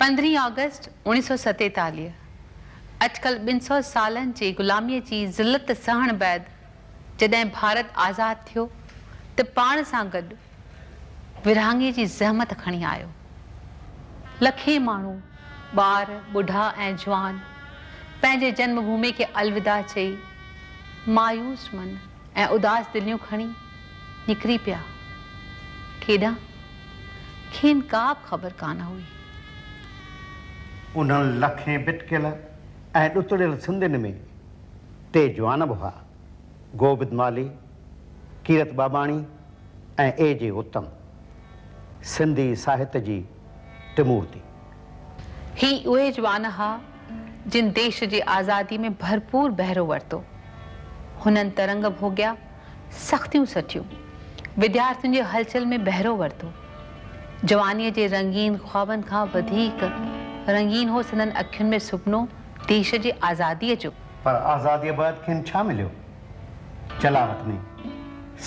15 अगस्त 1947 अॼुकल्ह 200 सालनि जे ग़ुलामीअ जी ज़िल्लत सहण बैदि जॾहिं भारत आज़ादु थियो त पाण सां गॾु विरहाङे जी ज़हमत खणी आयो। लखे माण्हू ॿार ॿुढा ऐं जवान पंहिंजे जन्मभूमि खे अलविदा चई मायूस मन ऐं उदास दिलियूं खणी निकिरी पिया। केॾां खेनि का बि ख़बर कान हुई। उन्हनि लखें भिटकियल ऐं ॾुतड़ियल सिंधियुनि में 3 जवान बि हुआ, गोबिंद माली, कीरत बाबाणी ऐं ए.जे. उत्तम, सिंधी साहित्य जी टिमूर्ति। ही उहे जवान हा जिन देश जी आज़ादी में भरपूर बहिरो वरितो। हुननि तरंग भोॻिया, सख़्तियूं सठियूं, विद्यार्थियुनि जे हलचल में बहिरो वरितो। जवानीअ जे रंगीन ख्वाबनि खां वधीक रंगीन हो संदनि अखियुनि में सुपनो देश जी आज़ादीअ जो। पर आज़ादीअ बैदि खेनि छा मिलियो? चलावत में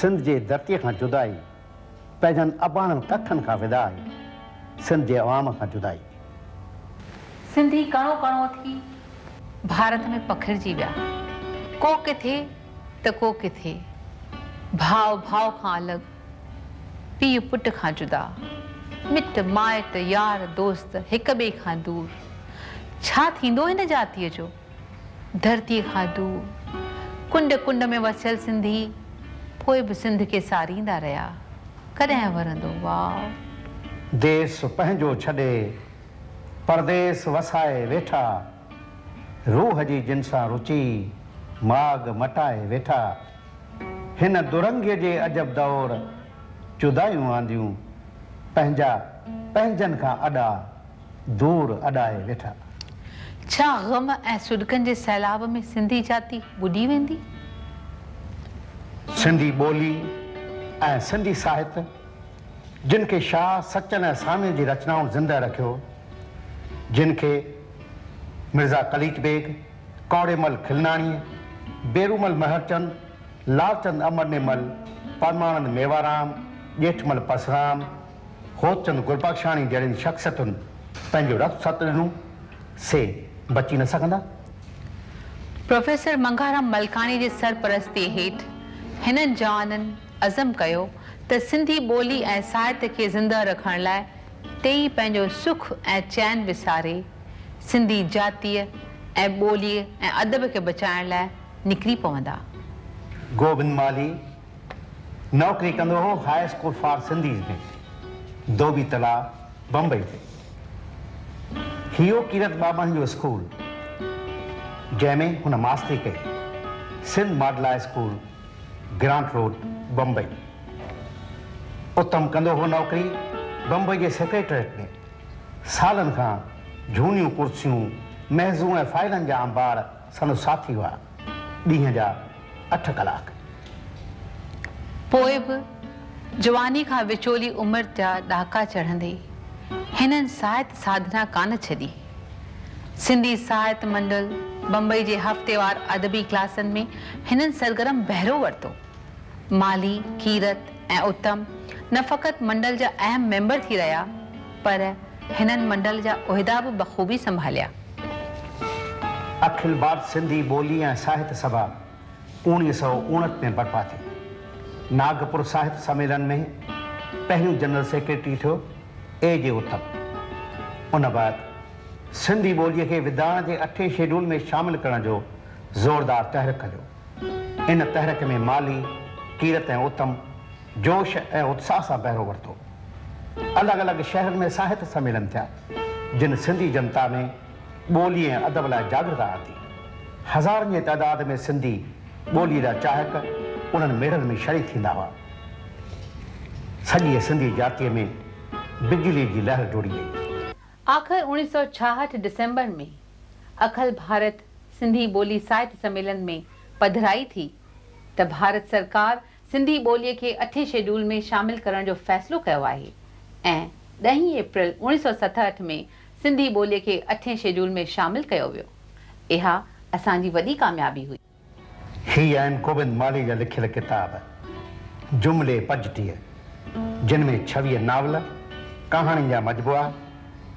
सिंध जे धरतीअ खां जुदाई, पंहिंजनि अबाणनि कखनि खां विदाई, सिंध जे अवाम खां जुदाई। सिंधी कणो कणो थी भारत में पखिड़िजी विया, को किथे त को किथे, भाव भाव खां अलॻि, पीउ पुट खां जुदा, मिट माइट यार दोस्त हिक ॿिए खां दूर। छा थींदो हिन जातीअ जो? धरतीअ खां दूर कुंड कुंड में वसियल सिंधी पोइ बि सिंध खे सारींदा रहिया। कॾहिं वरंदो वाह। देश पंहिंजो छॾे परदेस वसाए वेठा, रूह जी जिन सां रुची माग मटाए वेठा। हिन दुरंगीअ जे अजब दौर जुदायूं आंदियूं, पंहिंजा पंहिंजनि खां अॾा दूर अॾाए वेठा। छा ग़म ऐं सुॾकनि जे सैलाब में सिंधी जाती ॿुॾी वेंदी? सिंधी ॿोली ऐं सिंधी साहित्य जिन खे शाह सचन ऐं सामे जी रचनाउनि ज़िंदा रखियो, जिन खे मिर्ज़ा कलीच बेग, कौड़ेमल खिलनाणी, बेरूमल महरचंद, लालचंद अमरनेमल, परमानंद मेवाराम, ॼेठमल परसराम, होतचंद गुरबख्शाणी जहिड़ियुनि शख़्सियतुनि पंहिंजो रफ़ सत ॾिनो से बची न सघंदा। प्रोफेसर मंगाराम मलकाणी जे सरपरस्ती हेठि हिननि जवाननि अज़म कयो त सिंधी ॿोली ऐं साहित्य खे ज़िंदा रखण लाइ तेई पंहिंजो सुख ऐं चैन विसारे सिंधी जातीअ ऐं ॿोलीअ ऐं अदब खे बचाइण लाइ निकिरी पवंदा। गोबिंद माली नौकरी कंदो हो हाई स्कूल फॉर सिंधीज़ में, धोबी तलाउ, बम्बई ते। हियो कीरत बाबाणी जो स्कूल जंहिंमें हुन मास्तरी कई, Sindh model high school, Grant Road, Bombay. उत्तम कंदो हो नौकरी बम्बई जे सेक्रेटरेट में। सालनि खां झूनियूं कुर्सियूं, महज़ूं ऐं फाइलनि जा अंबार संदो साथी हुआ, ॾींहं जा 8 कलाक। पोइ बि जवानी खां विचोली उमिरि जा ॾहाका चढ़ंदे हिननि साहित्य साधना कान छॾी। सिंधी साहित्य मंडल बम्बई जे हफ़्तेवार अदबी क्लासनि में हिननि सरगर्म बहिरो वरितो। माली, कीरत ऐं उत्तम न फ़क़ति मंडल जा अहम मेंबर थी रहिया, पर हिननि मंडल जा उहिदा बि बख़ूबी संभालिया। अखिल भारत सिंधी ॿोली ऐं साहित्य सभा 1959 में बर्पा थी। नागपुर साहित्य सम्मेलन में पहिरियों जनरल सेक्रेटरी थियो ए.जे. उत्तम। उन बैदि सिंधी ॿोलीअ खे विधान जे 8 शेड्यूल में शामिल करण जो ज़ोरदार तहरीक कयो। इन तहरीक में माली, कीरत ऐं उत्तम जोश ऐं उत्साह सां बहिरो वरितो। अलॻि अलॻि शहरनि में साहित्य सम्मेलन थिया, जिन सिंधी जनता में ॿोली ऐं अदब लाइ जागृता आंदी। हज़ारनि जे तइदाद में सिंधी ॿोलीअ जा चाहक उन्हनि मेड़नि में शरीक थींदा हुआ। सॼी सिंधी जातीअ में बिजली जी लहर जुड़ी वई। आख़िर 1966 दिसंबर में अखिल भारत सिंधी ॿोली साहित्य सम्मेलन में पधिराई थी त भारत सरकार सिंधी ॿोलीअ खे 8 शेड्यूल में शामिल करण जो फ़ैसिलो कयो आहे ऐं 10 अप्रैल 1967 में सिंधी ॿोलीअ खे 8 शेड्यूल में शामिल कयो वियो। इहा असांजी वॾी कामयाबी हुई। ही आहिनि गोबिंद माली जा लिखियल किताब, जुमिले 25, जिन में 26 नावल, कहाणी जा मजबूआ,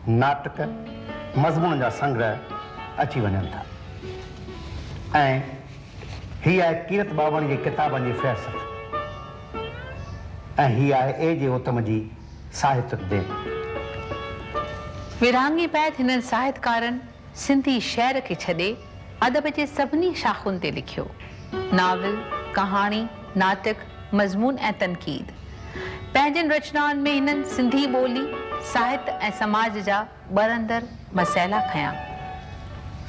नाटक, मज़मून जा संग्रह अची वञनि था ऐं हीअ आहे कीरत बाबण जे किताबनि जी फ़हरिस्त ऐं हीअ आहे A.J. उत्तम जी साहित्यक देन। विरहाङे बैदि हिननि साहित्यकारनि सिंधी शहर खे छॾे अदब जे सभिनी शाख़ुनि ते लिखियो। नावल, कहाणी, नाटक, मज़मून ऐं तनक़ीद। पंहिंजनि रचनाउनि में हिननि सिंधी ॿोली, साहित्य ऐं समाज जा ॿरंदड़ मसइला खयां।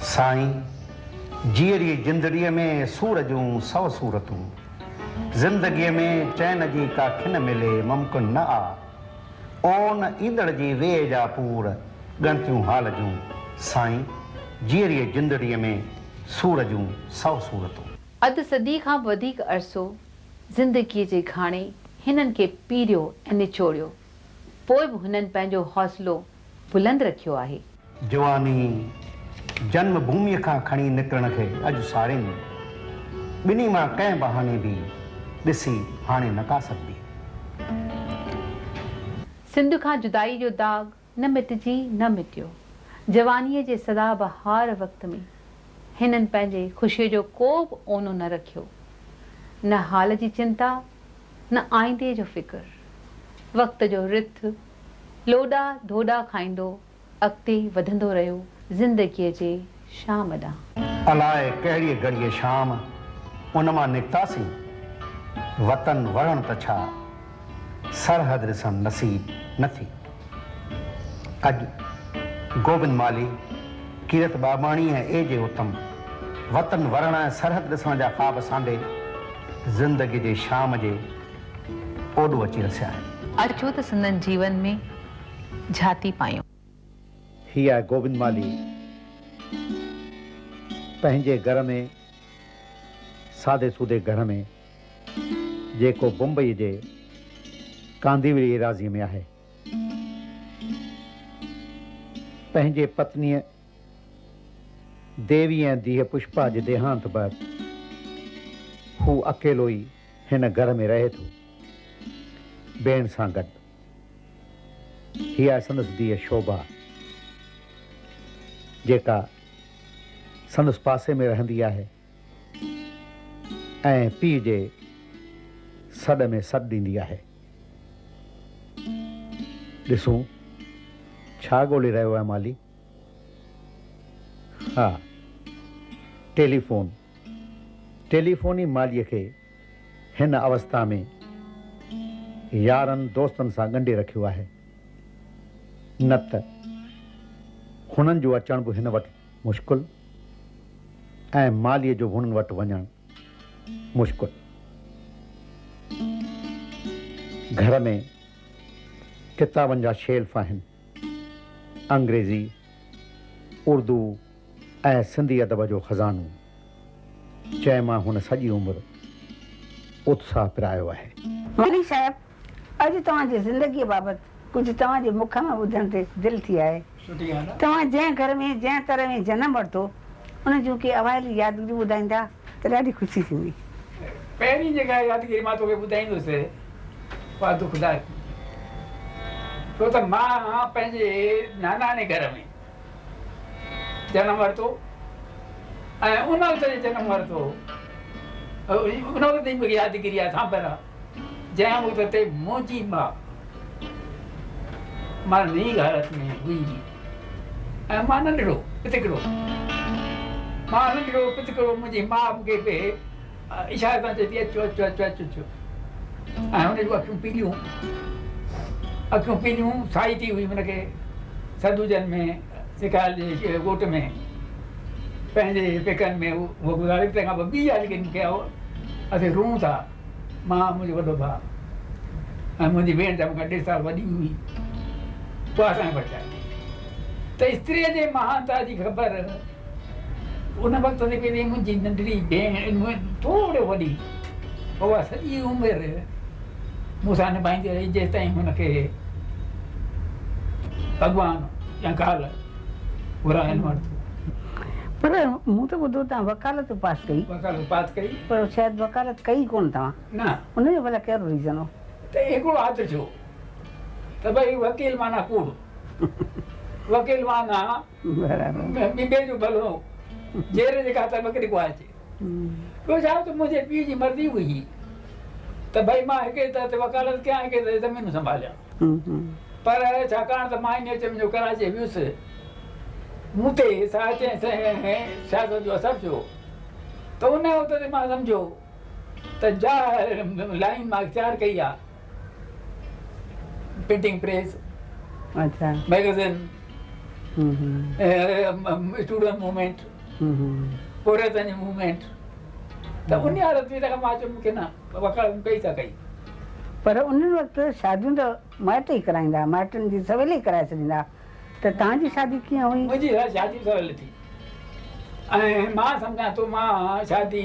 साईं जीअरी जिंदड़ीअ में सूर जूं 100 सूरतूं, ज़िंदगीअ में चैन जी का खिन मिले मुमकिन न आ, ओन ईंदड़ जी वेह जा पूर ॻणतियूं हाल जूं। साईं जीअरी जिंदड़ीअ में सूर जूं 100 सूरतूं। अधु सदी खां वधीक अरसो ज़िंदगीअ जे घाणे हिननि खे पीरियो ऐं निचोड़ियो, पोइ बि हुननि पंहिंजो हौसलो बुलंद रखियो आहे। जवानी जन्म भूमिअ खां खणी निकिरण खे अॼु साड़ीनि, ॿिन्ही मां कंहिं बहाने बि ॾिसी हाणे न का सघंदी। सिंध खां जुदाई जो दाग़ न मिटिजी न मिटियो। जवानीअ जे सदाबहार वक़्त में हिननि पंहिंजे ख़ुशीअ जो को बि ओनो न रखियो, न हाल जी चिंता न आईंदे जो फ़िक्र। वक़्त जो रिथ लोॾा धोॾा खाईंदो अॻिते वधंदो रहियो ज़िंदगीअ जे शाम ॾांहुं। अलाए कहिड़ी घड़ीअ शाम उन मां निकितासीं, वतन वरण त छा सरहद ॾिसण नसीब न थी। अॼु गोबिंद माली, कीरत बाबाणी ऐं A.J. उत्तम वतन वरण ऐं सरहद ॾिसण जा ख़्वाब सांडे ज़िंदगी जे शाम जे ओॾो अची रसिया आहिनि। अचो त सिंधनि जीवन में झाती पायूं। हीअ आहे गोबिंद माली पंहिंजे घर में, सादे सूदे घर में, जेको बम्बई जे कांदीवली एराज़ीअ में आहे। पंहिंजे पत्नीअ देवी ऐं धीअ पुष्पा जे देहांत बैदि हू अकेलो ई हिन घर में रहे थो भेण सां गॾु। हीअ आहे संदसि धीअ शोभा, जेका संदसि पासे में रहंदी आहे ऐं पीउ जे सॾ में सॾु ॾींदी आहे। ॾिसूं छा ॻोल्हे रहियो आहे माली? हा, टेलीफ़ोन ई मालीअ खे हिन अवस्था में यारनि दोस्तनि सां ॻंढे रखियो आहे, न त हुननि जो अचण बि हिन वटि मुश्किल ऐं मालीअ जो हुननि वटि वञणु मुश्किल। घर में किताबनि जा शेल्फ आहिनि, अंग्रेज़ी, उर्दू ऐं सिंधी अदब जो ख़ज़ानो, चइमां हुन सॼी उमिरि उत्साह पिरायो आहे। माली साहिब, अॼु तव्हांजी ज़िंदगीअ बाबति कुझु तव्हांजे मुख में ॿुधण ते दिलि थी आहे। तव्हां जंहिं घर में जंहिं तरह में जनमु वरितो उन जूं के अवाइली यादगिरियूं ॿुधाईंदा त ॾाढी ख़ुशी थींदी। पहिरीं जेका यादगिरी मां तोखे ॿुधाईंदुसि वादो ख़ुदा, छो त मां पंहिंजे नानाणे घर में जनमु वरितो ऐं उन वक़्त जे जनमु वरितो। उन वक़्त जी मूंखे यादगिरी आहे सांभर, जंहिं वक़्त ते मुंहिंजी मां नई हालत में हुई ऐं मां नंढड़ो पितकड़ो मुंहिंजी माउ मूंखे बि इशारे सां चए थी अचो अचो अचो अचो अचो, ऐं हुन जूं अखियूं पीलियूं साई थी हुई। हुनखे सदूजन में सिकाल जे ॻोठ में पंहिंजे पेकनि में उहो गुज़ारे। तंहिंखां पोइ ॿी यादगिरी मूंखे आहे, असीं रूं था, मां मुंहिंजो वॾो भाउ ऐं मुंहिंजी भेण त मूंखां 1.5 साल वॾी हुई, पोइ असांखे बचाए। त स्त्रीअ जे महानता जी ख़बर उन वक़्त ते पहिरीं मुंहिंजी नंढड़ी भेण थोरो वॾी, उहा सॼी उमिरि मूंसां निभाईंदी रही जेसि ताईं हुनखे भॻवानु या काल घुराइण वरितो। पर मूं त ॿुधो तव्हां वकालत पास कई। वकालत पास कई, पर शायदि वकालत कई कोन तव्हां। न हुनजो भला कहिड़ो रीज़न हो? त हिकिड़ो हथु छो त भई वकील माना कूड़, वकील वाना बराबरि ॿिए जो भलो जेर जे खातर बकरी को अचे ॿियो छा त मुंहिंजे पीउ जी मर्ज़ी हुई त भई मां हिकु तरह ते वकालत कयां हिकु तरह ज़मीन संभालियां पर छाकाणि त मां इन विच में जो कराची वियुसि मूं ते सियासत जो असरु थियो त उन वक़्त ते मां सम्झो त जा लाइन मां इख़्तियार कई आहे प्रिंटिंग प्रेस अच्छा मैगज़ीन स्टूडेंट मूवमेंट औरतनि जी मूवमेंट त उन हालत में त मां चयो मूंखे न वकालत कई था कई पर उन वक़्तु शादियूं त माइट ई कराईंदा माइटनि जी सवेल ई कराए छॾींदा त तव्हांजी शादी कीअं हुई मुंहिंजी शादी सवल थी ऐं मां सम्झां थो मां शादी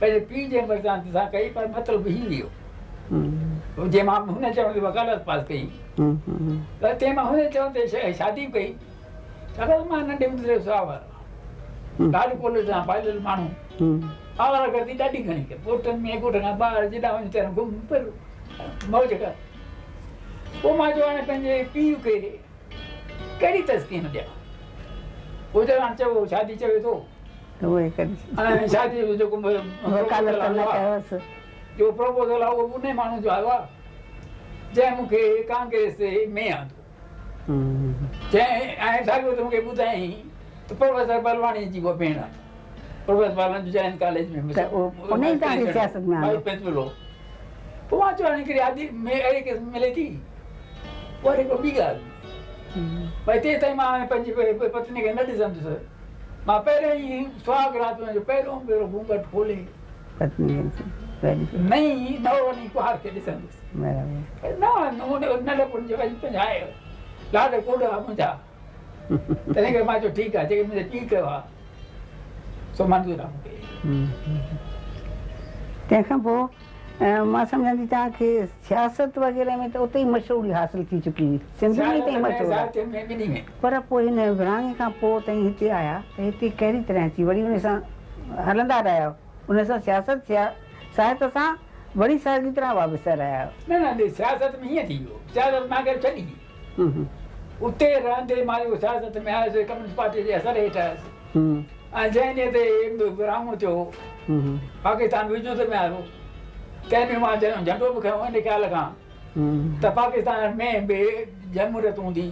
पंहिंजे पीउ जे मर्ज़ान सां कई पर मतिलबु ही हुयो जे मां हुन चवण ते वकालत पास कई त तंहिं मां हुन चवण ते शादी कई छाकाणि मां नंढे हूंदे आवार ॾाढो कॉलेज सां पायल माण्हू आवार गर्दी ॾाढी घणी कई ॻोठनि में ॻोठ खां ॿाहिरि जेॾा वञी तरह घुम पर मौज कर पोइ मां चयो हाणे पंहिंजे पीउ खे कहिड़ी तस्कीन ॾियां उहो त हाणे चयो शादी चवे थो त उहे करे ऐं शादी जो जेको वकालत न कयोसि जो प्रपोज़ल आहे उहो उन माण्हू जो आयो आहे जंहिं मूंखे कांग्रेस में आंदो जंहिं ऐं साॻियो त मूंखे ॿुधायईं त प्रोफेसर बलवाणी जी उहा भेण आहे प्रोफेसर बालन जैन कॉलेज में त उहो उन ई तव्हांखे सियासत में आंदो प्रिंसिपल पोइ मां चयो हाणे हिकिड़ी आदि में अहिड़ी क़िस्म मिले थी पोइ हिकिड़ो ॿी ॻाल्हि भई तेसि ताईं मां पंहिंजी पत्नी खे न ॾिसंदुसि मां पहिरियों ई सुहाग राति में पहिरियों भेरो घूंघट खोले पत्नी नई नवनी कुहार खे ॾिसंदुसि न लपुनि जो पंहिंजा लाॾ कोॾा मुंहिंजा तंहिं करे मां चयो ठीकु आहे जेके मुंहिंजे पीउ कयो आहे सो मंज़ूर आहे मूंखे तंहिंखां पोइ मां सम्झां थी तव्हांखे सियासत वग़ैरह में त उते ई मशहूरी हासिल थी चुकी हुई सिंध में त ई मशहूरु पर पोइ हिन विरहाङे खां पोइ ताईं हिते आया त हिते कहिड़ी तरह थी वरी उन सां हलंदा रहिया उन सां सियासत साहित सां वरी साॻी तरह वापसि रहिया आहियो न सियासत में हीअं थी वियो सियासत मां करे छॾी उते रहंदे मां सियासत में आयुसि कम्युनिस्ट पार्टी जे असर हेठि आयुसि ऐं जंहिं ॾींहं ते विरहाङो थियो पाकिस्तान विजूद में आयो तंहिं मां झंडो बि खयों इन ख़्याल खां त पाकिस्तान में बि जमहूरियत हूंदी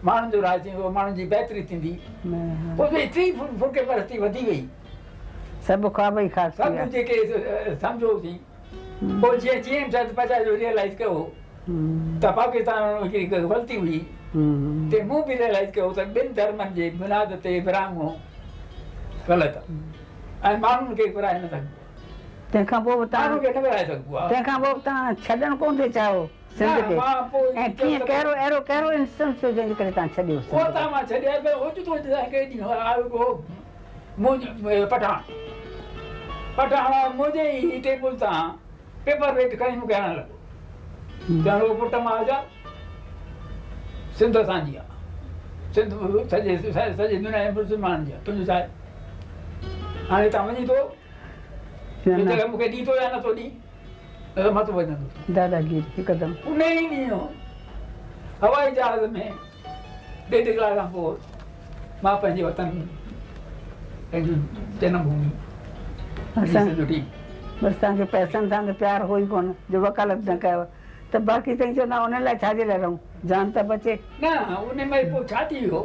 माण्हुनि जो राज थींदो माण्हुनि जी बहितरी थींदी पोइ एतिरी फुल्के परस्ती वधी वई सभु ख्वाब ई ख़ासि सभु जेके सम्झोसीं पोइ जीअं जीअं सत पचास जो रियलाइज़ कयो त पाकिस्तान हिकिड़ी ग़लती हुई ते मूं बि रियलाइज़ कयो त ॿिनि धर्मनि जे बुनियाद ते विरहाङो ग़लति आहे ऐं माण्हुनि खे विराए न सघिबो तंहिंखां पोइ माण्हुनि खे न विराए सघिबो आहे तंहिंखां पोइ तव्हां छॾणु कोन थे चाहियो सिंध खे ऐं कीअं कहिड़ो अहिड़ो कहिड़ो इंस्टेंस थियो जंहिंजे करे तव्हां छॾियो उहो तव्हां मां छॾिया ओचितो ॾींहुं आयो को पठाण मुंहिंजे ई टेबल तां पेपर वेट खणी मूंखे हणणु लॻो चवणो पुट मां आजा सिंध असांजी आहे सिंध सॼे दुनिया जे मुस्लमाननि जी आहे तुंहिंजो छा आहे हाणे तव्हां वञी थो मूंखे ॾींदो या नथो ॾी मां थो वञंदो दादागीर हिकदमि उन ई ॾींहुं हवाई जहाज़ में 1.5 कलाक खां पोइ मां पंहिंजे वतन पंहिंजी जनमभूमि बसि तव्हांखे पैसनि सां त प्यारु हो ई कोन जो वकालत न कयो त बाक़ी ताईं चवंदा उन लाइ छाजे लाइ रहूं जान त बचे न उन में पोइ छा थी वियो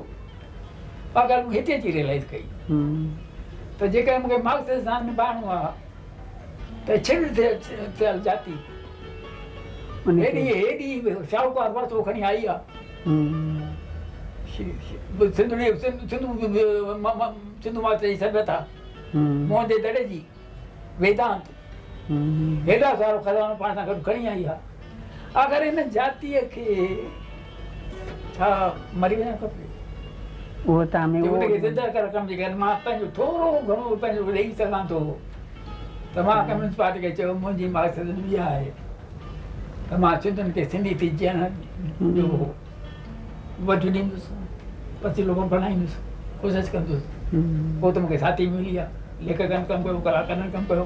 उहा ॻाल्हि मूंखे हिते अची रियलाइज़ कई त जेकर मूंखे मक़सद सां निभाइणो आहे त छिड़ थियल जाती हेॾी शाहूकार वरितो खणी आई आहे सिंधु माता जी सभ्यता मोहन जे दड़े जी वेदांत हेॾा सारो खज़ानो पाण सां गॾु खणी आई आहे अगरि हिन जातीअ खे छा मरी वञणु खपे उहो तव्हां में उनखे ज़िंदा रक़म जे करे मां पंहिंजो थोरो घणो पंहिंजो ॾेई सघां थो त मां कम्युनिस्ट पार्टी खे चयो मुंहिंजी मक़सद इहा आहे त मां सिंधियुनि खे सिंधी थी ॼण जो वठी ॾींदुसि पसीलो बणाईंदुसि कोशिशि कंदुसि पोइ त मूंखे साथी मिली आहे लेखकनि कमु कयो कलाकारनि कमु कयो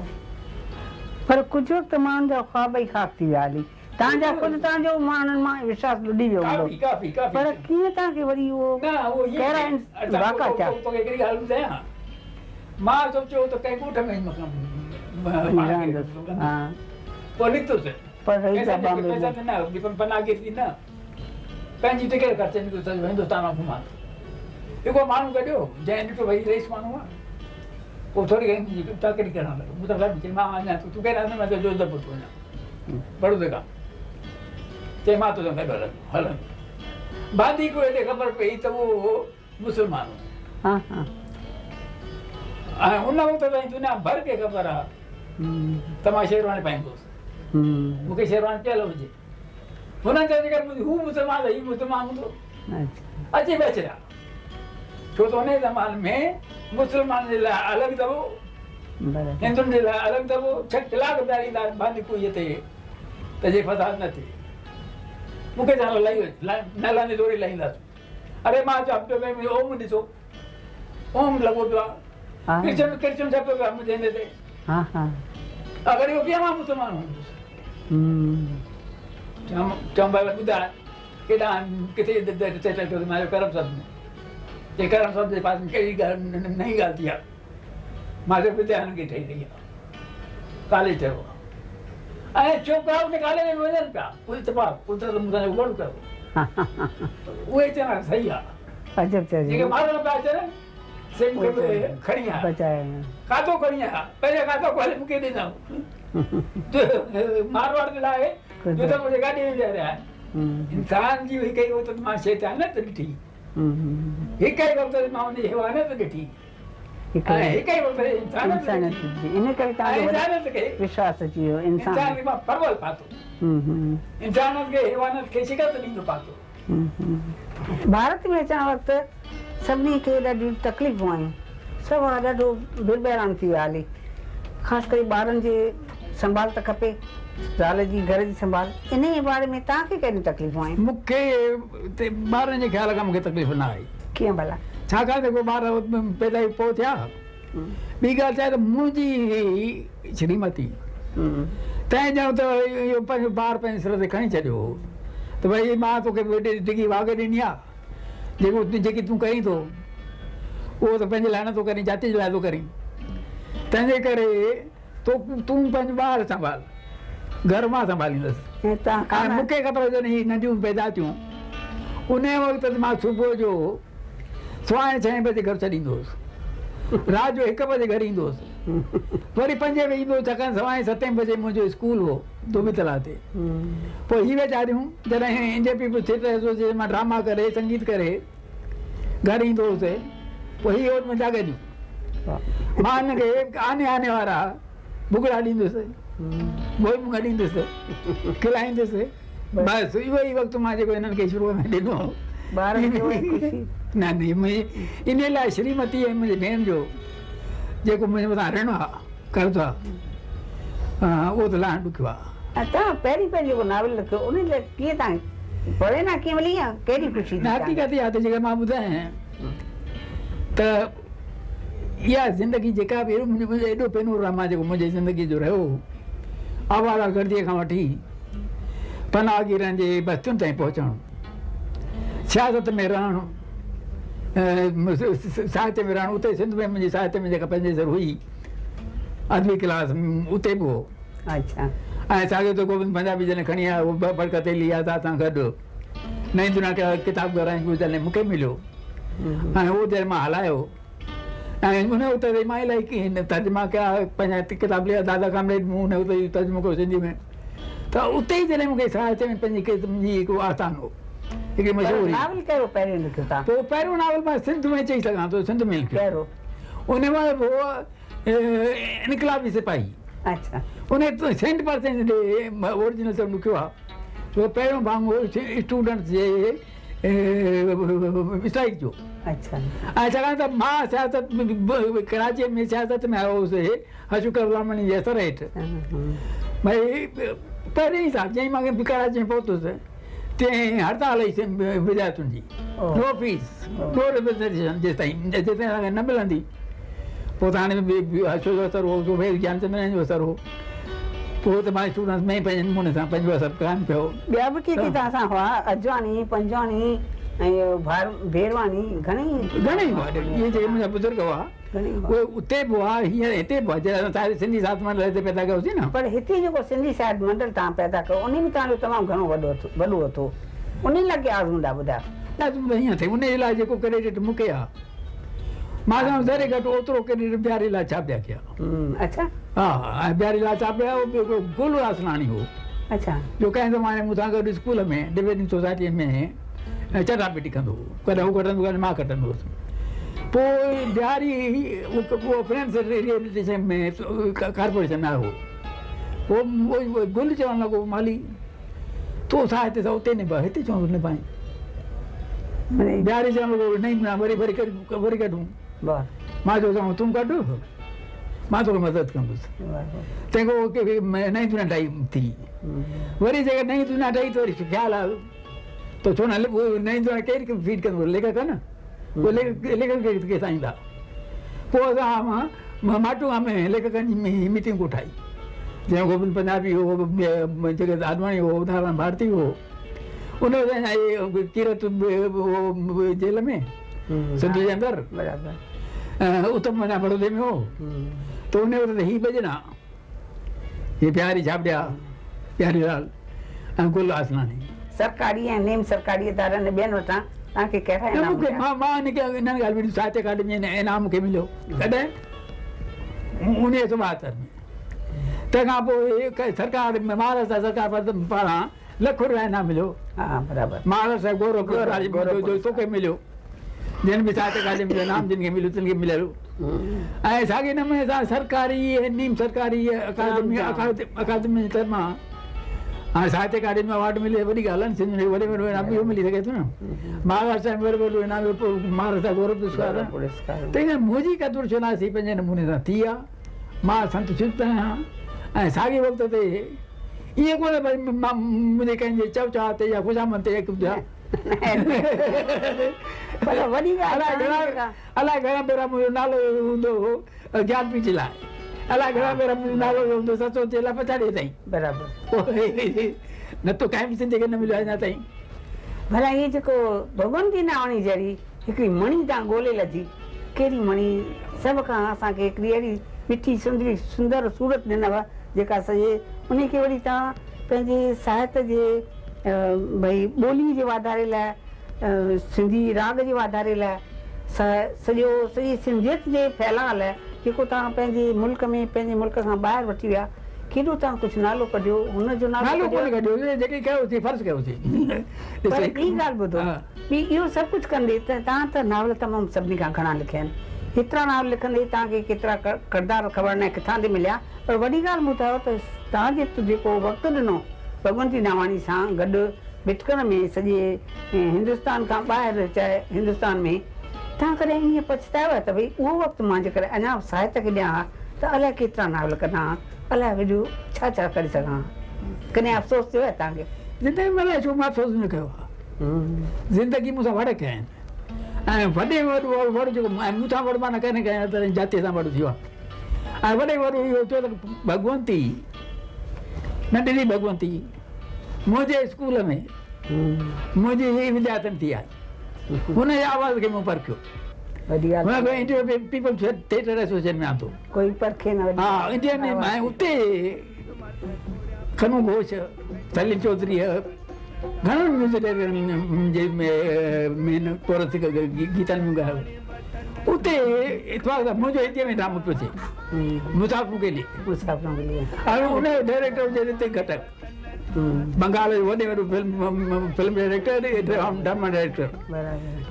पर कुझु वक़्तु माण्हुनि जा ख्वाब ई ख़ाक थी विया हली तव्हांजा ख़ुदि तव्हांजो माण्हुनि मां विश्वास लुॾी वियो हूंदो काफ़ी काफ़ी काफ़ी पर कीअं तव्हांखे वरी उहो न उहो कहिड़ा वाक़ा छा तोखे हिकिड़ी ॻाल्हि ॿुधायां मां सोचियो त कंहिं ॻोठ में रहंदुसि हा पोइ निकितुसि पर रही पैसा था बॉम्बे पैसा में त न पनागिर थी न पंहिंजी टिकट ख़र्चे निकितो हिंदुस्तान मां घुमां हिकिड़ो माण्हू गॾियो जंहिं ॾिठो भई रईस माण्हू आहे पोइ थोरी चाकरी करणु लॻो मूं त गॾु चई मां अञा तूं केरु आहे न मां त जोधपुर थो वञा बड़ौदा चई मां तोसां गॾु हलंदुमि बांदी को हेॾे ख़बर पई त उहो मुस्लमान हो हा हा ऐं उन वक़्त ताईं दुनिया भर खे ख़बर आहे त मां शेरवानी पाईंदुसि मूंखे शेरवानी पियल हुजे हुननि चवंदी करे हू मुस्लमान हीउ मुस्लमान हूंदो अची बि अचिरा छो त उन ज़माने में मुस्लमान जे लाइ अलॻि दॿो हिंदुनि जे लाइ अलॻि दॿो 6 कलाक ॿियारींदा बांदी कुईअ ते त जे फसाद न थिए मूंखे चवण लही न लहंदी दोरी लाहींदासीं अरे मां चवां पियो भई ओम ॾिसो ओम लॻो पियो आहे क्रिश्चन छा पियो आहे मुंहिंजे हिन ते अगरि इहो कीअं मां मुस्लमान हूंदुसि चऊं भई ॿुधाए केॾां किथे मां करम सद में जे करम सद जे पास में कहिड़ी ॻाल्हि नई ॻाल्हि थी आहे मां चयो विद्यानंद खे ठही रही आहे कॉलेज चयो ऐं छोकिरा उन कॉलेज में वञनि पिया कोई इतफ़ाक़ कुदरत मूंसां उगड़ कयो उहे चवण सही आहे जेके मारणु पिया अचनि से मूंखे खणी आया खाधो खणी आया पहिरियों खाधो खोले मूंखे ॾिनऊं मारवाड़ जे लाइ जो त मुंहिंजे गाॾी में विया रहिया इंसान जी हिकु ई वक़्तु मां शैतानियत ॾिठी हिकु ई वक़्तु मां हुनजी हैवानियत ॾिठी हिकु ई वक़्तु इंसानियत इन करे तव्हांजो खे विश्वास अची वियो इंसान खे मां परवल पातो इंसानियत खे हैवानियत खे शिकस्त ॾींदो पातो भारत में अचण वक़्तु सभिनी खे ॾाढियूं तकलीफ़ूं आयूं सभु ॾाढो बिरबैरान थी वियो हली ख़ासि करे ॿारनि जे संभाल त खपे ज़ाल जी घर जी संभाल इन जे बारे में तव्हांखे कहिड़ियूं तकलीफ़ूं आहिनि मूंखे ॿारनि जे ख़्याल खां मूंखे तकलीफ़ न आई कीअं भला छाकाणि त को ॿार पैदा पोइ थिया ॿी ॻाल्हि छा आहे त मुंहिंजी श्रीमती तंहिं ॼण त इहो पंहिंजो ॿार पंहिंजे सिर ते खणी छॾियो त भई मां तोखे डिगी वाघ ॾिनी आहे जेकी तूं कहीं थो उहो त पंहिंजे लाइ नथो करीं जाति जे लाइ थो करीं तंहिंजे करे तूं पंहिंजो ॿार संभाल घर मां संभालींदसि ऐं मूंखे ख़बर हुजनि हीअ नंढियूं पैदा थियूं उन वक़्त ते मां सुबुह जो 6:30 बजे घर छॾींदो हुउसि राति जो 1 बजे घर ईंदो हुउसि वरी 5 बजे ईंदो छाकाणि 7:15 बजे मुंहिंजो स्कूल हो धोबीतला ते पोइ हीअ वेचारियूं जॾहिं NJP थिएटर एसोसिएशन मां ड्रामा करे संगीत करे घर ईंदो हुउसि पोइ हीअ ओट में जाॻंदियूं मां हिनखे आने वारा भुॻड़ा ॾींदुसि गोई मुङ ॾींदुसि खिलाईंदुसि बसि इहो ई वक़्तु मां जेको हिननि खे शुरूअ में ॾिनो न इन लाइ श्रीमती ऐं मुंहिंजी भेण जो जेको मुंहिंजे मथां ऋण आहे कर्ज़ु आहे उहो त लाहिणु ॾुखियो आहे तव्हां पहिरीं जेको नावल लिखियो उन लाइ कीअं तव्हां पढ़े न कीअं मिली आहे कहिड़ी ख़ुशी हक़ीक़त इहा त जेका मां ॿुधायां त इहा ज़िंदगी जेका बि मुंहिंजो एॾो पेनोरामा जेको मुंहिंजी ज़िंदगी जो रहियो आवारा गर्दीअ खां वठी पनाहगीरनि जे बस्तियुनि ताईं पहुचणु सियासत में रहणु साहित्य में रहणु उते सिंध में मुंहिंजी साहित्य में जेका पंहिंजी सर हुई अदबी क्लास उते बि हो अच्छा ऐं साॻियो त गोविंद पंजाबी जॾहिं खणी आया उहो बरकत अली आज़ाद सां गॾु नई दुनिया किताब घरायूं जॾहिं मूंखे मिलियो ऐं उहो जॾहिं मां हलायो ऐं उन वक़्तु ते मां इलाही तर्जुमा कया पंहिंजा किताब लिया दादा कामरेड मूं उन वक़्तु तर्जुमो कयो सिंधी में त उते ई जॾहिं मूंखे साहित्य में पंहिंजी मुंहिंजी हिकु आस्थान हो हिकिड़ी मशहूरी नावल कहिड़ो पहिरियों लिखियो तव्हां पोइ पहिरियों नावल मां सिंध में चई सघां थो सिंध में लिखियो उन मां इनकलाबी सिपाही अच्छा उन 100% ओरिजिनल सभु लिखियो आहे छो पहिरियों भाङो स्टूडेंट्स जे स्ट्राइक जो अच्छा ऐं छाकाणि त मां सियासत कराची में सियासत में आयो हुउसि हशुकर ब्राह्मणी जे असर हेठि भई पहिरीं ई साल जंहिं मां कराची में पहुतुसि तीअं हड़ताल हुई विद्यार्थियुनि जी नो फीस नो रिप्रेज़ेंटेशन जेसिताईं असांखे न मिलंदी पोइ त हाणे हर्षो जो असरु हो सुबेर ज्ञानचंद्रन जो असरु हो पोइ त मां स्टूडेंट्स में पंहिंजे नमूने सां पंहिंजो असरु कान पियो। ॿिया बि के तव्हां सां हुआ, अजवाणी, पंजवाणी ऐं इहो भेरवाणी, घणेई इहे जेके मुंहिंजा बुज़ुर्ग हुआ घणेई हुआ। उहे उते बि हुआ, हींअर हिते बि हुआ। जॾहिं असां सिंधी साहित्य मंडल हिते पैदा कयोसीं न, पर हिते जेको सिंधी साहित्य मंडल तव्हां पैदा कयो उन में तव्हांजो तमामु घणो वॾो हथो, उन लाइ कया हूंदा ॿुधायो। न हीअं थिए उन लाइ जेको क्रेडिट मूंखे आहे, मां चवां ज़रे घटि ओतिरो क्रेडिट बिहारी लाल छापिया कया। अच्छा हा, ऐं बिहारी लाल छापिया गुल आसनाणी हो, अच्छा, जो कंहिं ज़माने मूंसां गॾु स्कूल में डिबेटिंग सोसाइटीअ में चटापेटी कंदो हो, कॾहिं हू कटंदो कॾहिं मां कटंदो हुउसि। पोइ बिहारी उहो फ्रेंड्स रिहेबिलिटेशन में कॉर्पोरेशन में आयो, पोइ गुल चवणु लॻो माली तो साहित्य सां उते निभाए, हिते चवणो निभाए। बिहारी चवणु लॻो नहीं वरी कढूं। मां चयो चऊं तूं कढ, मां तोखे मदद कंदुसि। तंहिंखां नई दुनिया ठाही थी, वरी जेकर नई दुनिया ठाही त वरी ख़्यालु आयो त छो न नई दुनिया केरु फीड कंदो, लेखक आहे न, उहे लेखक खे साईंदा। पोइ असां माटुआ में लेखकनि जी मीटिंग ठाही, जंहिं गोविंद पंजाबी हो, जेके आडवाणी हो, नारायण भारती हो, उन कीरत जेल में सिंधु जे अंदरि, उत्तम मना बड़ौदे में हो, त उन वक़्तु ही भॼना, हे बिहारी छापड़िया, बिहारी लाल ऐं गुल आसनानी। सरकारी ऐं नेम सरकारी इदारनि ॿियनि वटां तव्हांखे कहिड़ा इनाम मूंखे मां इन्हनि ॻाल्हि में साहित्य अकाडमी इनाम मूंखे मिलियो कॾहिं 1972 में। तंहिंखां पोइ सरकार महाराष्ट्र सरकार पारां ₹1,00,000 इनाम मिलियो। हा बराबरि, महाराष्ट्र गौरव जो तोखे मिलियो, जिन बि साहित्य अकाडमी जो इनाम जिन खे मिलियो तिन खे मिलियो। ऐं साॻे नमूने सां सरकारी ऐं नीम सरकारी अकादमी जे तरफ़ां हाणे साहित्य अकाडमी अवार्ड मिले, वॾी ॻाल्हि आहे न। सिंध में वॾे में वॾो इनाम इहो मिली सघे थो न। महाराष्ट्र में वॾो इनाम महाराष्ट्र गौरव पुरस्कार आहे। त इन मुंहिंजी क़दुरु शुनासी पंहिंजे नमूने सां थी आहे, मां संतुष्ट आहियां। ऐं साॻे वक़्त ते ईअं कोन्हे भई मां मुंहिंजे कंहिंजे चवचाव ते या ख़ुशामद ते अलाए घणा भेरा मुंहिंजो नालो हूंदो हो ज्ञान पीठ लाइ, अलाए घणा भेरा मुंहिंजो नालो हूंदो सचो जे लाइ पछाड़ीअ ताईं। बराबरि, न त कंहिं बि सिंधी खे न मिलियो अञा ताईं। भला इहे जेको भगवंती नावाणी जहिड़ी हिकिड़ी मणी तव्हां ॻोल्हे लधी, कहिड़ी मणी सभ खां असांखे हिकिड़ी अहिड़ी मिठी सुंदर सूरत ॾिनव जेका सॼे उन खे वरी तव्हां पंहिंजे साहित्य जे भई ॿोली जे वाधारे लाइ, सिंधी राग जे वाधारे लाइ, सॼी सिंधियत जे फैलाव लाइ जेको तव्हां पंहिंजे मुल्क में पंहिंजे मुल्क खां ॿाहिरि वठी विया, केॾो तव्हां कुझु नालो कढियो, हुनजो नालो कोन्हे कढियो, जेके कयोसीं फ़र्ज़ु कयोसीं। पर ॿी ॻाल्हि ॿुधो, ॿी इहो सभु कुझु कंदे त तव्हां त नावल तमामु सभिनी खां घणा लिखिया आहिनि, हेतिरा नावल लिखंदे तव्हांखे केतिरा किरदार ख़बर न आहे किथां ते मिलिया। पर वॾी ॻाल्हि मूं चयो त तव्हांजे जेको वक़्तु ॾिनो भगवंती नावाणी सां गॾु भिटकण में सॼे हिंदुस्तान खां ॿाहिरि चाहे हिंदुस्तान में, तव्हां कॾहिं ईअं पछतायो आहे त भई उहो वक़्तु मां जेकर अञा साहित्य खे ॾियां त अलाए केतिरा नावल कढां, अलाए वेझो छा छा करे सघां, कॾहिं अफ़सोस थियो आहे तव्हांखे? ज़िंदगी में अलाए छो मां अफ़सोस न कयो आहे। ज़िंदगी मूंसां वड़ कया आहिनि, ऐं वॾे वॾो जेको मूंसां वॾो मां न कॾहिं कयां त जातीअ सां वॾो थियो आहे। ऐं वॾे वॾो इहो थियो त भगवंती न ॾिनी, भगवंती मुंहिंजे स्कूल में मुंहिंजी विद्यार्थी थी आहे, हुनजे आवाज़ खे मूं परखियो। पीपल्स थिएटर एसोसिएशन में आंदो कोई परखे न, हा इंडिया में। ऐं उते खनू घोष, सलील चौधरी, घणनि म्यूज़िक में कोरस गीतनि में ॻायो। उते इतफाक़ सां मुंहिंजो हिंदीअ में ड्रामो पियो थिए, मुसाफ़िर के लिए। ऐं उन डायरेक्टर जे हिते घटक बंगाल जो वॾे वॾो फिल्म डायरेक्टर, ड्रामा डायरेक्टर,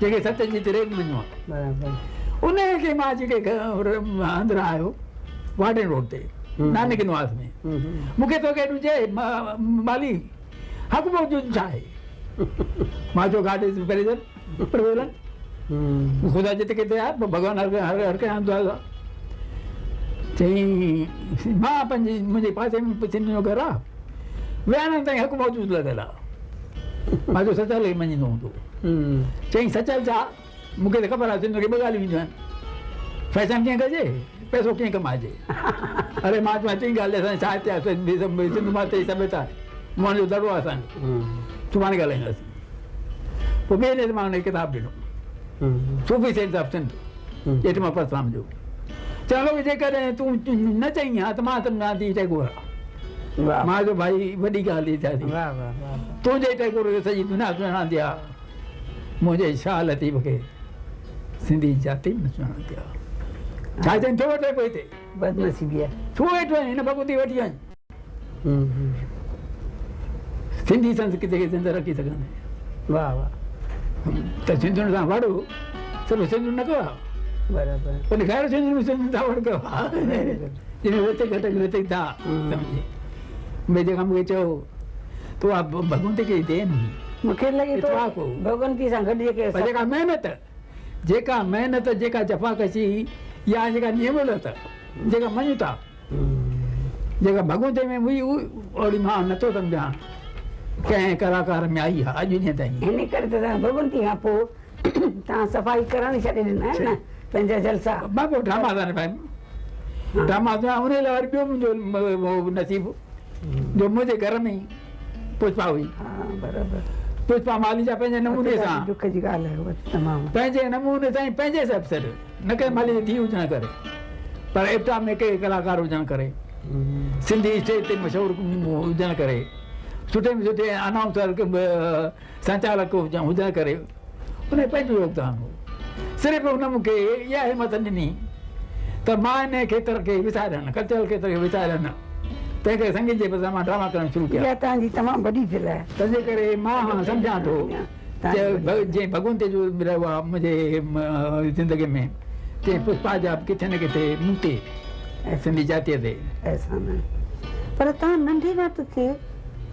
जेके सत्यजीत रे मञो आहे, उनखे मां जेके अंदरि आयो वार्डन रोड ते नानक निवास में, मूंखे तोखे हेॾो चए माली हक़ मौजूदु छा आहे? मां चयो गाॾी प्रिवेलन ख़ुदा जिते किथे आहे, भॻवानु हर कंहिं हंधि आहे। चई मां मुंहिंजे पासे में सिंध जो घरु आहे, विहाणनि ताईं हक़ मौजूदु लॻियल आहे। मां चयो सचल ई मञींदो हूंदो। चई सचल छा? मूंखे त ख़बर आहे सिंध खे ॿ ॻाल्हियूं ईंदियूं आहिनि, फैशन कीअं कजे पैसो कीअं कमाइजे अरे मां चवां चई ॻाल्हि असां छा थिया सिंध मां ते सभ्यता मोहन जो दड़ो आहे असांजो सुभाणे ॻाल्हाईंदासीं पोइ ॿिए ॾींहुं मां हुनखे किताबु ॾिनो सूफ़ी सेठ साहिब सिंध जेठ मां परसाम जो चलो जेकॾहिं तूं न चई हा त मां सम्झां थी टैगोर आहे मां जो भाई वॾी ॻाल्हि ई थिया थी तुंहिंजे टैगोर खे सॼी दुनिया सुञाणंदी आहे मुंहिंजे शाह लतीफ़ खे सिंधी जाती न सुञाणंदी आहे छा चईं थो वठे पोइ हिते बदनसीबी आहे छो वेठो आहीं हिन भॻवती वठी वञ सिंधी संस्कृति खे ज़िंदा रखी सघंदे वाह वाह त सिंधियुनि सां वड़ो सभु सिंधियुनि न कयो आहे बराबरि पोइ ॾेखारियो सिंधियुनि में सिंधियुनि सां वड़ कयो आहे जिन विते घटि था सम्झे भई जेका मूंखे चयो तो आहे भॻवंत खे देन हुई मूंखे लॻे थो इतफ़ाक़ हो। भॻवंती सां गॾु पर जेका महिनत जेका जफ़ाकशी या जेका नियमत जेका मञूं था जेका भॻवंत में हुई ओड़ी मां नथो सम्झां कंहिं कलाकार में आई आहे अॼु ॾींहं ताईं हिन करे त तव्हां भॻवंती खां पोइ तव्हां सफ़ाई करण छॾे ॾिना आहिनि न पंहिंजा जलसा मां पोइ ड्रामा था न पाइनि ड्रामा उन लाइ वरी ॿियो मुंहिंजो नसीबु जो मुंहिंजे घर में पुष्पा हुई हा बराबरि पुष्पा माली जा पंहिंजे नमूने सां दुख जी ॻाल्हि आहे उहा तमामु पंहिंजे नमूने सां पंहिंजे हिसाब सां न कंहिं माली जी धीउ हुजणु करे पर इब्ता में के कलाकार हुजणु करे सिंधी स्टेज ते मशहूरु हुजणु करे सुठे में सुठे अनाउंसर संचालक हुजणु करे उन पंहिंजो योगदान हो सिर्फ़ु हुन मूंखे इहा हिमत ॾिनी त मां इन खेत्र खे विसारियनि कल्चरल खेत्र खे विसारियनि तंहिं करे संगीत जे बदिरां मां ड्रामा करणु शुरू कया इहा तव्हांजी तमामु वॾी दिलि आहे तंहिंजे करे मां सम्झां थो जीअं भॻवंत जो रहियो आहे मुंहिंजे ज़िंदगीअ में तीअं पुष्पा जा किथे न किथे मूं ते सिंधी जातीअ ते ऐसा न पर तव्हां नंढे नात खे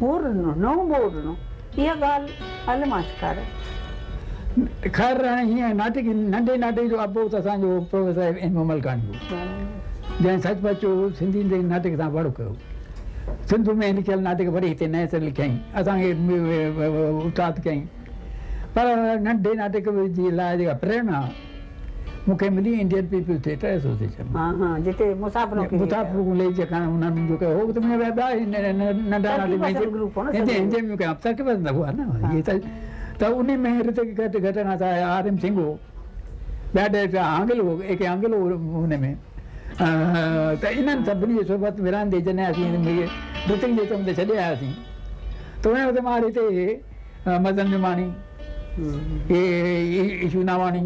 मोर ॾिनो नओं मोर ॾिनो इहा ॻाल्हि अलमाशकार आहे ख़ैर हीअं नाटक नंढे नाटक जो अबो त असांजो प्रोफेसर एन ममलकानी हो जंहिं सचपचो सिंधी जे नाटक सां वड़ो कयो सिंध में लिखियल नाटक वरी हिते नए सिरे लिखियईं असांखे उस्ताद कयईं पर नंढे नाटक जी लाइ जेका प्रेरणा मूंखे मिली इंडियन पीपल्स थिएटर एसोसिएशन हा हा जिते मुसाफ़िरों खे मुसाफ़िर ले जेका उन्हनि जो कयो हो त मुंहिंजा ॿिया नंढा नाटक में तरक़ी पसंदि हुआ न इहे त उन में ऋतिक घटना था आर एम सिंह हो ॿिया डायरेक्टर आंगिल हो एके आंगिल हो हुन में त इन्हनि सभिनी जे सोबत विरांदे जॾहिं असीं ऋतिक जे कम ते छॾे आयासीं त उन वक़्तु मां हिते मदन जुमानी ईशू नावाणी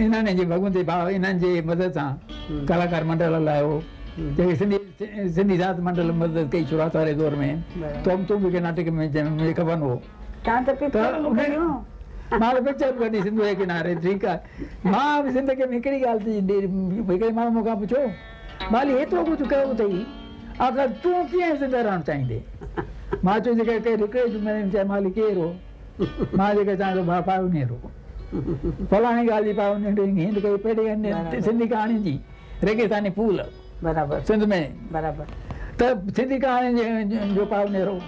इन्हनि जे भॻवंती भाउ इन्हनि जे मदद सां कलाकार मंडल हलायो जेके सिंधी साहित्य मंडल मदद कई शुरूआत वारे दौर में तूं बि नाटक में खपनि हो मां पिक्चर कढी सिंध जे किनारे ठीकु आहे मां बि ज़िंदगीअ में हिकिड़ी ॻाल्हि थी हिकिड़े माण्हू मूंखां पुछो माली हेतिरो कुझु कयो अथई आख़िर तूं कीअं ज़िंदा रहणु चाहींदे मां चयो जेके हिकिड़े जुमे चए माली केरु हो मां जेके चवां थो भाउ पायोनियर हो फलाणी ॻाल्हि जी पायोनियर हिंद कई पहिरीं सिंधी कहाणी जी रेगिस्तानी फूल बराबरि सिंध में बराबरि त सिंधी कहाणी जो पायोनियर हो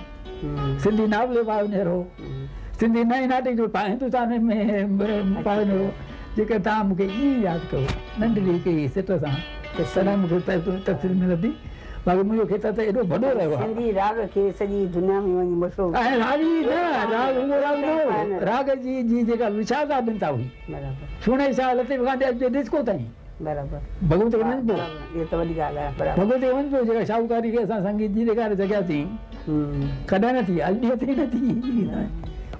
सिंधी नावल पायोनियर हो सिंधी नए नाटक जो हिंदुस्तान में पायोनियर हो जेके तव्हां मूंखे ईअं यादि कयो नंढड़ी हिकिड़ी सिट सां त तॾहिं मूंखे तफ़सील मिलंदी बाक़ी मुंहिंजो खेत्र त एॾो वॾो रहियो आहे सिंधी राग खे सॼी दुनिया में वञी मशहूरु ऐं राग ई न राग उहो राग न राग जी जेका विशालता भिन्नता हुई बराबरि सुणे शाह लतीफ़ खां अॼु डिस्को ताईं बराबरि भॻवंत खे वञिबो इहा त वॾी ॻाल्हि आहे बराबरि भॻवंत खे वञिबो जेका शाहूकारी खे असां संगीत जी ॾेखारे सघियासीं कॾहिं न थी अॼु ॾींहं ताईं न थी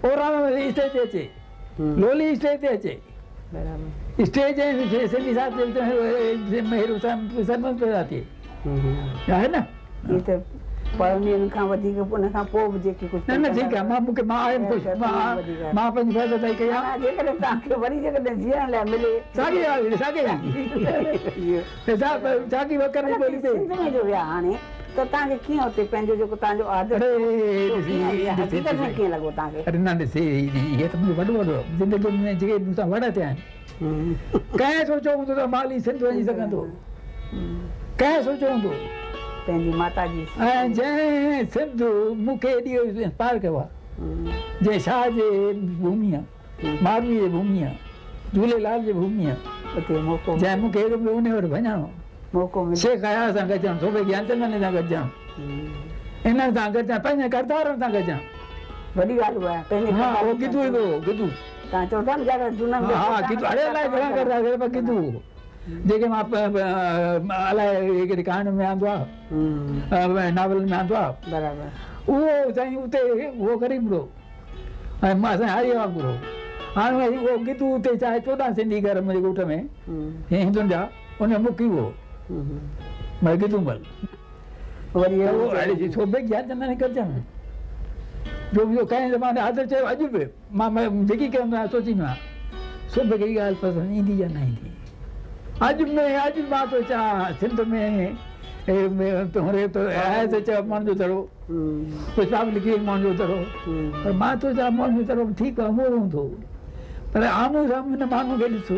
ओराम स्टेज ते अचे लोली स्टेज ते अचे बराबरि स्टेज ऐं सिंधी साहित्य सरपंच पैदा थिए आहे न इहे त पायोनियरनि खां वधीक उन खां पोइ बि जेके कुझु न ठीकु आहे मां मूंखे मां आयुमि ख़ुशि मां पंहिंजी फ़ैसिलिटी ताईं कई आहे जेकॾहिं तव्हांखे वरी जेकॾहिं जीअण लाइ मिले साॻी ॻाल्हि साॻी वकर जी ॿोली ते सिंध में जो विया हाणे त तव्हांखे कीअं हुते पंहिंजो जेको तव्हांजो आदत हक़ीक़त में कीअं लॻो तव्हांखे अरे न ॾिसे इहे त मुंहिंजो वॾो वॾो ज़िंदगी में जेके मूंसां वॾा थिया आहिनि कंहिं सोचियो हूंदो त माली सिंध वञी सघंदो कंहिं सोचियो हूंदो पंहिंजी माता जी ऐं जंहिं सिंध मूंखे एॾी इंस्पायर कयो आहे जंहिं शाह जे भूमि आहे मारवी जे भूमि आहे झूलेलाल जे भूमि आहे उते मौक़ो जंहिं मूंखे एॾो उन वटि वञणो मौक़ो मिले शेख आया सां गॾिजां सूबे ज्ञानचंदन सां गॾिजां इन्हनि सां गॾिजां पंहिंजे करतारनि सां गॾिजां वॾी ॻाल्हि उहा आहे पंहिंजे हा उहो गिदू ईंदो गिदू तव्हां चओ था न ज़्यादा झूना हा गिदू अड़े अलाए घणा करंदा पर गिदू जेके मां अलाए हिकिड़ी कहाणी में आंदो आहे नावल में आंदो आहे बराबरि उहो साईं उते उहो ग़रीब हो ऐं मां असांजे हारीअ वांगुरु हो हाणे वरी उहो गिदू उते चाहे 14 सिंधी घर मुंहिंजे ॻोठ में हिंदुनि जा उन मुकी हुओ भई गिदूमल वरी उहो हाणे सूबे ज्ञानचंदन गॾिजां जो कंहिं ज़माने आदर चयो अॼु बि मां जेकी कंदो आहियां सोचींदो आहियां सूबे खे इहा ॻाल्हि पसंदि ईंदी या न ईंदी अॼु मां थो चवां सिंध में हुरे तो आहे त चयो मन जो दड़ो पुष्पा बि लिखी मन जो दड़ो पर मां थो चवां मन जो दड़ो ठीकु आहे उहो हूंदो पर आम्हूं साम्हूं माण्हू खे ॾिसो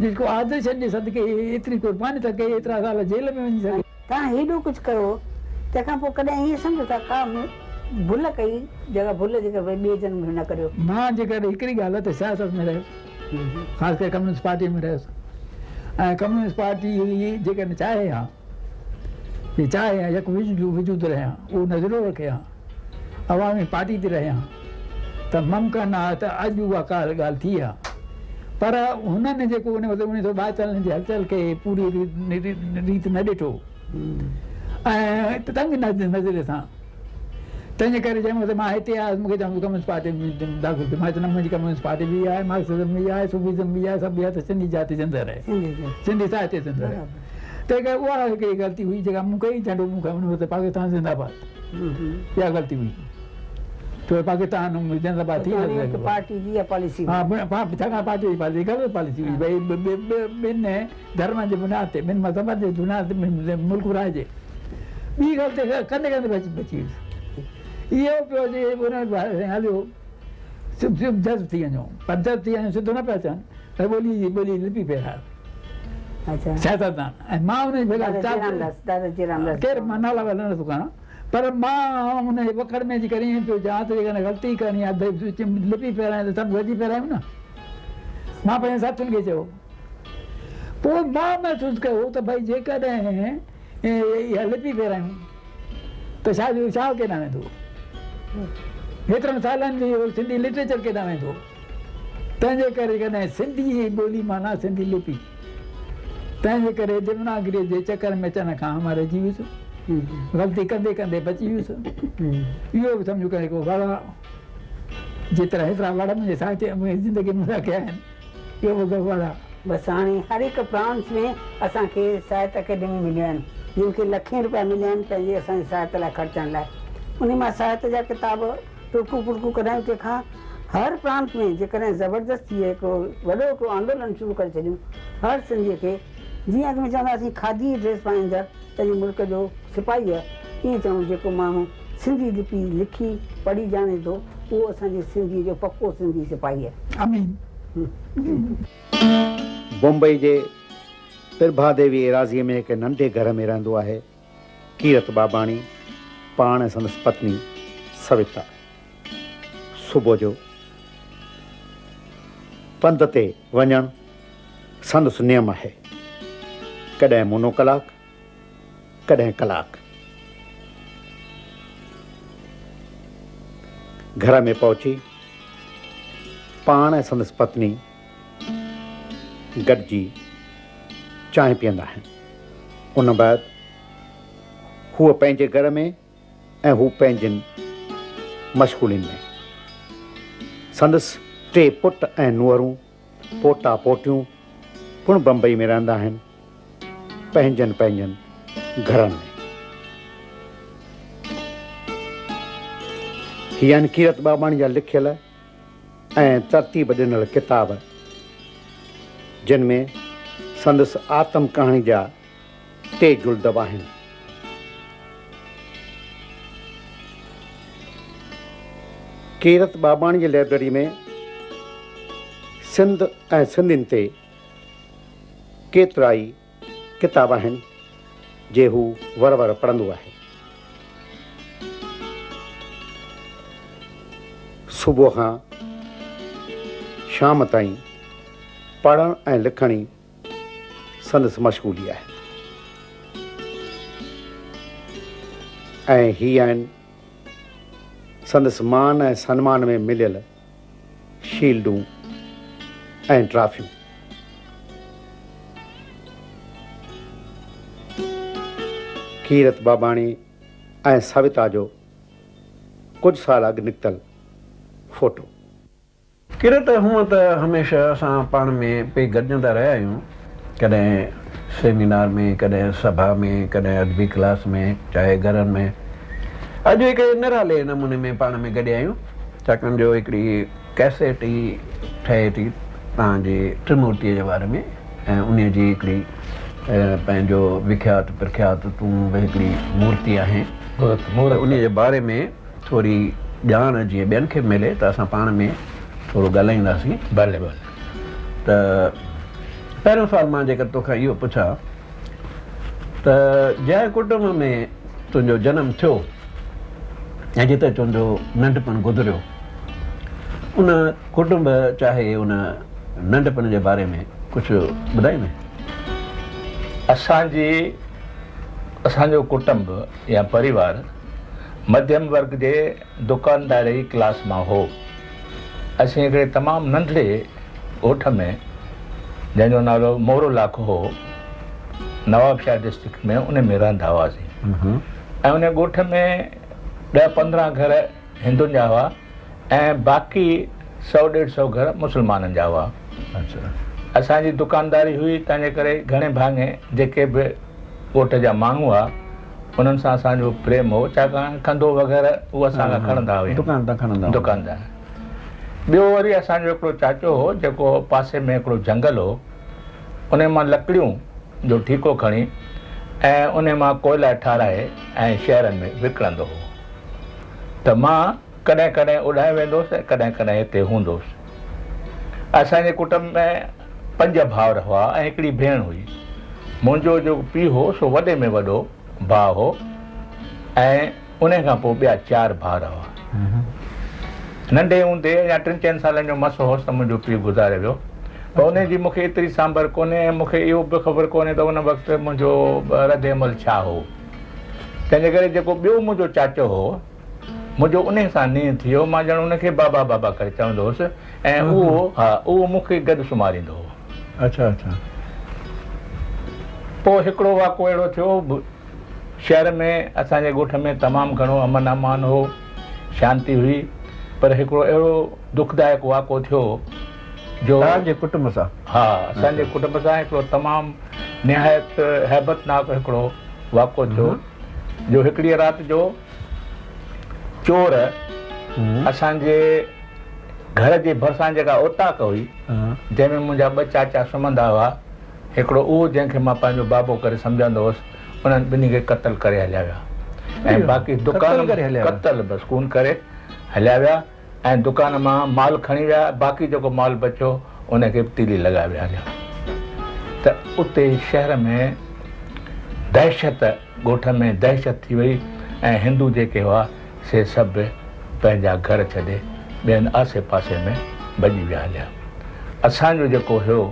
जेको आदर्श जे सदके एतिरी कुर्बानी था कई एतिरा साल जेल में वञी सघे तव्हां हेॾो कुझु कयो तंहिंखां पोइ कॾहिं ईअं सम्झो था का भुल कई जॻह भुल जेका भई ॿिए जन्म में न करियो मां जेकर हिकिड़ी ॻाल्हि आहे त सियासत में रहियुसि ख़ासि करे कम्युनिस्ट पार्टी में रहियुसि ऐं कम्युनिस्ट पार्टी जेकॾहिं चाहे हा यक वजूद रहिया उहो नज़रो रखे हा अवामी पार्टी ते रहिया त मुमकिन आहे त अॼु उहा का ॻाल्हि थी आहे पर हुननि जेको उन 1942 जी हलचल खे पूरी रीति न ॾिठो ऐं तंग नज़र सां तंहिंजे करे चयमि त मां हिते आयुसि मूंखे चवनि कम्युनिस्ट पार्टी में दाख़िल थियो मां चयो न मुंहिंजी कम्युनिस्ट पार्टी बि आहे मार्क्सिज़म बि आहे सूफिज़म बि आहे सभु बि आहे त सिंधी जाति जिंदह रहे सिंधी साहित्य जिंदह रहे तंहिं करे उहा हिकिड़ी ग़लती हुई जेका मूं कई झंडो मूंखे हुन ते पाकिस्तान जिंदाबाद इहा ग़लती हुई तो पाकिस्तान जिंदाबाद थी न पार्टी जी पॉलिसी हा छाकाणि पार्टी जी पॉलिसी ग़लति पॉलिसी हुई भई ॿिनि धर्मनि जे बुनियाद ते ॿिनि मज़हबनि जे बुनियाद ते मुल्क घुराइजे ॿी ग़लती कंदे कंदे बची वई इहो पियो जे हुन हलियो जज़्ब थी वञो पर जज़्ब थी वञो सिधो न पिया अचनि त ॿोली लिपी फेरायो सियासतदान ऐं मां हुन केरु मां नाला वाला नथो खणा पर मां हुन वखड़ में अची करे ईअं पियो चवां त जेकॾहिं ग़लती करणी आहे लिपी फेराए त सभु गॾिजी फेरायूं न मां पंहिंजे साथियुनि खे चयो पोइ मां महसूसु कयो त भई जेकॾहिं इहा लिपी फेरायूं त छा केॾां वेंदो हेतिरनि सालनि जी सिंधी लिटरेचर केॾां वेंदो तंहिंजे करे कॾहिं सिंधी ॿोली माना सिंधी लिपि तंहिंजे करे देवनागरी जे चकर में अचण खां मां रहिजी वियुसि ग़लती कंदे कंदे बची वियुसि इहो बि सम्झो करे को वड़ जेतिरा हेतिरा वड़ मुंहिंजे साहित्य में ज़िंदगी में कया आहिनि इहो बि वड़ बसि हाणे हर हिकु प्रांत में असांखे साहित्य अकेडमी मिलियूं आहिनि जिन खे लखें रुपया मिलिया आहिनि पंहिंजे असांजे साहित्य लाइ ख़र्चण लाइ उन मां साहित्य जा किताब टुकू पुड़कू कढायूं तंहिंखां हर प्रांत में जेकॾहिं ज़बरदस्ती हिकिड़ो वॾो हिकिड़ो आंदोलन शुरू करे छॾियूं हर सिंधीअ खे जीअं अॻ में चवंदासीं खादी ड्रेस पाईंदड़ पंहिंजे मुल्क जो सिपाही आहे ईअं चऊं जेको माण्हू सिंधी लिपि लिखी पढ़ी ॼाणे थो उहो असांजे सिंधी जो पको सिंधी सिपाही आहे आमीन मुंबई जे प्रभा देवी एराज़ीअ में हिकु नंढे घर में रहंदो आहे कीरत बाबाणी पाण ऐं संदसि पत्नी सविता सुबुह जो पंध ते वञणु संदसि नियम आहे कॾहिं मुनो कलाक कॾहिं कलाक घर में पहुची पाण ऐं संदसि पत्नी गॾिजी चांहि पीअंदा आहिनि उन बैदि हूअ पंहिंजे घर में ऐं हू पंहिंजनि मशगूलियुनि में संदसि 3 पुट ऐं नूंहरूं पोटा पोटियूं पिणु बम्बई में रहंदा आहिनि पंहिंजनि पंहिंजनि घरनि में हीअ आहिनि कीरत बाबाणी जा लिखियल ऐं तरतीब ॾिनल किताब जिन में संदसि आत्म कहाणी जा 3 जुल्द आहिनि कीरत बाबाणी जी लाइब्रेरी में सिंध ऐं सिंधियुनि ते केतिरा ई किताब आहिनि जे हू वर वर पढ़ंदो आहे सुबुह खां शाम ताईं पढ़णु ऐं लिखण ई संदसि मशगूली आहे ऐं ही आहिनि संदसि मान ऐं सन्मान में मिलियल शील्डूं ऐं ट्रॉफियूं। कीरत बाबाणी ऐं सविता जो कुझु साल अॻु निकितल फोटो। किरत हूअं त हमेशह असां पाण में पे गॾजंदा रहिया आहियूं, कॾहिं सेमिनार में, कॾहिं सभा में, कॾहिं अदबी क्लास में, चाहे घरनि में। अॼु हिकिड़े निराले नमूने में पाण में गॾिया आहियूं, छाकाणि जो हिकिड़ी कैसेट ई ठहे थी तव्हांजी त्रिमूर्तीअ जे बारे में, ऐं उन जी हिकिड़ी पंहिंजो विख्यात प्रख्यात तूं बि हिकिड़ी मूर्ति आहे, उन जे बारे में थोरी ॼाण जीअं ॿियनि खे मिले त असां पाण में थोरो ॻाल्हाईंदासीं। भले भले। त पहिरियों सुवाल मां जेकर तोखां इहो पुछां त जंहिं कुटुंब में तुंहिंजो जनमु थियो ऐं जिते तुंहिंजो नंढपण गुज़रियो, उन कुटुंब चाहे उन नंढपण जे बारे में कुझु ॿुधाईंदे? असांजो कुटुंब या परिवार मध्यम वर्ग जे दुकानदारी क्लास मां हो। असीं हिकिड़े तमामु नंढड़े ॻोठ में, जंहिंजो नालो मोरो इलाइक़ो हो, नवाबशाह डिस्ट्रिक्ट में, उन में रहंदा हुआसीं। ऐं उन ॻोठ में 10-15 घर हिंदुनि जा हुआ ऐं बाक़ी 100-150 घर मुस्लमाननि जा हुआ। अच्छा। असांजी दुकानदारी हुई, तंहिंजे करे घणे भाङे जेके बि ॻोठ जा माण्हू हुआ उन्हनि सां असांजो प्रेम हो, छाकाणि खंधो वग़ैरह उहो असां खां खणंदा हुआ, दुकानदार। ॿियो वरी असांजो हिकिड़ो चाचो हो जेको पासे में हिकिड़ो जंगल हो, उन मां लकड़ियूं जो ठीको खणी ऐं उन मां कोयला ठाराए ऐं शहरनि में विकिणंदो हो। त मां कॾहिं कॾहिं उॾाए वेंदुसि ऐं कॾहिं कॾहिं हिते हूंदुसि। असांजे कुटुंब में 5 भाउर हुआ ऐं हिकिड़ी भेण हुई। मुंहिंजो जो पीउ हो सो वॾे में वॾो भाउ हो ऐं उन खां पोइ ॿिया 4 भाउर हुआ। नंढे हूंदे या 3-4 सालनि जो मसो होसि त मुंहिंजो पीउ गुज़ारे वियो। पर उन जी मूंखे एतिरी सांभर कोन्हे ऐं मूंखे इहो बि ख़बर कोन्हे त उन वक़्तु मुंहिंजो रद अमल छा हो। तंहिंजे करे जेको ॿियो मुंहिंजो चाचो हो, मुंहिंजो उन सां नींहुं थी वियो। मां ॼण उनखे बाबा बाबा करे चवंदो हुउसि ऐं उहो मूंखे गॾु सुम्हारींदो हो। अच्छा अच्छा। पोइ हिकिड़ो वाक़ो अहिड़ो थियो, शहर में असांजे ॻोठ में तमामु घणो अमन अमान हो, शांती हुई, पर हिकिड़ो अहिड़ो दुखदायक वाक़ो थियो जो तव्हांजे कुटुंब सां? हा, असांजे कुटुंब सां हिकिड़ो तमामु निहायत हैबतनाक हिकिड़ो वाक़ो थियो जो हिकिड़ी राति जो चोर असांजे घर जे भरिसां जेका ओताक हुई, जंहिंमें मुंहिंजा 2 चाचा सुम्हंदा हुआ, हिकिड़ो उहो जंहिंखे मां पंहिंजो बाबो करे सम्झंदो हुउसि, उन्हनि ॿिन्ही खे क़तल करे हलिया विया। ऐं बाक़ी दुकान क़तल बसि खून करे हलिया विया ऐं दुकान मां माल खणी विया। बाक़ी जेको माल बचियो उनखे तीली लॻाए विया हलिया। त उते शहर में दहशत, ॻोठ में दहशत थी वई ऐं हिंदू जेके हुआ से सभु पंहिंजा घर छॾे ॿियनि आसे पासे में भॼी विया हलिया। असांजो जेको हुयो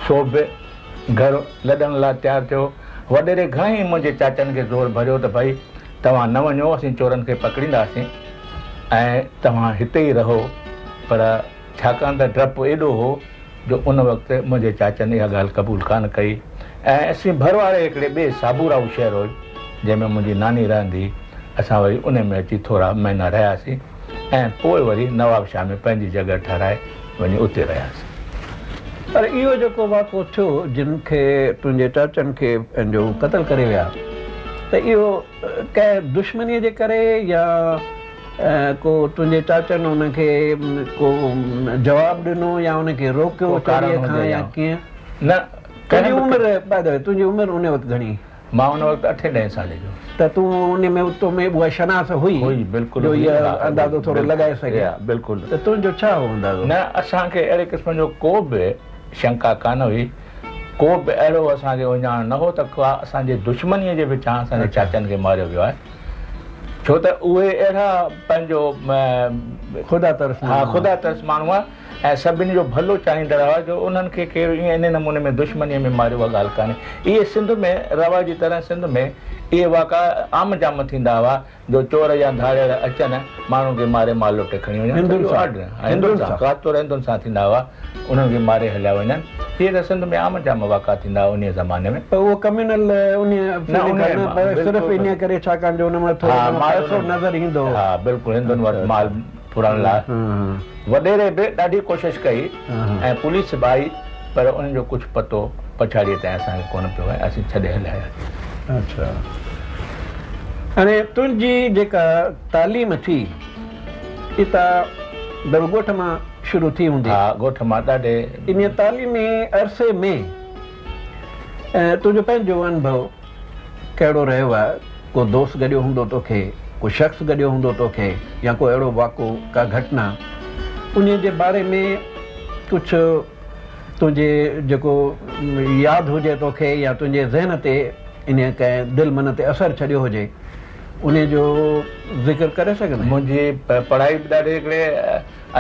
सो बि घर लॾण लाइ तयारु थियो। वॾेरे घणेई मुंहिंजे चाचनि खे ज़ोर भरियो त भई तव्हां न वञो, असीं चोरनि खे पकड़ींदासीं ऐं तव्हां हिते ई रहो। पर छाकाणि त डपु एॾो हो जो उन वक़्तु मुंहिंजे चाचनि इहा ॻाल्हि क़बूल कान कई। ऐं असीं भरवाड़े हिकिड़े ॿिए साबूराऊ शहर हो जंहिंमें मुंहिंजी नानी रहंदी, असां वरी उन में अची थोरा महीना रहियासीं ऐं पोइ वरी नवाबशाह में पंहिंजी जॻह ठाराए वञी उते रहियासीं। पर इहो जेको वाक़ो थियो जिन खे तुंहिंजे चाचनि खे पंहिंजो क़तल करे विया, त इहो कंहिं दुश्मनीअ जे करे या को तुंहिंजे चाचनि उनखे को जवाबु ॾिनो या उनखे रोकियो खां या कीअं? न, तुंहिंजी उमिरि उन वक़्तु घणी? मां उन वक़्तु 8-10 साल जो। त तूं उन में उतो में उहा शनाख़त हुई? बिल्कुलु। इहो अंदाज़ो थोरो लॻाए सघे? बिल्कुलु। त तुंहिंजो छा हो अंदाज़ो? न, असांखे अहिड़े क़िस्म जो को बि शंका कान हुई, को बि अहिड़ो असांखे उञाण न हो त असांजे दुश्मनीअ जे विचां असांजे चाचनि खे मारियो वियो आहे। छो त उहे अहिड़ा पंहिंजो ख़ुदा तरस माण्हू हुआ ऐं सभिनी जो भलो चाहींदड़ हुआ जो उन्हनि खे केरु ईअं इन नमूने में दुश्मनीअ में मारियो आहे ॻाल्हि कान्हे। इहे सिंध में रवाजी तरह सिंध में इहे वाक़ा आम जाम थींदा हुआ जो चोर या धाड़ियल अचनि माण्हुनि खे मारे माल लुटे खणी वञनि हिंदुनि सां ख़ासि तौरु हिंदुनि सां थींदा हुआ उन्हनि खे मारे हलिया वञनि इहे त सिंध में आम जाम वाक़ा थींदा हुआ उन ज़माने में त उहो कम्यूनल सिर्फ़ु इन करे छाकाणि जो हुन में पैसो नज़र ईंदो हा बिल्कुलु हिंदुनि वटि माल फुरण लाइ वॾेरे बि ॾाढी कोशिशि कई ऐं पुलिस बि आई पर उन्हनि जो कुझु पतो पछाड़ीअ ताईं असांखे कोन पियो आहे असीं छॾे हलिया। अच्छा हाणे तुंहिंजी जेका तालीम थी इता दरगोठ मां शुरू थी हूंदी? हा ॻोठ मां ॾाढे। इन तालीमी अरसे में तुंहिंजो पंहिंजो अनुभव कहिड़ो रहियो आहे? को दोस्त गॾियो हूंदो तोखे, को शख़्स गॾियो हूंदो तोखे या को अहिड़ो वाक़ो का घटना उन जे बारे में कुझु तुंहिंजे जेको यादि हुजे तोखे या तुंहिंजे ज़हन ते इन कंहिं दिलि मन ते असरु छॾियो हुजे उन जो ज़िक्र करे सघंदा? मुंहिंजी पढ़ाई बि ॾाढे हिकिड़े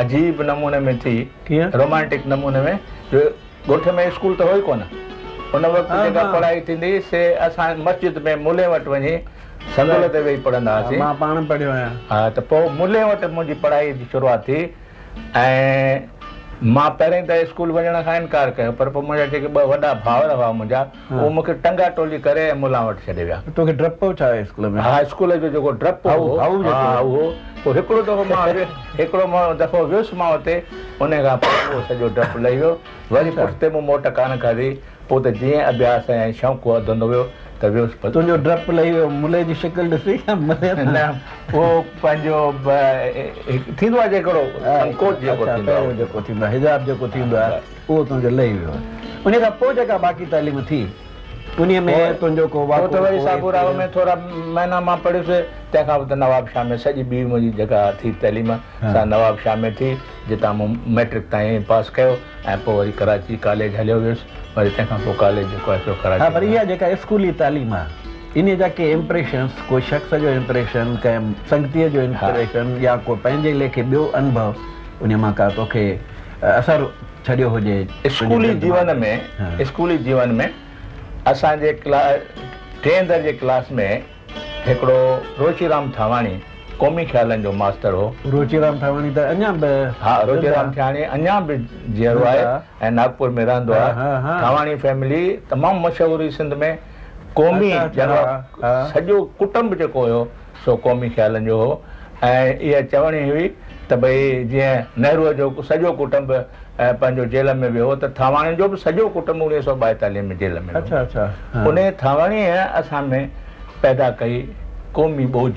अजीब नमूने में थी। कीअं? रोमांटिक नमूने में जो ॻोठ में स्कूल त हो ई कोन उन वक़्तु जेका पढ़ाई थींदी से असां मस्जिद में मुले वटि वञी संदल ते वेही पढ़ंदा हुआसीं। मां पाण पढ़ियो आहियां। हा त पोइ मुले वटि मुंहिंजी पढ़ाई जी शुरूआति थी ऐं मां पहिरीं त स्कूल वञण खां इनकार कयो पर पोइ मुंहिंजा जेके ॿ वॾा भाउर हुआ मुंहिंजा उहे मूंखे टंगा टोली करे ऐं मुला वटि छॾे विया। तोखे डपो छा आहे स्कूल में? हा स्कूल जो जेको डपु हो उहो पोइ हिकिड़ो दफ़ो वियुसि मां हुते उन खां पोइ उहो सॼो डपु लही वियो। वरी पुठिते मूं मोट कान खाधी पोइ त जीअं अभ्यास ऐं शौक़ु वधंदो वियो त वियुसि। तुंहिंजो डपु लही वियो मुले जी शिकिल ॾिसी? न उहो पंहिंजो थींदो आहे जेको संकोच जेको थींदो आहे हिजाब जेको थींदो आहे उहो तुंहिंजो लही वियो आहे। उन खां पोइ जेका बाक़ी तालीम थी उन में तुंहिंजो को वाक़ो? त वरी साबूराव में थोरा महीना मां पढ़ियुसि तंहिंखां पोइ त नवाब शाह में सॼी ॿी मुंहिंजी जेका थी तइलीम सा नवाब शाह में थी जितां मूं मैट्रिक ताईं पास कयो ऐं पोइ वरी कराची कॉलेज हलियो वियुसि वरी तंहिंखां पोइ कॉलेज जेको आहे कराची। हा पर इहा जेका स्कूली तालीम आहे इन जा के इम्प्रेशन्स को शख़्स जो इम्प्रेशन कंहिं संगतीअ जो इम्प्रेशन या को पंहिंजे लेखे ॿियो अनुभव उन मां का तोखे असरु छॾियो हुजे? स्कूली जीवन में असांजे टें दर्जे क्लास में हिकिड़ो रोचीराम थावाणी क़ौमी ख़्यालनि जो मास्टर हो। रोचीराम थावाणी त अञा बि? हा रोचीराम थावाणी अञा बि जीअरो आहे ऐं नागपुर में रहंदो आहे। थावाणी फैमिली तमामु मशहूर हुई सिंध में। क़ौमी सॼो कुटुंब जेको हुयो सो क़ौमी ख़्यालनि जो हो ऐं इहा चवणी हुई त भई जीअं नेहरूअ जो सॼो कुटुंब पंहिंजो जेल में वियो त थावाणी जो बि सॼो कुटुंब 1942 में जेल में वियो। उन थावाणीअ असां में पैदा कई क़ौमी बोझ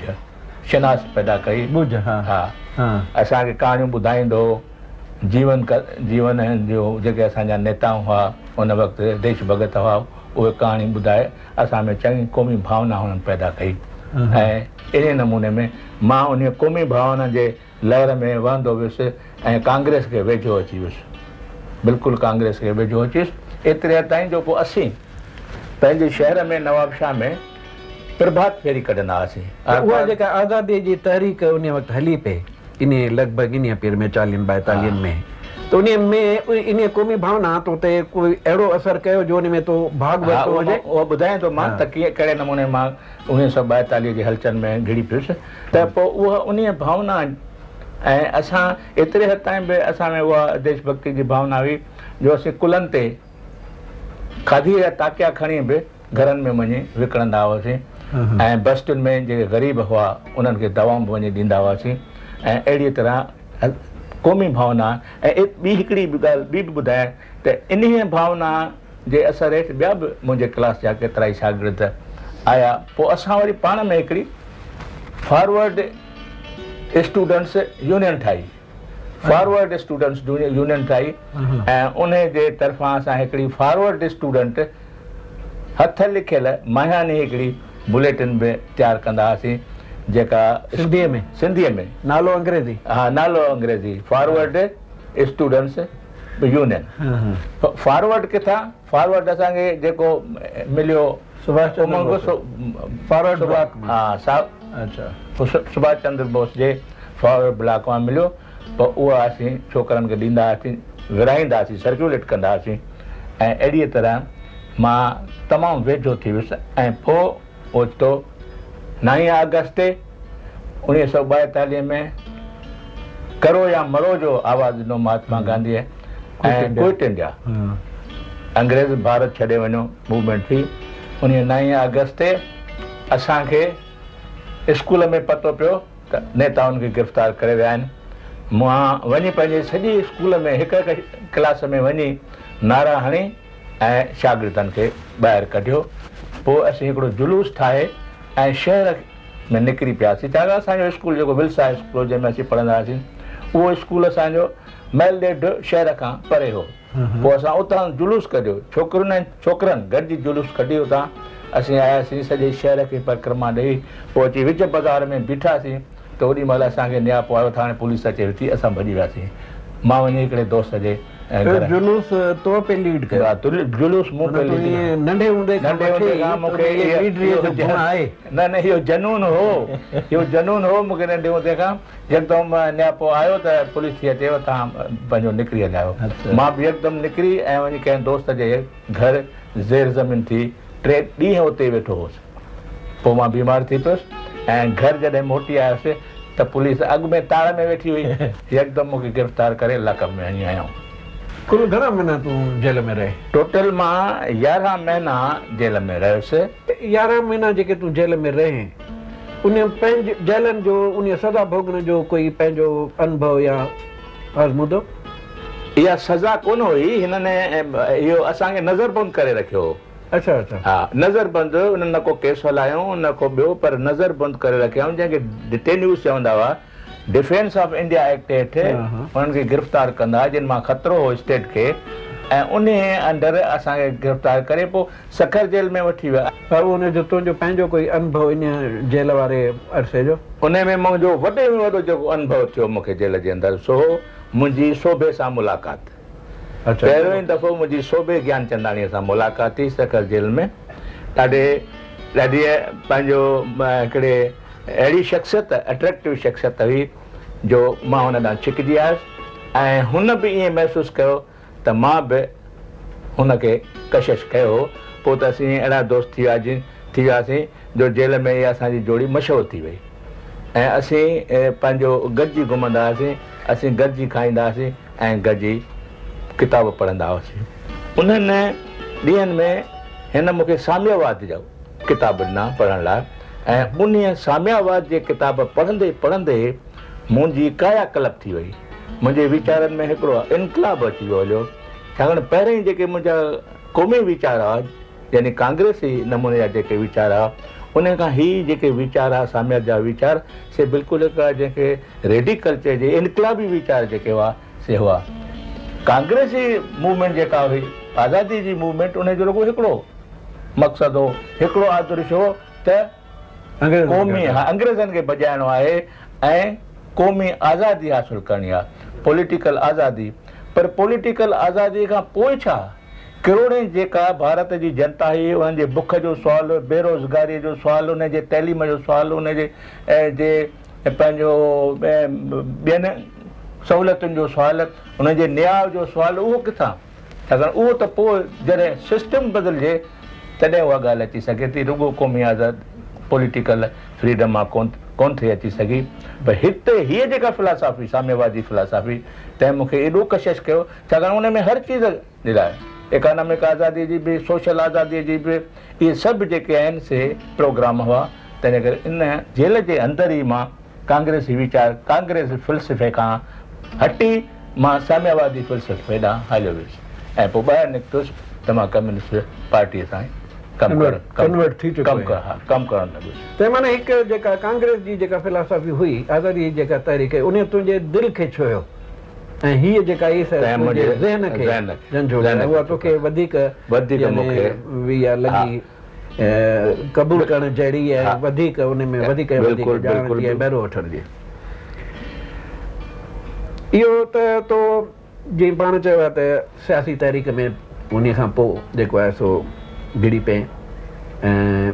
शिनास पैदा कई। हा असांखे कहाणियूं ॿुधाईंदो जीवन जो जेके असांजा नेता हुआ उन वक़्तु देश भगत हुआ उहे कहाणी ॿुधाए असां में चङी क़ौमी भावना हुननि पैदा कई ऐं इन नमूने में मां उन क़ौमी भावना जे लहर में वहंदो वियुसि ऐं कांग्रेस खे वेझो अची वियुसि। बिल्कुलु कांग्रेस खे वेझो अची वियुसि एतिरे ताईं जो पोइ असीं पंहिंजे शहर में नवाब शाह में प्रभात फेरी कढंदा हुआसीं। उहा जेका आज़ादीअ जी तहरीक उन वक़्तु हली पई इन लॻभॻि इन पीरियड में 40-42 में त उन में इन क़ौमी भावना तो ते कोई अहिड़ो असरु कयो जो उन में तो भाग वरितो हुजे? उहो ॿुधायां थो मां त कीअं कहिड़े नमूने मां 1942 जे हलचल में घिड़ी पियुसि त पोइ उहा उन भावना ऐं असां एतिरे हद ताईं बि असां में उहा देशभक्ति जी भावना हुई जो असीं कुलनि ते खाधीअ जा ताकिया खणी बि घरनि में वञी विकिणंदा हुआसीं ऐं बस्तियुनि में जेके ग़रीब हुआ उन्हनि खे दवाऊं बि वञी ॾींदा हुआसीं ऐं अहिड़ी तरह क़ौमी भावना ऐं ॿी हिकिड़ी बि ॻाल्हि ॿी बि ॿुधायां त इन भावना जे असर हेठि ॿिया बि मुंहिंजे क्लास जा केतिरा ई शागिर्द आया। पोइ असां वरी पाण में हिकिड़ी फॉरवर्ड स्टूडेंट्स यूनियन ठाही ऐं उन जे तरफ़ां असां हिकिड़ी फॉरवर्ड स्टूडेंट हथ लिखियल मायानी हिकिड़ी बुलेटिन बि तयारु कंदा हुआसीं जेका सिंधीअ में नालो अंग्रेज़ी? हा नालो अंग्रेज़ी फॉरवर्ड स्टूडेंट्स यूनियन। फॉरवर्ड किथां? फॉरवर्ड असांखे जेको मिलियो सुभाष चंद्र बोस जे फॉरवर्ड ब्लॉक मां मिलियो पोइ उहा असीं छोकिरनि खे ॾींदा हुआसीं विराईंदा हुआसीं सर्कुलेट कंदा हुआसीं ऐं अहिड़ीअ तरह मां तमामु वेझो थी वियुसि ऐं पोइ ओचितो 9 अगस्त 1942 में करो या मरो जो आवाज़ ॾिनो महात्मा गांधीअ ऐं क्विट इंडिया अंग्रेज़ भारत छॾे वञो मूवमेंट थी। उन 9 अगस्त ते असांखे स्कूल में पतो पियो त नेताउनि खे गिरफ़्तार करे विया आहिनि। मां वञी पंहिंजे सॼे स्कूल में हिकु क्लास में वञी नारा हणी ऐं शागिर्दनि खे ॿाहिरि कढियो। पोइ असीं हिकिड़ो जुलूस ठाहे ऐं शहर में निकिरी पियासीं। छाकाणि असांजो स्कूल जेको विल्सा स्कूल जंहिंमें असीं पढ़ंदा हुआसीं उहो स्कूल असांजो मैल ॾेढ शहर खां परे हो। पोइ असां उतां जुलूस कढियो, छोकिरियुनि ऐं छोकिरनि गॾिजी जुलूस कढी उतां असीं आयासीं, सॼे शहर खे परिक्रमा ॾेई पोइ अची विच बाज़ार में बीठासीं त ओॾी महिल असांखे नियापो आयो त हाणे पुलिस अचे थी, असां भॼी वियासीं। मां वञी हिकिड़े दोस्त जे जुलूस तो पे लीड कयो। जुलूस मूं पे लीड नंढे हूंदे खां मूंखे न इहो जनून हो मूंखे नंढे हूंदे खां। यकदमि नियापो आयो त पुलिस थी अचेव, तव्हां पंहिंजो निकिरी हलिया। मां बि यकदमि निकिरी ऐं वञी कंहिं दोस्त जे घर ज़ेर ज़मीन थी 3 ॾींहं उते वेठो हुउसि। पोइ मां बीमार थी पियुसि ऐं घर जॾहिं मोटी आयुसि त पुलिस अॻु में ताड़ में वेठी हुई। यकदमि मूंखे गिरफ़्तार करे लाकअप में हणी आहियूं। कुल घणा महीना तूं जेल में रहे? टोटल मां 11 महीना जेल में रहियुसि। 11 महीना जेके तूं जेल में रहे उन पंहिंजे जेलनि जो उन सज़ा भोगण जो कोई पंहिंजो अनुभव या आज़मूदो? इहा सज़ा कोन हुई, हिननि इहो असांखे नज़रबंद करे रखियो हो। अच्छा अच्छा। हा, नज़रबंद। उन्हनि न को केस हलायूं न को ॿियो, पर नज़रबंद करे रखियऊं, जंहिंखे डिटेन्यूस चवंदा हुआ। डिफेंस ऑफ इंडिया एक्ट हेठि उन्हनि खे गिरफ़्तार कंदा जिन मां ख़तरो हो स्टेट खे, ऐं उन अंडर असांखे गिरफ़्तार करे पोइ सखर जेल में वठी विया। पर उनजो तुंहिंजो पंहिंजो कोई अनुभव इन जेल वारे अरसे जो? उन में मुंहिंजो वॾे में वॾो जेको अनुभव थियो मूंखे जेल जे अंदरि सो मुंहिंजी शोभे सां मुलाक़ात। अच्छा। पहिरियों ई दफ़ो मुंहिंजी शोभे ज्ञानचंदाणीअ सां मुलाक़ात थी सखर जेल में। ॾाढी पंहिंजो हिकिड़े अहिड़ी शख़्सियत, अट्रैक्टिव शख़्सियत हुई जो मां हुन ॾांहुं छिकिजी आयुसि ऐं हुन बि ईअं महसूसु कयो त मां बि हुनखे कशिश कयो। पोइ त असीं अहिड़ा दोस्त थी वियासीं जो जेल में इहा असांजी जोड़ी मशहूरु थी वई ऐं असीं पंहिंजो गॾिजी घुमंदा हुआसीं, असीं गॾिजी खाईंदा हुआसीं ऐं गॾिजी किताब पढ़ंदा हुआसीं। उन्हनि ॾींहंनि में हिन मूंखे साम्यवाद जो किताब ॾिना पढ़ण लाइ ऐं उन साम्यवाद जे किताब पढ़ंदे पढ़ंदे मुंहिंजी काया कलप थी वई। मुंहिंजे वीचारनि में हिकिड़ो इनकलाब अची वियो हुयो। छाकाणि पहिरीं जेके मुंहिंजा क़ौमी वीचार हुआ, यानी कांग्रेसी नमूने जा जेके वीचार हुआ, उन खां ही जेके वीचार हुआ साम्यवाद जा वीचार, से बिल्कुलु हिकिड़ा जेके रेडिकल चइजे इनकलाबी वीचार जेके हुआ से हुआ। कांग्रेसी मूवमेंट जेका हुई, आज़ादी जी मूवमेंट, उनजो रुॻो हिकिड़ो मक़सदु हो, हिकिड़ो आदर्श हो त क़ौमी अंग्रेज़नि खे भॼाइणो आहे ऐं क़ौमी आज़ादी हासिलु करणी आहे, पॉलिटिकल आज़ादी। पर पॉलिटिकल आज़ादी खां पोइ छा करोड़े जेका भारत जी जनता हुई, उन्हनि जे बुख जो सुवालु, बेरोज़गारी जो सुवालु, उन जे तइलीम जो सुवालु, उन जे पंहिंजो ॿियनि सहूलियतुनि जो सुवालु, उन जे न्याय जो सुवालु, उहो किथां? छाकाणि उहो त पोइ जॾहिं सिस्टम बदिलिजे तॾहिं उहा ॻाल्हि अची सघे थी। रुॻो क़ौमी आज़ाद पॉलिटिकल फ्रीडम मां कोन थी अची सघी। पर हिते हीअ जेका फिलासफ़ी, साम्यवादी फिलासफ़ी, तंहिं मूंखे एॾो कशिश कयो। छाकाणि उन में हर चीज़ ॾिराए, इकॉनॉमिक आज़ादी जी बि, सोशल आज़ादी जी बि, इहे सभु जेके आहिनि से प्रोग्राम हुआ। तंहिंजे करे इन जेल जे अंदरि ई मां कांग्रेसी वीचार, कांग्रेस फ़िलसफ़े खां हटी मां साम्यवादी फ़िलसफ़े ॾांहुं हलियो वियुसि ऐं पोइ ॿाहिरि निकितुसि त मां कम्युनिस्ट पार्टीअ सां कमु करणु लॻुसि। त माना हिकु जेका कांग्रेस जी जेका फिलासफ़ी हुई, आज़ादी जी जेका तहरीक, उन तुंहिंजे दिलि खे छुयो ऐं हीअ जेका ज़हन खे उहा तोखे वधीक लॻी क़बूल करण जहिड़ी ऐं वधीक उन में वधीक ॼाण जी ऐं बहिरो वठण जी। इहो त तो जीअं पाण चयो आहे त सियासी तहरीक में उन खां पोइ जेको आहे सो भिड़ी पए ऐं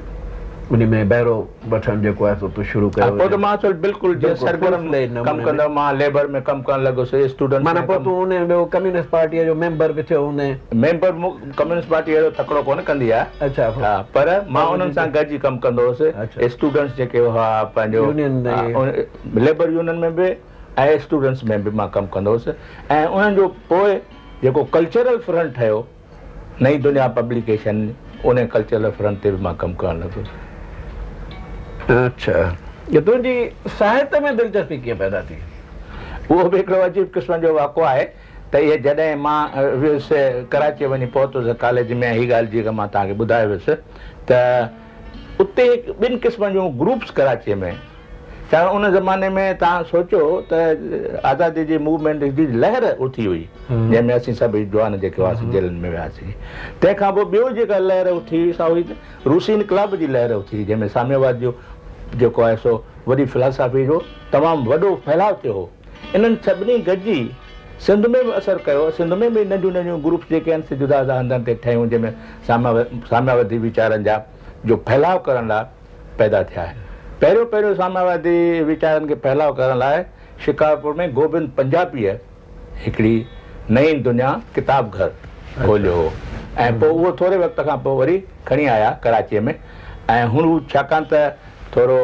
उन में बहिरो वठणु जेको आहे तो शुरू कयो पोइ त मां असल बिल्कुलु जीअं बिल्कुलु, सरगर्म फुल फ्लेज कमु कंदो मां लेबर में कमु करणु लॻुसि स्टूडेंट माना पोइ तूं उन ॿियो कम्युनिस्ट पार्टीअ जो मेंबर बि थियो उन मेंबर कम्युनिस्ट पार्टी अहिड़ो तकिड़ो कोन कंदी आहे अच्छा हा पर मां उन्हनि सां गॾिजी कमु कंदो हुउसि अच्छा। स्टूडेंट्स जेके हुआ पंहिंजो यूनियन लेबर यूनियन में बि ऐं स्टूडेंट्स में बि मां कमु कंदो हुउसि ऐं उन्हनि जो पोइ जेको कल्चरल फ्रंट ठहियो नई दुनिया पब्लिकेशन उन कल्चरल फ्रंट ते बि मां कमु करणु लॻुसि अच्छा ये तुंहिंजी साहित्य में दिलचस्पी कीअं पैदा थी उहो बि हिकिड़ो अजीब क़िस्म जो वाक़ो आहे त इहे जॾहिं मां वियुसि कराची वञी पहुतुसि कॉलेज में हीअ ॻाल्हि जेका मां तव्हांखे ॿुधायो हुयुसि त उते ॿिनि क़िस्मनि जूं ग्रुप्स कराचीअ में छाकाणि उन ज़माने में तव्हां सोचो त आज़ादी जी मूवमेंट जी लहर उथी हुई जंहिंमें असीं सभई जवान जेके हुआसीं जेलनि में वियासीं तंहिंखां पोइ ॿियो जेका लहर उथी हुई सा हुई रूसी इनकलाब जी लहर उथी हुई जंहिंमें साम्यवाद जो जेको आहे सो वॾी फिलासफ़ी जो तमामु वॾो फैलाव थियो हो इन्हनि सभिनी गॾिजी सिंध में बि असरु कयो सिंध में बि नंढियूं नंढियूं ग्रुप्स जेके आहिनि जुदा जुदा हंधनि ते ठहियूं जंहिंमें साम्यवादी वीचारनि जा जो फैलाव करण लाइ पैदा थिया आहिनि पहिरियों साम्यवादी वीचारनि खे फैलाव करण लाइ शिकारपुर में गोबिंद पंजाबीअ हिकिड़ी नई दुनिया किताब घर खोलियो हो ऐं पोइ उहो थोरे वक़्त खां पोइ वरी खणी आया कराचीअ में ऐं हू छाकाणि त थोरो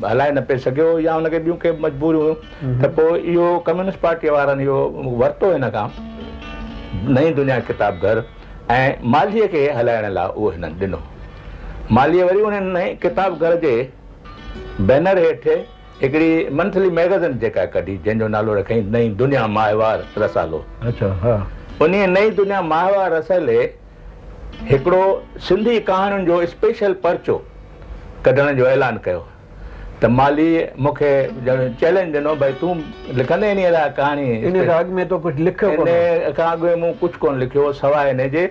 हलाए न पिए सघियो या हुनखे ॿियूं के मजबूरियूं हुयूं त पोइ इहो कम्युनिस्ट पार्टीअ वारनि इहो वरितो हिन खां नई दुनिया किताब घर ऐं मालीअ खे हलाइण लाइ उहो हिननि ॾिनो मालीअ वरी उन नए किताब घर जे बैनर हेठि हिकिड़ी मंथली मैगज़ीन जेका कढी जंहिंजो नालो रखई नई दुनिया माहवार रसालो अच्छा हा उन नई दुनिया माहवार रसाले हिकिड़ो सिंधी कहाणियुनि जो स्पेशल पर्चो कढण जो ऐलान कयो त माली मूंखे चैलेंज ॾिनो भई तूं लिखंदे इन लाइ कहाणी इन खां अॻु में तो कुझु लिखियो इन खां अॻु में मूं कुझु कोन लिखियो सवाइ हिन जे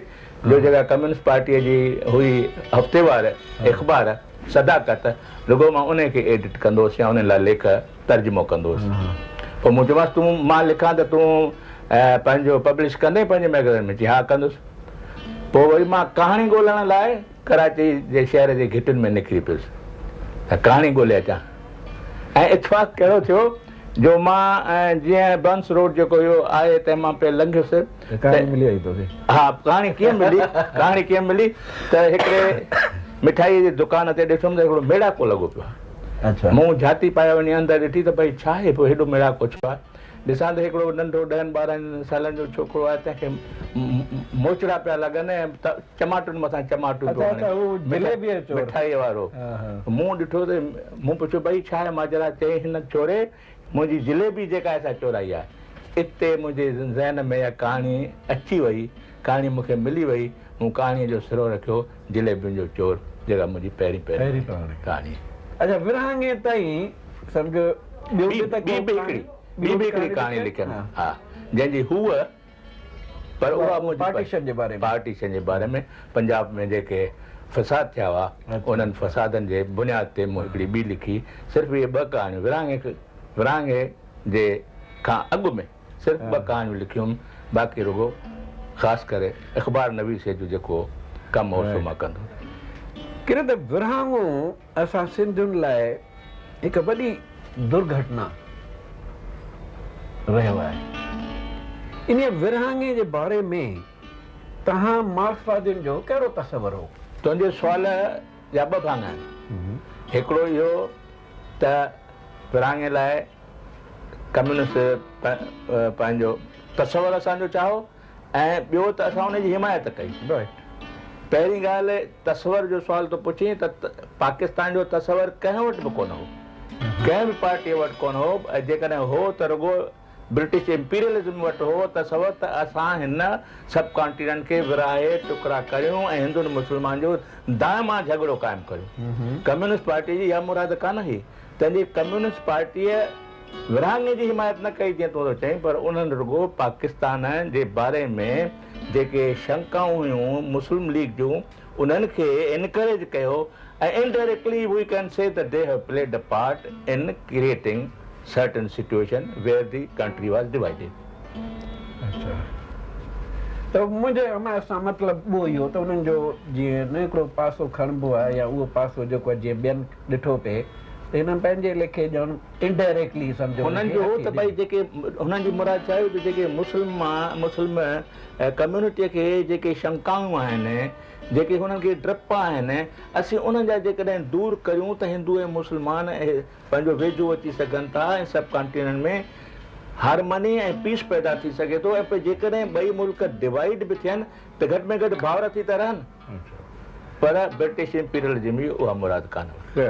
जो जेका कम्युनिस्ट पार्टीअ जी हुई हफ़्तेवार अख़बार सदाकत रुगो मां उन खे एडिट कंदो हुउसि या उन लाइ लेख तर्जुमो कंदो हुउसि पोइ मूं चयोमांसि तूं मां लिखां त तूं पंहिंजो पब्लिश कंदे पंहिंजे मैगज़ीन में चई हा कंदुसि पोइ वरी मां कहाणी ॻोल्हण लाइ कराची जे शहर जे घिटियुनि में निकिरी पियुसि त कहाणी ॻोल्हे अचां ऐं इतफ़ाक़ कहिड़ो थियो जो मां जीअं बंस रोड जेको इहो आहे तंहिंमां पे लंघियुसि हा कहाणी कीअं मिली त हिकिड़े मिठाई जी दुकान ते ॾिठुमि त हिकिड़ो मेड़ाको लॻो पियो आहे मूं झाती पाए वञी अंदरि ॾिठी त भई छा आहे पोइ हेॾो मेड़ाको छो आहे ॾिसां त हिकिड़ो नंढो 10-12 सालनि जो छोकिरो आहे तंहिंखे मोचड़ा पिया लॻनि ऐं टमाटनि मथां टमाटो मिठाईअ वारो मूं ॾिठो त मूं पुछियो भई छा आहे माजरा चई हिन चोरे मुंहिंजी जिलेबी जेका आहे चोराई आहे इते मुंहिंजे ज़हन में इहा कहाणी अची वई कहाणी मूंखे मिली वई मूं कहाणीअ जो सिरो रखियो जिलेबियुनि जो चोर जेका मुंहिंजी पहिरीं कहाणी अच्छा विरहाङे ताईं सम्झो ॿी बि हिकिड़ी कहाणी लिखियमि हा जंहिंजी हूअ पर उहा मुंहिंजी पार्टीशन जे बारे में पंजाब में जेके फ़साद थिया हुआ उन्हनि फ़सादनि जे बुनियाद ते मूं हिकिड़ी ॿी लिखी सिर्फ़ु इहे 2 कहाणियूं विरहाङे जे खां अॻु में सिर्फ़ु 2 कहाणियूं लिखियूं बाक़ी रुगो ख़ासि करे अख़बार नवीसे जो जेको कमु हो सो मां कंदो किरे त विरहाङो असां सिंधियुनि लाइ हिकु वॾी दुर्घटना रहियो आहे इन विरहाङे जे बारे में तव्हां मार्क्सवादियुनि जो कहिड़ो तसवुरु हो तुंहिंजे सुवाल जा 2 भाङ आहिनि हिकिड़ो इहो त विरहाङे लाइ कम्युनिस्ट पंहिंजो तसवुरु असांजो चाहो ऐं ॿियो त असां हुनजी हिमायत कई पहिरीं ॻाल्हि तसवुर जो सुवाल तो पुछी त पाकिस्तान जो तसवुरु कंहिं वटि बि कोन हो कंहिं बि पार्टीअ वटि कोन हो जेकॾहिं हो त रुगो ब्रिटिश इंपीरियलिज़म वटि हो तसवुरु त असां हिन सब कॉन्टिनेंट खे विराहे टुकड़ा करियूं ऐं हिंदुनि मुस्लमान जो दाइमा झगड़ो क़ाइमु करियूं कम्युनिस्ट पार्टी जी इहा मुराद कान हुई तंहिंजी कम्युनिस्ट पार्टीअ विरहाङे जी हिमायत न कई जीअं तूं चईं पर उन्हनि रुगो पाकिस्तान जे बारे में जेके शंकाऊं हुयूं मुस्लिम लीग जूं उन्हनि खे एनकरेज कयो ऐं indirectly we can say that they have played a part in creating certain situation where the country was divided. त मुंहिंजे हमारे सां मतिलबु उहो ई हो त उन्हनि जो जीअं न हिकिड़ो पासो खणिबो आहे या उहो पासो जेको आहे जीअं ॿियनि ॾिठो पिए त हिननि पंहिंजे लेखे ॼण इनडायरेक्टली सम्झो हुननि जो हो त भई जेके हुननि जी मुराद छा आहे त जेके मुस्लिम कम्यूनिटीअ खे जेके शंकाऊं आहिनि जेके हुननि खे डप आहिनि असीं उन्हनि जा जेकॾहिं दूरि करियूं त हिंदू ऐं मुस्लमान पंहिंजो वेझो अची सघनि था ऐं सब कॉन्टिनेंट में हारमनी ऐं पीस पैदा थी सघे थो ऐं जेकॾहिं ॿई मुल्क डिवाइड बि थियनि त घटि में घटि भाउर थी था रहनि पर ब्रिटिश इंपीरियलिज्म जी उहा मुराद कान्हे।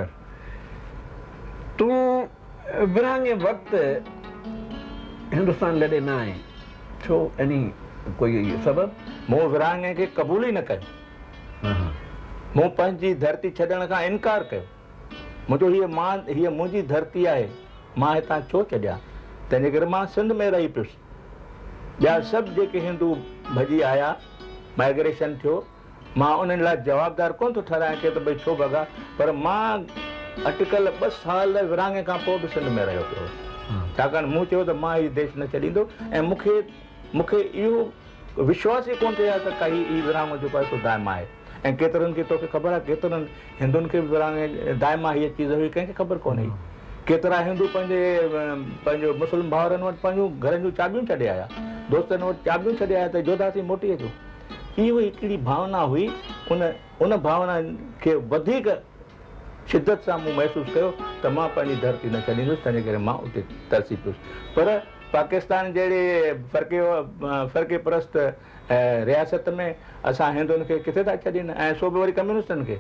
तूं विरहाङे वक़्तु हिंदुस्तान लॾे न आहे छो एनी कोई सबबु? मूं विरहाङे खे क़बूल ई न कयो, मूं पंहिंजी धरती छॾण खां इनकार कयो। मुंहिंजो हीअ मुंहिंजी धरती आहे, मां हितां छो छॾियां? तंहिंजे करे मां सिंध में रही पियुसि। ॿिया सभु जेके हिंदू भॼी आया, माइग्रेशन थियो, मां उन्हनि लाइ जवाबदार कोन थो ठहिरायां के त भई छो भॻा, पर मां अटकल 2 साल विरहाङे खां पोइ बि सिंध में रहियो पियो, छाकाणि मूं चयो त मां हीउ देश न छॾींदो ऐं मूंखे इहो विश्वास ई कोन थिए त काई ई विरहाङो जेको आहे सो दाइम आहे। ऐं केतिरनि खे तोखे ख़बर आहे केतिरनि हिंदुनि खे विरहाङे दाइम आहे हीअ चीज़ हुई, कंहिंखे ख़बर कोन्हे। केतिरा हिंदू पंहिंजो मुस्लिम भाउरनि वटि पंहिंजूं घरनि जूं चाबियूं छॾे आया, दोस्तनि वटि चाबियूं छॾे आया त जोधासी मोटी अचो। इहो हिकिड़ी भावना हुई, उन भावना खे वधीक शिदत सां मूं महसूसु कयो त मां पंहिंजी धरती न छॾींदुसि, तंहिंजे करे मां उते तरसी पियुसि। पर पाकिस्तान जहिड़े फ़र्क़े परस्त रियासत में असां हिंदुनि खे किथे था छॾीनि ऐं सो बि वरी कम्यूनिस्टनि खे।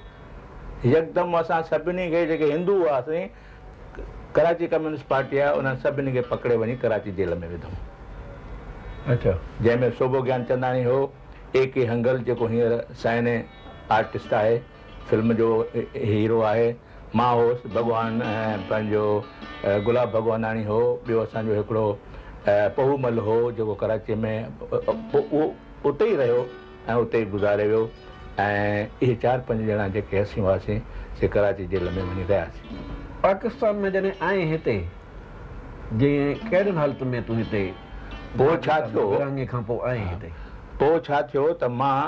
यकदमि असां सभिनी खे जेके हिंदू हुआसीं, कराची कम्यूनिस्ट पार्टी आहे, उन्हनि सभिनी खे पकड़े वञी कराची जेल में विधऊं। अच्छा। जंहिंमें शोभो ज्ञान चंदानी हो, A.K. हंगल जेको हींअर साइने आर्टिस्ट आहे, फिल्म जो हीरो आहे, मां हुउसि, भॻवान ऐं पंहिंजो गुलाब भॻवानाणी हो, ॿियो असांजो हिकिड़ो पहूमल हो जेको कराची में उहो उते ई रहियो ऐं उते ई गुज़ारे वियो। ऐं इहे 4-5 ॼणा जेके असीं हुआसीं से कराची जेल में वञी रहियासीं। पाकिस्तान में जॾहिं आहीं हिते, जीअं कहिड़ियुनि हालतुनि में तूं हिते पोइ छा थियो? विरहाङे खां पोइ आहीं हिते, पोइ छा थियो त मां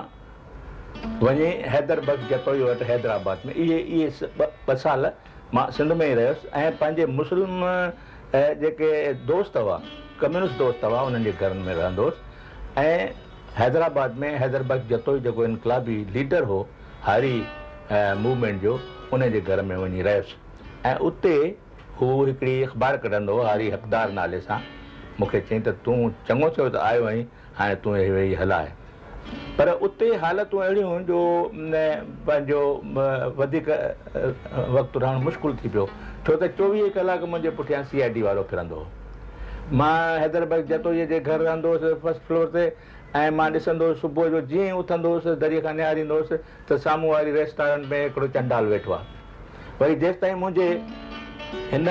वञी हैदर बख्श जतोई वटि हैदराबाद में, इहे 2 साल मां सिंध में ई रहियुसि ऐं पंहिंजे मुस्लिम जेके दोस्त हुआ, कम्यूनिस्ट दोस्त हुआ, उन्हनि जे घरनि में रहंदो हुउसि। ऐं हैदराबाद में हैदर बख्श जतोई जेको इनकलाबी लीडर हो हारी मूवमेंट जो, उन जे घर में वञी रहियुसि। ऐं उते हू हिकिड़ी अख़बार कढंदो हो हारी हक़दार नाले सां। मूंखे चयईं त तूं चङो थियो त आयो आहीं, हाणे तूं हे वेही हलाए। पर उते हालतूं अहिड़ियूं हुयूं जो पंहिंजो वधीक वक़्तु रहणु मुश्किल थी पियो, छो त 24 कलाक मुंहिंजे पुठियां CID वारो फिरंदो हो। मां हैदर बख्श जतोईअ जे घर रहंदो हुउसि 1st फ्लोर ते, ऐं मां ॾिसंदो हुउसि सुबुह जो जीअं ई उथंदो हुउसि दरीअ खां निहारींदो हुउसि त साम्हूं वारी रेस्टोरेंट में हिकिड़ो चंडाल वेठो आहे। वरी जेसि ताईं मुंहिंजे हिन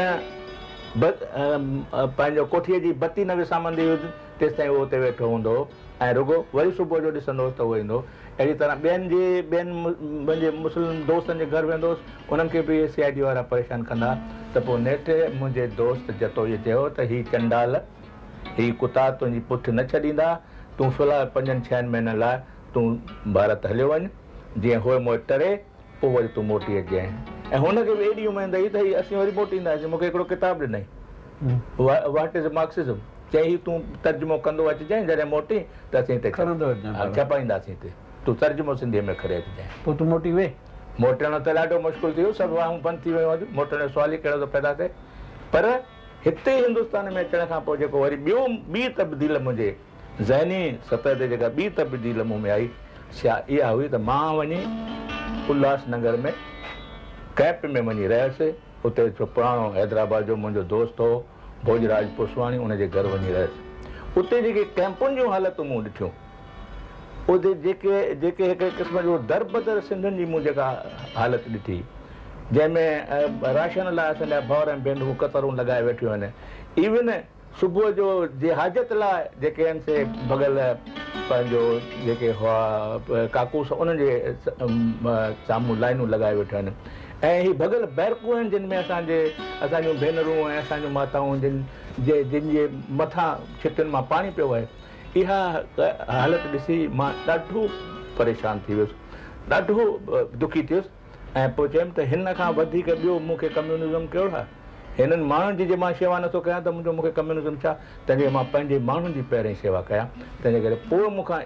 पंहिंजो कोठीअ जी बत्ती न विसामंदी हुई तेसि ताईं उहो उते वेठो हूंदो हो ऐं रुॻो वरी सुबुह जो ॾिसंदो हुउसि त उहो ईंदो। अहिड़ी तरह ॿियनि मुंहिंजे मुस्लिम दोस्तनि जे घर वेंदो हुउसि, उन्हनि खे बि CID वारा परेशान कंदा। त पोइ नेठि मुंहिंजे दोस्त जतोईअ चयो त हीउ चंडाल, हीउ कुता तुंहिंजी पुठि न छॾींदा, तूं फ़िलहालु 5-6 महीननि लाइ तूं भारत हलियो वञु, जीअं होए मोए टरे पोइ वरी तूं मोटी अचिजांइ। ऐं हुनखे बि एॾी उमेद हुई त हीउ असीं वरी मोटींदासीं। मूंखे हिकिड़ो किताबु ॾिनई, व्हाट इज़ मार्क्सिज्म, चई हीउ तूं तर्जुमो कंदो अचिजांइ, जॾहिं मोटी त असीं हिते छपाईंदासीं, हिते तूं तर्जुमो सिंधीअ में करे अचिजांइ। पोइ तूं मोटी वे? मोटणु त ॾाढो मुश्किल थी वियो, सभु वाहूं बंदि थी वियूं, अॼु मोटण जो सुवाल ई कहिड़ो थो पैदा थिए। पर हिते हिंदुस्तान में अचण खां पोइ जेको वरी ॿी तब्दील मुंहिंजे ज़हनी सतह ते जेका ॿी तब्दील मूं में आई, इहा हुई त मां वञी उल्हासनगर में कैंप में वञी रहियुसि। उते पुराणो हैदराबाद जो मुंहिंजो दोस्त हो भोजराज पुसवाणी, उनजे घर वञी रहियुसि। उते जेके कैंपुनि जूं हालतूं मूं ॾिठियूं, उते जेके हिकिड़े क़िस्म जो दर बदर सिंधियुनि जी मूं जेका हालत ॾिठी, जंहिंमें राशन लाइ असांजा भाउर ऐं भेनरूं कतरूं लॻाए वेठियूं आहिनि। इवन सुबुह जो जे हाजत लाइ जेके आहिनि से भॻल पंहिंजो जेके हुआ काकूस, उन्हनि जे साम्हूं लाइनूं लॻाए वेठियूं आहिनि। ऐं हीअ भॻल बैरकूं आहिनि जिन में असांजूं भेनरूं ऐं असांजूं माताऊं जिन जे मथां छितियुनि मां पाणी पियो वहे। इहा हालत ॾिसी मां ॾाढो परेशान थी वियुसि, ॾाढो दुखी थियुसि ऐं पोइ चयुमि त हिन खां वधीक ॿियो मूंखे कम्यूनिज़म कहिड़ो आहे? हिननि माण्हुनि जी जे मां शेवा नथो कयां त मूंखे कम्यूनिज़म छा? तंहिंजे मां पंहिंजे माण्हुनि जी पहिरीं शेवा कयां। तंहिंजे करे पोइ मूंखां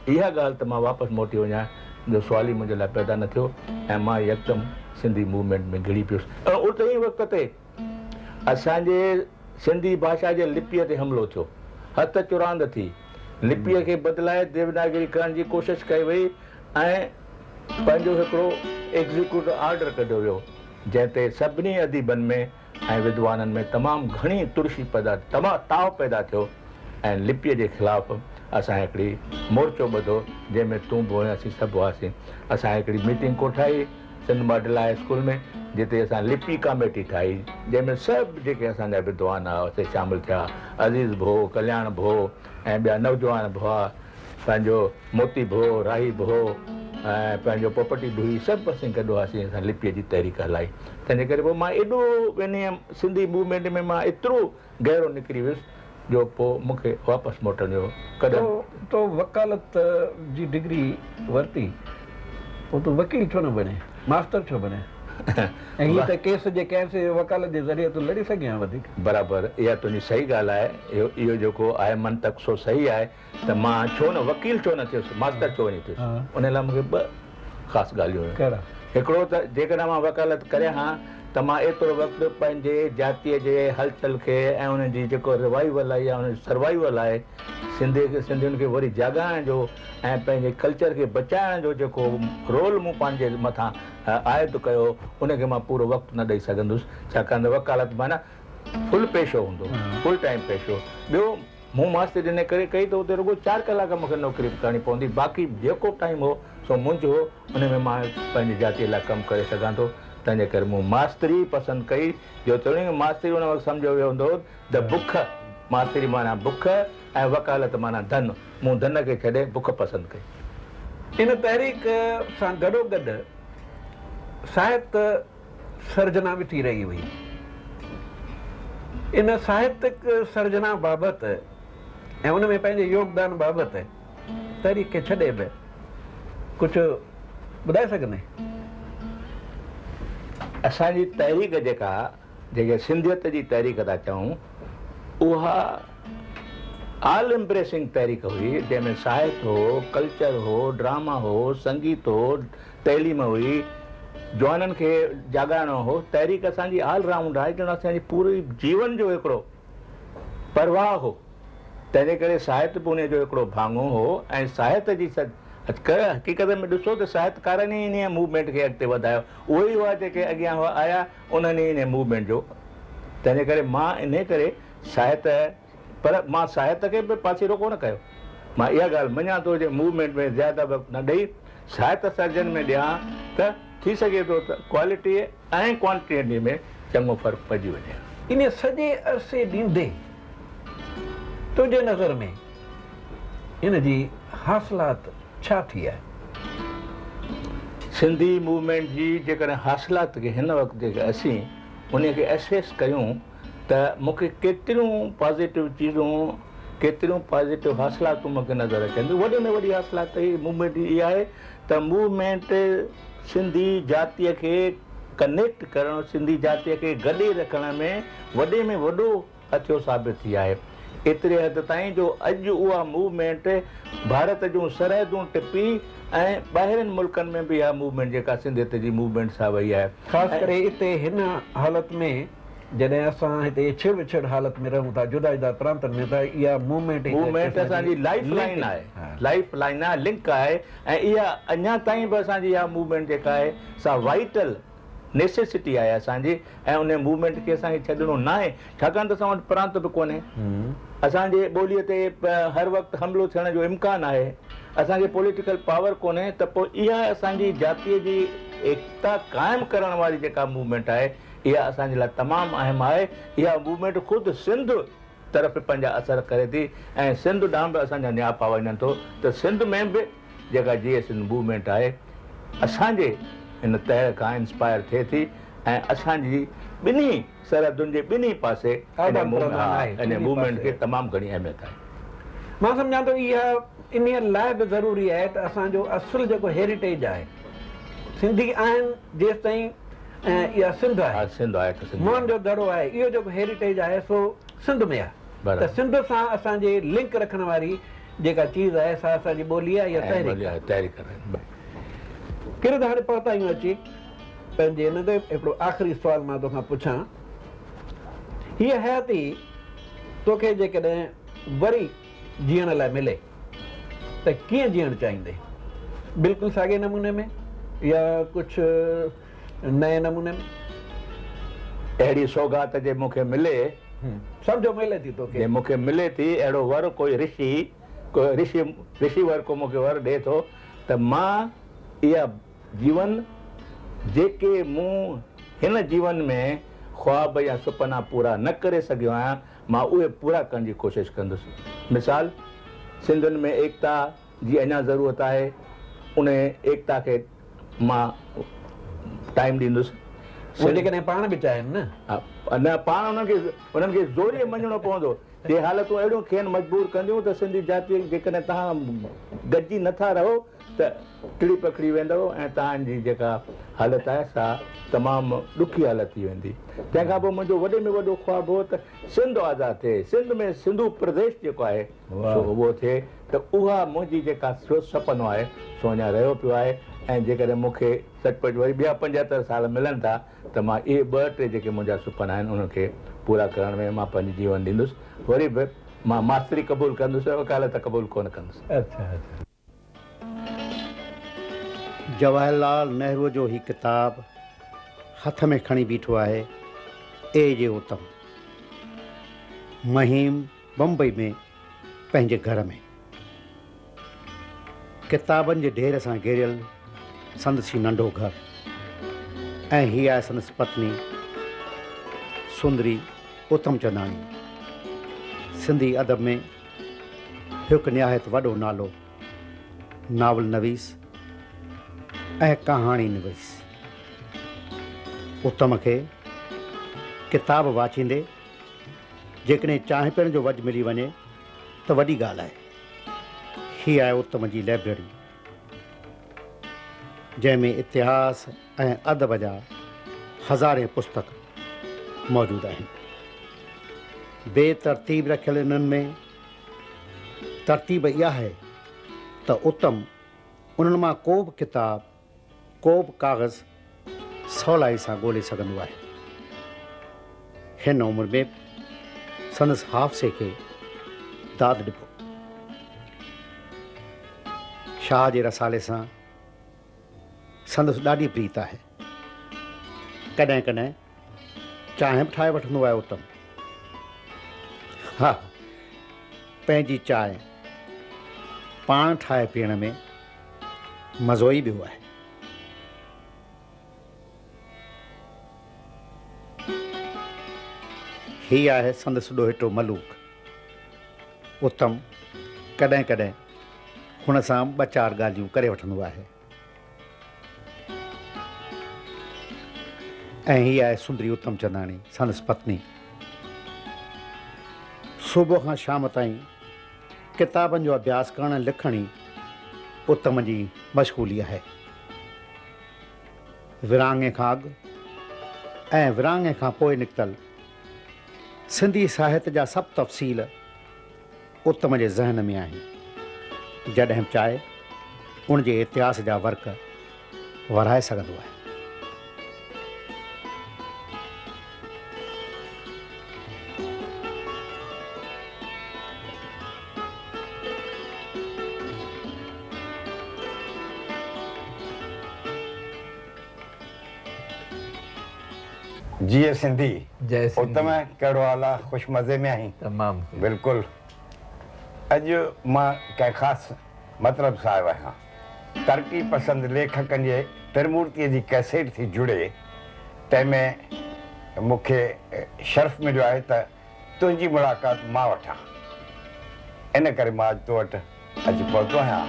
इहा ॻाल्हि त मां वापसि मोटी वञा जो सुवाल ई मुंहिंजे लाइ पैदा न थियो ऐं मां यकदमि सिंधी मूवमेंट में घिड़ी पियुसि। ऐं उते ई वक़्त ते असांजे सिंधी भाषा जे लिपीअ ते हमिलो थियो, हथ चुरांद थी, लिपीअ खे बदिलाए देवनागरी करण जी कोशिशि कई वई ऐं पंहिंजो हिकिड़ो एग्ज़ीक्यूटिव ऑर्डर कढियो वियो जंहिं ते सभिनी अदीबनि में ऐं विद्वाननि में तमामु घणी तुर्शी पैदा, ताव पैदा थियो ऐं लिपीअ जे ख़िलाफ़ु असां हिकिड़ी मोर्चो ॿधो जंहिंमें तूं बि हुआसीं, सभु हुआसीं। असां हिकिड़ी मीटिंग कोठाई सिंध मॉडल हाई स्कूल में जिते असां लिपि कमेटी ठाही जंहिंमें सभु जेके असांजा विद्वान हुआ शामिलु थिया, अज़ीज़ भो, कल्याण भो ऐं ॿिया नौजवान भुआ, पंहिंजो मोती भो, राही भो ऐं पंहिंजो पोपटी भुई, सभु असीं गॾु हुआसीं। असां लिपीअ जी तहरीक हलाई। तंहिंजे करे पोइ मां एॾो वेंदी हुयमि सिंधी मूवमेंट में, मां एतिरो गहिरो निकिरी वियुसि जो पोइ मूंखे वापसि मोटण जो कॾहिं तो वकालत जी डिग्री वरिती, पोइ तूं वकील छो न बणे, मास्टर छो बणे? ऐं हीअ त केस जे कंहिं वकालत जे ज़रिए तूं लड़ी सघे वधीक। बराबरि, इहा तुंहिंजी सही ॻाल्हि आहे। इहो जेको आहे मंतक सो सही आहे त मां छो न वकील छो न थियुसि, मास्टर छो वञी थियुसि। उन लाइ मूंखे ॿ ख़ासि ॻाल्हियूं हुयूं। कहिड़ा? हिकिड़ो त जेकॾहिं मां वकालत करियां हा त मां एतिरो वक़्तु पंहिंजे जातीअ जे हलचल खे ऐं उन जी जेको रिवाइवल आहे या उन सर्वाइवल आहे, सिंधियुनि खे वरी जाॻाइण जो ऐं पंहिंजे कल्चर खे बचाइण जो जेको रोल मूं पंहिंजे मथां आयत कयो, उनखे मां पूरो वक़्तु न ॾेई सघंदुसि। छाकाणि त वकालत माना फुल पेशो हूंदो, फुल टाइम पेशो। ॿियो मूं मास्टरी इन करे कई त उते रुॻो 4 कलाक मूंखे नौकिरी करणी पवंदी, बाक़ी जेको टाइम हो सो मुंहिंजो हो, उन में मां पंहिंजी जातीअ लाइ कमु करे सघां थो। तंहिंजे करे मूं मास्तरी पसंदि कई, जो चवणी मास्तरी उन वक़्तु सम्झो वियो हूंदो त बुख, मास्तरी माना बुख ऐं वकालत माना धन। मूं धन खे छॾे बुख पसंदि कई। इन तहरीक सां गॾोगॾु साहित्य सर्जना बि थी रही हुई। इन साहित्यिक सर्जना बाबति ऐं उन में पंहिंजे योगदान बाबति तहरीक खे छॾे बि कुझु ॿुधाए सघंदे? असांजी तहरीक जेके सिंधियत जी तहरीक था चऊं, उहा ऑल एम्ब्रेसिंग तहरीक हुई जंहिंमें साहित्य हो, कल्चर हो, ड्रामा हो, संगीत हो, तइलीम हुई, जवाननि खे जाॻाइणो हो। तहरीक असांजी ऑल राउंड आहे, ॼण असांजी पूरी जीवन जो हिकिड़ो परवाह हो। तंहिंजे करे साहित्य बि उन जो हिकिड़ो भाङो हो ऐं साहित्य जी हक़ीक़त में ॾिसो त साहित्यकारनि ई इन मूवमेंट खे अॻिते वधायो। उहे ई हुआ जेके अॻियां हुआ आया, उन्हनि इन मूवमेंट जो। तंहिंजे करे मां इन करे साहित्य, पर मां साहित्य खे बि पासीरो कोन कयो। मां इहा ॻाल्हि मञा थो जे मूवमेंट में ज़्यादा वक़्तु न ॾेई साहित्य सर्जन में ॾियां त थी सघे थो त क्वालिटी ऐं क्वांटिटी में चङो फ़र्क़ु पइजी वञे। इन सॼे अरसे ॾींदे तुंहिंजे नज़र में इन जी हासिलात छा थी आहे? सिंधी मूवमेंट जी जेकॾहिं हासिलात खे हिन वक़्तु जेके असीं उन खे एसेस कयूं त मूंखे केतिरियूं पॉज़िटिव चीज़ूं, केतिरियूं पॉज़िटिव हासिलातूं मूंखे नज़र अचनि। वॾे में वॾी हासिलात ई मूवमेंट जी इहा आहे त मूवमेंट सिंधी जातीअ खे कनेक्ट करणु, सिंधी जातीअ खे गॾे रखण में वॾे में वॾो हथियो साबित थी आहे। एतिरे हद ताईं जो अॼु उहा मूवमेंट भारत जूं सरहदूं टिपी ऐं ॿाहिरिनि मुल्कनि में बि इहा मूवमेंट जेका सिंधियत जी मूवमेंट सां वई आहे। ख़ासि करे हिते हिन हालत में जॾहिं असां हिते छिड़ विछड़ हालत में रहूं था, जुदा जुदा प्रांतनि में, त इहा मूवमेंट असांजी लाइफ लाइन आहे, लाइफ लाइन आहे, लिंक आहे। ऐं इहा अञा ताईं बि असांजी इहा मूवमेंट जेका आहे सा वाइटल नेसेसिटी आहे असांजी, ऐं उन मूवमेंट खे असांखे छॾिणो न आहे। छाकाणि त असां वटि प्रांत बि कोन्हे, असांजे ॿोलीअ ते हर वक़्तु हमिलो थियण जो इम्कानु आहे, असांखे पॉलिटिकल पावर कोन्हे। त पोइ इहा असांजी जातीअ जी एकता क़ाइमु करण वारी जेका मूवमेंट आहे, इहा असांजे लाइ तमामु अहम आहे। इहा मूवमेंट ख़ुदि सिंध तरफ़ पंहिंजा असर करे थी ऐं सिंध ॾांहुं बि असांजा नियापा वञनि थो। त सिंध में बि जेका GS मूवमेंट आहे असांजे हिन तह खां इंस्पायर थिए थी ऐं असांजी ॿिन्ही सरहदुनि जे ॿिन्ही पासे इन मूवमेंट खे तमामु घणी अहमियत आहे। मां सम्झां थो इहा इन लाइ बि ज़रूरी आहे त असांजो असुलु जेको हेरिटेज आहे सिंधी आहिनि जेसि ताईं इहा सिंध आहे सिंध आहे त सिंध मुअनि जो दड़ो आहे इहो जेको हेरिटेज आहे सो सिंध में आहे बराबरि। त सिंध सां असांजे लिंक रखण वारी जेका चीज़ आहे सा असांजी ॿोली आहे या तहरीक आहे। तहरीक आहे। किरे त हाणे पहुता आहियूं अची पंहिंजे हिन ते हिकिड़ो आख़िरी सुवाल मां तोखां पुछां हीअ हयाती तोखे जेकॾहिं वरी जीअण लाइ मिले त कीअं जीअणु चाहींदे बिल्कुलु साॻे नमूने में या कुझु नए नमूने में अहिड़ी सौगात जे मूंखे मिले सम्झो मिले थी तोखे जे मूंखे मिले थी अहिड़ो वर कोई ऋषि वर को मूंखे वर ॾिए थो त मां इहा जीवन जेके मूं हिन जीवन में ख्वाब या सुपना पूरा न करे सघियो आहियां मां उहे पूरा करण जी कोशिशि कंदुसि। मिसाल सिंधियुनि में एकता जी अञा ज़रूरत आहे उन एकता खे मां टाइम ॾींदुसि। उहे जेकॾहिं पाण बि चाहिनि न न पाण उन्हनि खे ज़ोरीअ मञिणो पवंदो जे हालतूं अहिड़ियूं खेनि मजबूर कंदियूं त सिंधी जाती जेकॾहिं तव्हां गॾिजी नथा रहो त टिड़ी पखड़ी वेंदव ऐं तव्हांजी जेका हालति आहे सा तमामु ॾुखी हालत थी वेंदी। तंहिंखां पोइ मुंहिंजो वॾे में वॾो ख्वाबु हो त सिंध आज़ादु थिए सिंध में सिंधू प्रदेश जेको आहे सो उहो थिए त उहा मुंहिंजी जेका सपनो आहे सो अञा रहियो पियो आहे ऐं जेकॾहिं मूंखे सचपच वरी ॿिया 75 साल मिलनि था त मां इहे 2-3 जेके मुंहिंजा सुपना आहिनि उनखे पूरा करण में मां पंहिंजी जीवन ॾींदुसि। वरी बि मां मास्तरी क़बूलु कंदुसि वकालत क़बूलु कोन कंदुसि। अच्छा जवाहरलाल नेहरू जो ही किताब हथ में खणी बीठो आहे ए जे उत्तम महीम बम्बई में पंहिंजे घर में किताबनि जे ढेर सां घेरियल संदसि नंढो घर ऐं हीअ आहे संदसि पत्नी सुंदरी उत्तम चंदाणी। सिंधी अदब में हिकु निहायत वॾो नालो नावल नवीस ऐं कहाणी निवीस। उत्तम खे किताब वाचींदे जेकॾहिं चांहि पीअण जो वजु मिली वञे त वॾी ॻाल्हि आहे। हीअ आहे उत्तम जी लाइब्रेरी जंहिंमें इतिहास ऐं अदब जा हज़ारे पुस्तक मौजूदु आहिनि। बेतरतीब रखियल इन्हनि में तरतीब इहा आहे त उत्तम उन्हनि मां को बि किताब को बि काग़ज़ सवलाई सां ॻोल्हे सघंदो आहे। हिन उमिरि में संदसि हाफ़्से खे दाद ॾिबो। शाह जे रसाले सां संदसि ॾाढी प्रीत आहे। कॾहिं कॾहिं चांहि बि ठाहे वठंदो आहे उत्तम। हा पंहिंजी चांहि पाण ठाहे पीअण में मज़ो ई ॿियो आहे। हीअ आहे संदसि ॾोहिटो मलूक। उत्तम कॾहिं कॾहिं हुन सां 2-4 ॻाल्हियूं करे वठंदो आहे। ऐं हीअ आहे सुंदरी उत्तम चंदाणी संदसि पत्नी। सुबुह खां शाम ताईं किताबनि जो अभ्यास करणु लिखण ई उत्तम जी मशगूली आहे। विरांङे खां अॻु ऐं विरांङे खां पोइ निकितल सिंधी साहित्य जा सभु तफ़सील उत्तम जे ज़हन में आहिनि। जॾहिं चाहे उन जे इतिहास जा वर्क वराए सघंदो आहे। जी सिंधी जय सिंधी। उत्तम कहिड़ो हाल आहे? ख़ुशि मज़े में आहीं? तमामु बिल्कुलु। अॼु मां कंहिं ख़ासि मतिलब सां आयो आहियां। तरक़ी पसंदि लेखकनि जे त्रिमूर्तीअ जी कैसेट थी जुड़े तंहिंमें मूंखे शर्फ़ मिलियो आहे त तुंहिंजी मुलाक़ात मां वठां। इन करे मां अॼु तो वटि अची पहुतो आहियां।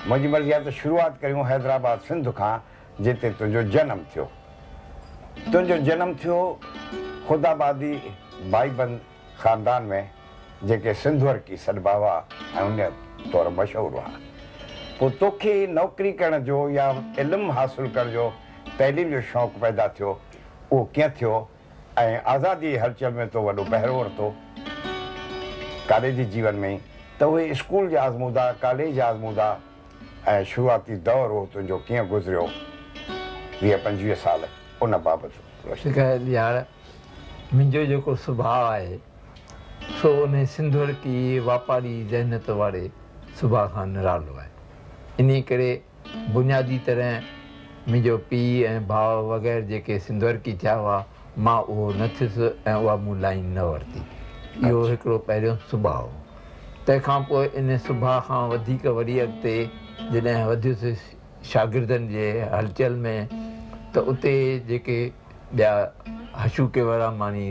मुंहिंजी मर्ज़ी आहे त शुरूआति करियूं हैदराबाद सिंध खां जिते तुंहिंजो जनमु थियो। तुंहिंजो जनमु थियो ख़ुदाबादी भाईबंद ख़ानदान में जेके सिंधुअर की सॾिबा हुआ ऐं उन तौरु मशहूरु हुआ। पोइ तोखे नौकिरी करण जो या इल्मु हासिलु करण जो तइलीम जो शौक़ु पैदा थियो, उहो कीअं थियो ऐं आज़ादी हलचल में तो वॾो पहिरो वरितो कॉलेजी जीवन में, त उहे स्कूल जा आज़मूदा, कॉलेज आज़मूदा ऐं शुरूआती दौरु उहो तुंहिंजो कीअं गुज़रियो 20-25 साल, उन बाबति शिकायत यार मुंहिंजो जेको सुभाउ आहे सो उन सिंधुअर की वापारी ज़हनियत वारे सुभाउ खां निरालो आहे। इन करे बुनियादी तरह मुंहिंजो पीउ ऐं भाउ वग़ैरह जेके सिंधुअर की थिया हुआ मां उहो न थियुसि ऐं उहा मूं लाइन न वरिती। इहो हिकिड़ो पहिरियों सुभाउ हो। तंहिंखां पोइ इन सुभाउ खां वधीक वरी अॻिते जॾहिं वधियुसि शागिर्दनि जे हलचल में त उते जेके ॿिया हशूके वारा मानी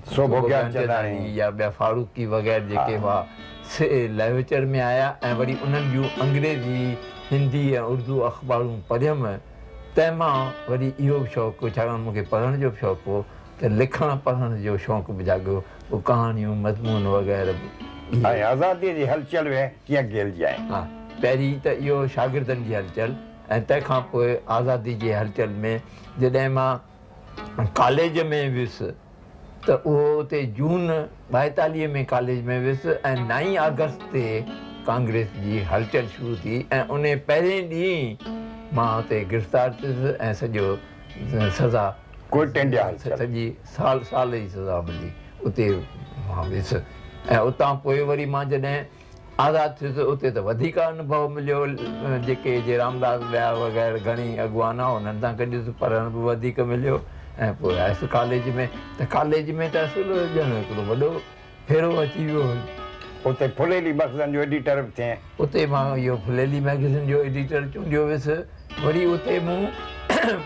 या ॿिया फारूकी वग़ैरह जेके हुआ से लहविचर में आया ऐं वरी उन्हनि जूं अंग्रेज़ी हिंदी ऐं उर्दू अख़बारूं पढ़ियमि। तंहिं मां वरी इहो बि शौक़ु, छाकाणि मूंखे पढ़ण जो बि शौक़ु हो, त लिखण पढ़ण जो शौक़ु बि जाॻियो। पोइ कहाणियूं मज़मून वग़ैरह ऐं आज़ादीअ जी हलचल में कीअं गेलजी आहे। हा, पहिरीं त इहो शागिर्दनि जी हलचल ऐं तंहिंखां पोइ आज़ादी जी हलचल में जॾहिं मां कॉलेज में वियुसि त उहो उते जून 42 में कॉलेज में वियुसि ऐं 9 अगस्त ते कांग्रेस जी हलचल शुरू थी ऐं उन पहिरें ॾींहुं मां उते गिरफ़्तार थियुसि ऐं सॼो सज़ा सॼी साल जी सज़ा मिली उते मां वियुसि। ऐं उतां पोइ वरी मां जॾहिं आज़ादु थियुसि उते त वधीक अनुभव मिलियो। जेके जे रामदास ॿिया वग़ैरह घणी अॻुवान आहे उन्हनि सां गॾु पढ़ण बि वधीक मिलियो। ऐं पोइ आयसि कॉलेज में त असुलु ॼण हिकिड़ो वॾो फेरो अची वियो। उते फुलेली मैगज़ीन जो एडिटर बि थिए। उते मां इहो फुलेली मैगज़ीन जो एडिटर चूंडियो वियुसि। वरी उते मूं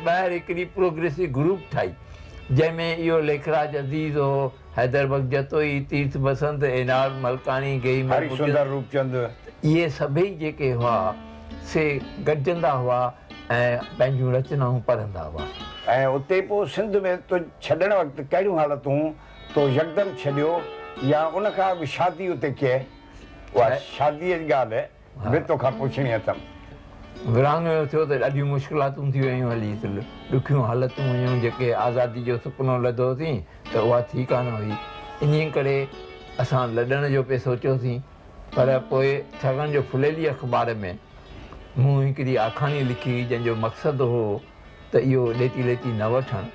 ॿाहिरि हिकिड़ी प्रोग्रेसिव ग्रुप ठाही जंहिंमें इहो लेखराज अज़ीज़ हो, हैदर बगजतोई, तीर्थ बसंत, एनार मलकानी, हरिशुंदर रूपचंद, इहे सभई जेके हुआ से गॾिजंदा हुआ ऐं पंहिंजूं रचनाऊं पढ़ंदा हुआ। ऐं उते पोइ सिंध में तो छॾण वक़्तु कहिड़ियूं हालतूं तो यकदमि छॾियो या उन खां बि शादी उते कयई? उहा शादीअ जी ॻाल्हि बि तोखां पुछणी अथमि। विरहाङे जो थियो त ॾाढियूं मुश्किलातूं थी वियूं, हली ॾुखियूं हालतूं हुयूं। जेके आज़ादी जो सुपिनो लधोसीं त उहा थी कान हुई। इन करे असां लॾण जो पिए सोचियोसीं। पर पोइ छाकाणि जो फुलेली अख़बार में मूं हिकिड़ी आखाणी लिखी जंहिंजो मक़सदु हो त इहो लेती लेती न वठणु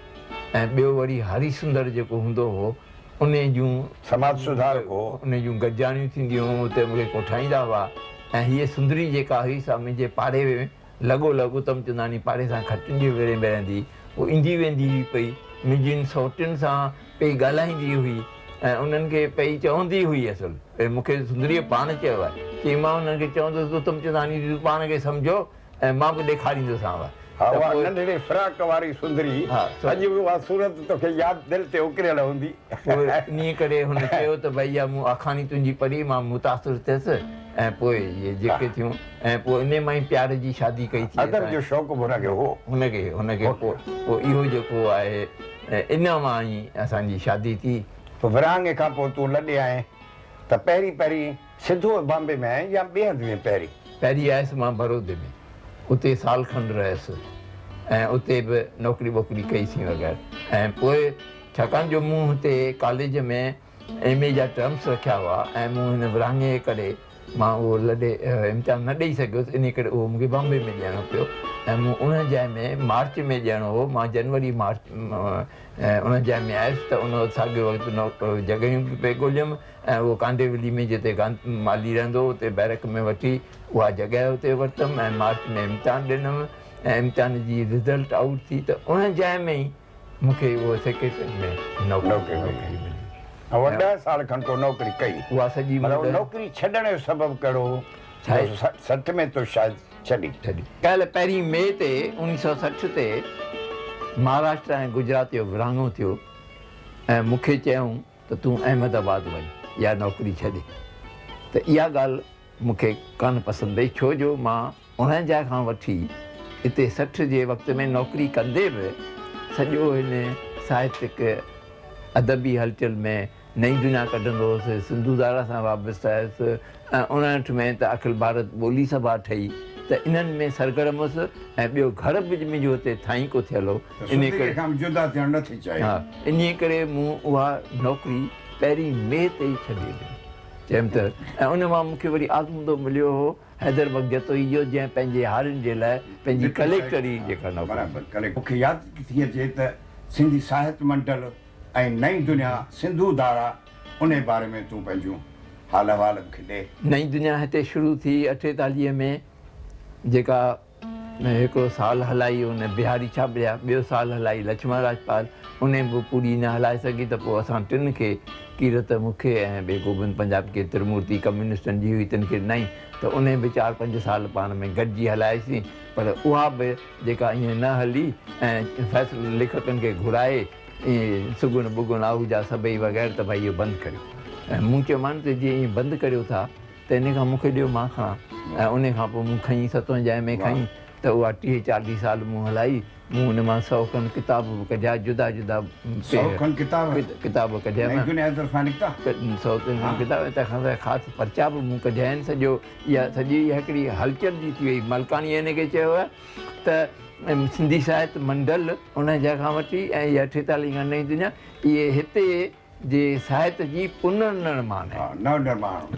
ऐं ॿियो वरी हरिशुंदर जेको हूंदो हो उन जूं समाज सुधारक हो, उन जूं गॾिजाणियूं थींदियूं हुयूं, उते मूंखे कोठाईंदा हुआ। ऐं हीअ सुंदरी जेका हुई सा मुंहिंजे पाड़े में लॻो तम चंदानी पाड़े सां खटियुनि जे वेड़े में रहंदी, उहा ईंदी वेंदी हुई पई, मुंहिंजियुनि सौटियुनि सां पई ॻाल्हाईंदी हुई ऐं उन्हनि खे पई चवंदी हुई। असुलु मूंखे सुंदरीअ पाण चयो आहे चई मां उन्हनि खे चवंदुसि तम चंदानी तूं पाण खे सम्झो ऐं मां बि ॾेखारींदोसांव। नंढड़े फ्राक वारी सुंदरी अॼु बि उहा सूरत तोखे यादि दिलि ते उकिरियल हूंदी। इन करे हुन चयो त भई इहा मूं आखाणी तुंहिंजी पढ़ी, मां मुतासिर थियसि ऐं पोइ इहे जेके थियूं ऐं पोइ इन मां ई प्यार जी शादी कई थी। अदब जो शौक़ु हुनखे हो, हुनखे पोइ इहो जेको आहे इन मां ई असांजी शादी थी। पोइ विरहाङे खां पोइ तूं लॾे आहीं त पहिरीं सिधो बॉम्बे में आहीं या ॿिए हंधि में? पहिरीं आयुसि मां बड़ौदे में, उते साल खंडु रहियुसि ऐं उते बि नौकिरी वोकिरी कईसीं वग़ैरह। ऐं पोइ छाकाणि जो मूं हुते कॉलेज में MA जा टर्म्स रखिया हुआ ऐं मूं हिन विरहाङे जे करे मां उहो लॾे इम्तिहान न ॾेई सघियुसि। इन करे उहो मूंखे बॉम्बे में ॾियणो पियो ऐं मूं उन जाइ में मार्च में ॾियणो हो। मां जनवरी मार्च उन जाइ में आयुसि त उन साॻियो वक़्तु जॻहियूं बि पे ॻोल्हियमि ऐं उहो कांडेवली में जिते माली रहंदो हो उते बैरक में वठी उहा जॻहि उते वरितमि ऐं मार्च में इम्तिहान ॾिनमि ऐं इम्तिहान जी रिज़ल्ट आउट थी त उन जाइ में ई मूंखे उहो सेक्रेटरी में नौकिरी मिली। 10 साल खनि तो नौकिरी कई, उहा सॼी नौकिरी छॾण जो सबबु कहिड़ो? 60 में तो शायदि छॾी। कल्ह पहिरीं मई ते 1960 ते महाराष्ट्र ऐं गुजरात जो विरहाङो थियो ऐं मूंखे चयूं त तूं अहमदाबाद वञ या नौकिरी छॾे। त इहा ॻाल्हि मूंखे कान पसंदि आई, छो जो मां 49 खां वठी हिते 60 जे वक़्त में नौकिरी कंदे बि सॼो हिन साहित्यिक अदबी हलचल में नई दुनिया कढंदो हुउसि, सिंधू दारा सां वाबस्तु आयुसि ऐं 59 में त अखिल भारत ॿोली सभा ठही त इन्हनि में सरगर्म हुउसि ऐं ॿियो घर बि मुंहिंजो हुते ठाहीं को थियल हो इन करे जुदा थियणु नथी चाहे। हा इन करे मूं उहा नौकिरी पहिरीं मे ते ई छॾे ॾिनी चयमि त ऐं उन मां मूंखे वरी आज़मूदो मिलियो हो हैदराबाद जतोई जो जंहिं पंहिंजे हारियुनि जे लाइ पंहिंजी कलेक्टरी जेका नौकरी बराबरि कलेक्टर मूंखे यादि थी अचे त सिंधी साहित्य मंडल ऐं नई दुनिया सिंधू दारा उन बारे में तूं पंहिंजूं हाल अहवाल मूंखे ॾे। नई दुनिया हिते शुरू थी 48 में जेका हिकिड़ो साल हलाई उन बिहारी छाबड़िया, ॿियो साल हलाई लक्ष्मण राजपाल, उन बि पूरी न हलाए सघी त पोइ असां टिनि खे कीरत मूंखे ऐं ॿिए गोबिंद पंजाब खे त्रिमूर्ति कम्युनिस्टनि जी हुई तिन खे ॾिनई त उन बि 4-5 साल पाण में गॾिजी हलाइसीं पर उहा बि जेका ईअं न हली ऐं फ़ैसिलो लेखकनि खे घुराए ईअं सुगुन बुगुन आहूजा सभई वग़ैरह त भई इहो बंदि करियो ऐं मूं चयोमांनि त जीअं ईअं बंदि करियो था त इन खां मूंखे ॾियो मां खणा ऐं उन खां पोइ मूं खईं 57 में खईं त उहा 30-40 साल मूं हलाई। मूं हुन मां 100 खनि किताब बि कढिया जुदा जुदा किताब कढिया 100 किताब तंहिंखां त ख़ासि पर्चा बि मूं कढिया आहिनि। सॼो इहा सॼी हिकिड़ी हलचल जी थी वई। मलकानीअ हिन खे चयो आहे त सिंधी साहित्य मंडल उन जॻह वठी ऐं इहा 48 खां नई दुनिया इहे हिते जे साहित्य जी पुनर्निर्माण आहे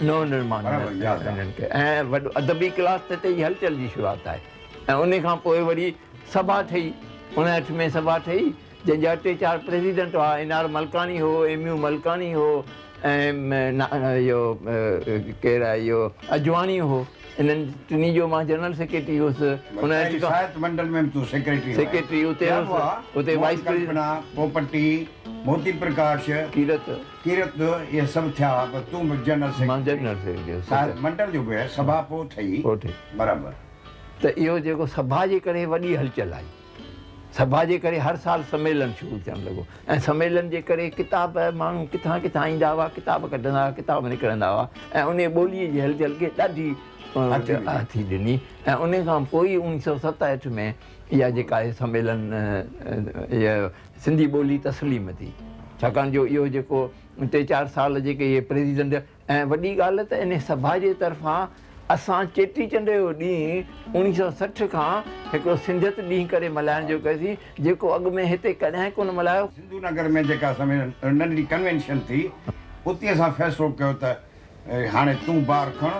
नवनिर्माण हिननि खे ऐं वॾो अदबी क्लास ते ई हलचल जी शुरूआत आहे ऐं उन खां पोइ वरी सभा ठही 59 में सभा ठही जंहिंजा 3-4 प्रेसिडेंट हुआ। NR मलकानी हो, MU मलकानी हो ऐं इहो केरु आहे इहो अजवाणी हो। इन्हनि टिनी जो मां जनरल सेक्रेटरी हुउसि। सेक्रेटरी उते वाइस प्रेसिडेंट पोपटी मोती प्रकाश कीरत इहे सभु थिया तूं जनरल सेक्रेटरी मंडल जो बि सभा पोइ ठही बराबरि। त इहो जेको सभा जे करे वॾी हलचल आई। सभा जे करे हर साल सम्मेलन शुरू थियणु लॻो ऐं सम्मेलन जे करे किताब माण्हू किथां किथां ईंदा हुआ, किताब कढंदा हुआ, किताब निकिरंदा हुआ ऐं उन ॿोलीअ जी हलचल खे ॾाढी हथी ॾिनी ऐं उन खां पोइ 1967 में इहा जेका आहे सम्मेलन इहा सिंधी ॿोली तस्लीम थी। छाकाणि जो इहो जेको 3-4 साल जेके इहे प्रेसिडेंट ऐं वॾी ॻाल्हि त इन सभा जे तरफ़ां असां चेटीचंड जो ॾींहुं 1960 खां हिकिड़ो सिंधियत ॾींहुं करे मल्हाइण जो कयोसीं जेको अॻु में हिते कॾहिं कोन मल्हायो। सिंधू नगर में जेका सम्मेलन नंढी कन्वेंशन थी उते असां फ़ैसिलो कयो त हाणे तूं बार खण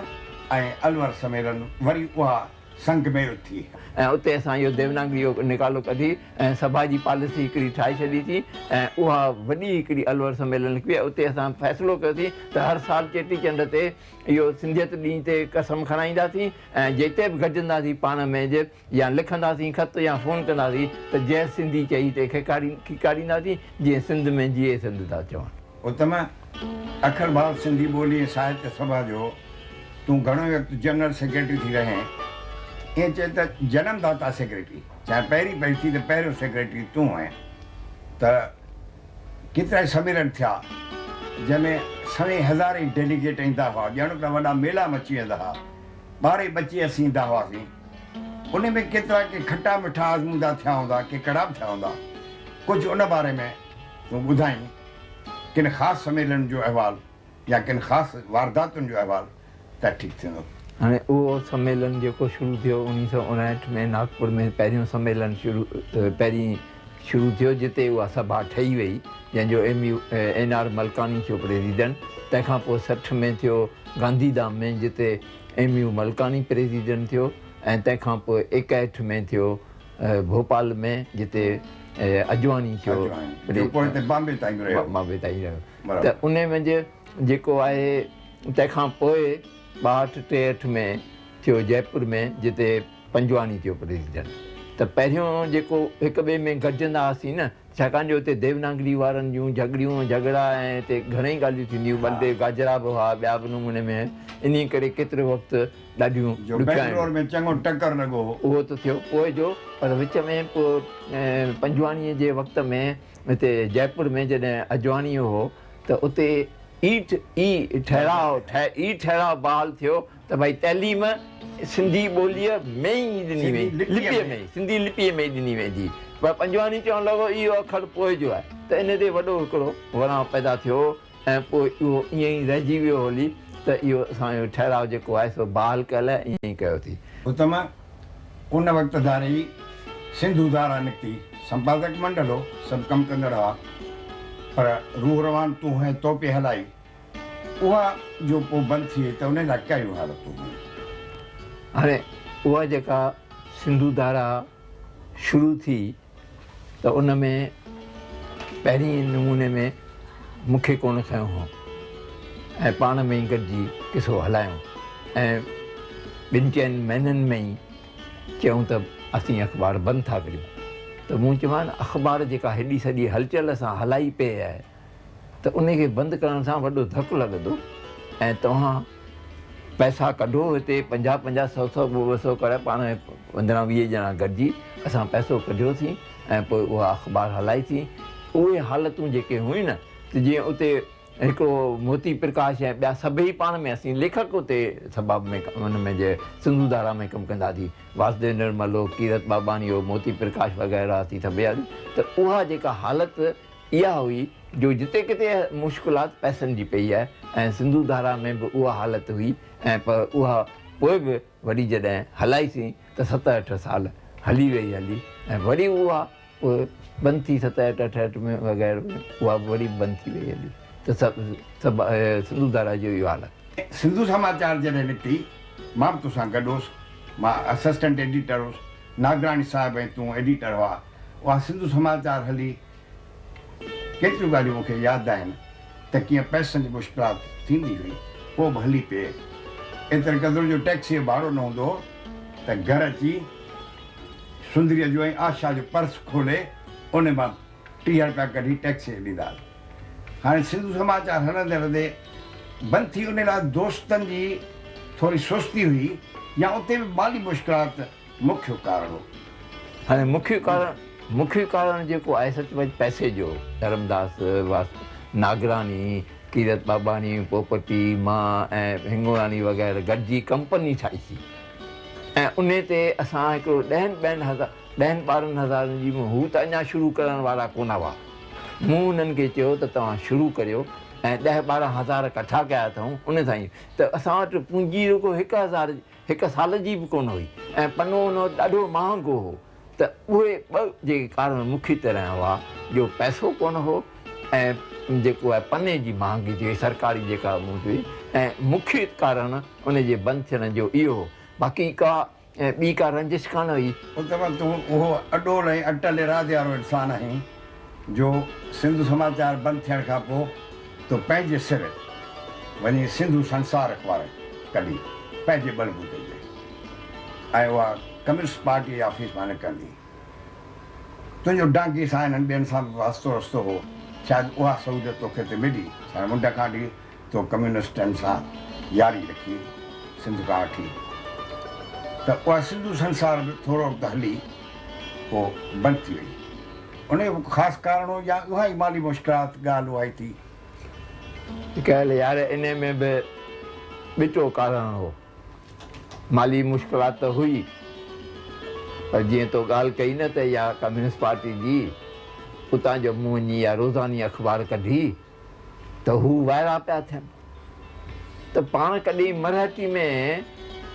ऐं अलवर सम्मेलन वरी उहा संगमेल थी ऐं उते असां इहो देवनागरी जो निकालो कढी ऐं सभा जी पॉलिसी हिकिड़ी ठाहे छॾी थी ऐं उहा वॾी हिकिड़ी अलवर सम्मेलन निकिरी आहे। उते असां फ़ैसिलो कयोसीं त हर साल चेटीचंड ते इहो सिंधियत ॾींहं ते कसम खणाईंदासीं ऐं जिते बि गॾजंदासीं पाण में जे या लिखंदासीं ख़त या फ़ोन कंदासीं त जय सिंधी चई ते खिकारींदासीं जीअं सिंध में जीअं सिंध था चवनि। उत्तम अखिल भारत सिंधी ॿोली साहित्य सभा जो तूं घणो वक़्तु जनरल सेक्रेटरी थी रहे ईअं चए त जनमदाता सेक्रेटरी चाहे पहिरीं थी त पहिरियों सेक्रेटरी तूं आहीं त केतिरा सम्मेलन थिया जंहिंमें 100,000 डेलीगेट ईंदा हुआ ॼण त वॾा मेला मची वेंदा हुआ 12 असीं ईंदा हुआसीं। उन में केतिरा के खटा मिठा आज़मूदा थिया हूंदा के कड़ा थिया हूंदा कुझु उन बारे में तूं ॿुधाईं किन ख़ासि सम्मेलन जो अहवालु या किन ख़ासि वारदातुनि जो अहवालु त ठीकु थींदो। हाणे उहो सम्मेलन जेको शुरू थियो 1959 में नागपुर में पहिरियों सम्मेलन पहिरीं शुरू थियो जिते उहा सभा ठही वई जंहिंजो NR मलकानी थियो प्रेसिडेंट। तंहिंखां पोइ 60 में थियो गांधीधाम में जिते MU मलकानी प्रेसिडेंट थियो ऐं तंहिंखां पोइ 61 में थियो भोपाल में जिते अजवाणी थियो बॉम्बे ताईं रहियो। त उन में जेको आहे तंहिंखां पोइ 62-63 में थियो जयपुर में जिते पंजवाणी थियो प्रेसिडेंट। त पहिरियों जेको हिक ॿिए में गॾजंदा हुआसीं न छाकाणि जो हिते देवनागरी वारनि जूं झगड़ा ऐं हिते घणेई ॻाल्हियूं थींदियूं बलदेव गाजरा बि हुआ ॿिया बि नमूने में इन करे केतिरे वक़्तु ॾाढियूं उहो त थियो पोइ जो पर विच में पोइ पंजवाणीअ जे वक़्त में हिते जयपुर में जॾहिं अजवाणी हो त उते ठहराव बहाल थियो त भई तइलीम सिंधी ॿोलीअ में ई ॾिनी वेंदी लिपीअ में सिंधी लिपीअ में ई ॾिनी वेंदी पर पंजवाणी चवणु लॻो इहो अखर पोइ जो आहे त इन ते वॾो हिकिड़ो वणाव पैदा थियो ऐं पोइ इहो ईअं ई रहिजी वियो हली त इहो असांजो ठहराव जेको आहे सो बहाल कयल आहे, ईअं ई कयोसीं। उत्तम उन वक़्त धारी सिंधु धारा निकिती, संपादक मंडल हो, सभु कमु कंदड़ हुआ, पर रूह रवान तूं है तो पे हलाई उहा जो पोइ बंदि थी वई त उन लाइ कहिड़ियूं हालतूं हुयूं? हाणे उहा जेका सिंधु धारा शुरू थी त उन में पहिरीं नमूने में मूंखे कोन खयो हो ऐं पाण में ई गॾिजी किसो हलायूं ऐं 2-4 महीननि में ई चयूं त असीं अख़बार बंदि था करियूं। त मूं चयोमांनि अख़बार जेका हेॾी सॼी हलचल सां हलाई पई आहे त उनखे बंदि करण सां वॾो धकु लॻंदो ऐं तव्हां पैसा कढो हिते 50-50, 100-100, 200 करे पाण 15-20 ॼणा गॾिजी असां पैसो कढियोसीं ऐं पोइ उहा अख़बार हलाईसीं। उहे हालतूं जेके हुयूं न त जीअं उते हिकिड़ो मोती प्रकाश ऐं ॿिया सभई पाण में असीं लेखक उते सबाब में हुन में जे सिंधु धारा में कमु कंदा हुआसीं, वासुदेव निर्मल हो, कीरत बाबानी हो, मोती प्रकाश वग़ैरह थी सभई हुआसीं। त उहा जेका हालत इहा हुई जो जिते किथे मुश्किलात पैसनि जी पई आहे ऐं सिंधु धारा में बि उहा हालत हुई ऐं पर उहा पोइ बि वरी जॾहिं हलाईसीं त 7-8 साल हली वई ऐं वरी उहा पोइ बंदि थी 67-68 में वग़ैरह में उहा वरी बंदि थी वई हली। त सभु सिंधु धारा जो इहो हालत। सिंधु समाचार जॾहिं निकिती मां बि तोसां गॾु हुउसि, मां असिस्टेंट एडिटर हुउसि, नागराणी साहिब ऐं तूं एडिटर हुआ। उहा सिंधु समाचार हली, केतिरियूं ॻाल्हियूं मूंखे यादि आहिनि त कीअं पैसनि जी मुश्किलात थींदी हुई, पोइ बि हली पिए। एतिरे क़दुरु जो टैक्सी जो भाड़ो न हूंदो हो त घर अची सुंदरीअ जो ऐं आशा जो पर्स खोले उन मां 30 रुपया कढी टैक्सी ॾींदा। हाणे सिंधु समाचार हलंदे हलंदे बंदि थी, उन लाइ दोस्तनि जी थोरी सुस्ती हुई या उते बि माली मुश्किलात मुख्य कारण हो? हाणे मुख्य कारण जेको आहे सचमुच पैसे जो, धर्मदास नागरानी, कीरत बाबानी, पोपटी, मां ऐं हिंगोरानी वग़ैरह गॾिजी कंपनी ठाहीसीं ऐं उन ते असां हिकिड़ो 10-12 हज़ारनि जी हू त अञा शुरू करण वारा कोन हुआ। मूं उन्हनि खे चयो त तव्हां शुरू करियो ऐं 10-12 हज़ार इकट्ठा कया अथऊं उन सां ई। त असां वटि पूंजी रुगो 1000 हिकु साल जी बि कोन हुई ऐं पनो उन ॾाढो महांगो हो। त उहे 2 जेके कारण मुख्य तरह हुआ, जो पैसो कोन हो ऐं जेको आहे पने जी महांगी जी सरकारी जेका हुई, ऐं मुख्य कारण उन जे बंदि थियण जो इहो हो। बाक़ी का ॿी का रंजिश कान हुई। तूं उहो अॾोल ऐं अटल इरादे वारो इंसानु आहीं जो सिंधु समाचार बंदि थियण खां पोइ तो पंहिंजे सिर वञी सिंधु संसार अख़बार कढी पंहिंजे बलबूते ते ऐं उहा कम्युनिस्ट पार्टी जे ऑफिस मां निकिरंदी। तुंहिंजो डांगी सां हिननि ॿियनि सां वास्तो रस्तो हो, शायदि उहा सहूलियत तोखे ते मिली। छा मुंड खां वठी तो कम्युनिस्टनि सां यारी रखी सिंध खां वठी, त उहा सिंधु संसार बि थोरो वक़्तु हली पोइ बंदि थी वई। उन जो ख़ासि कारण हो या उहा ई माली मुश्किलात ॻाल्हि उहा ई थी? कहिड़े यार इन में बि ॿिटो कारण हो, माली मुश्किलात त हुई, पर जीअं तो ॻाल्हि कई न त इहा कम्युनिस्ट पार्टी जी उतां जो मूं वञी या रोज़ानी अख़बार कढी त हू वाइरा पिया थियनि। त पाण कॾहिं मराठी में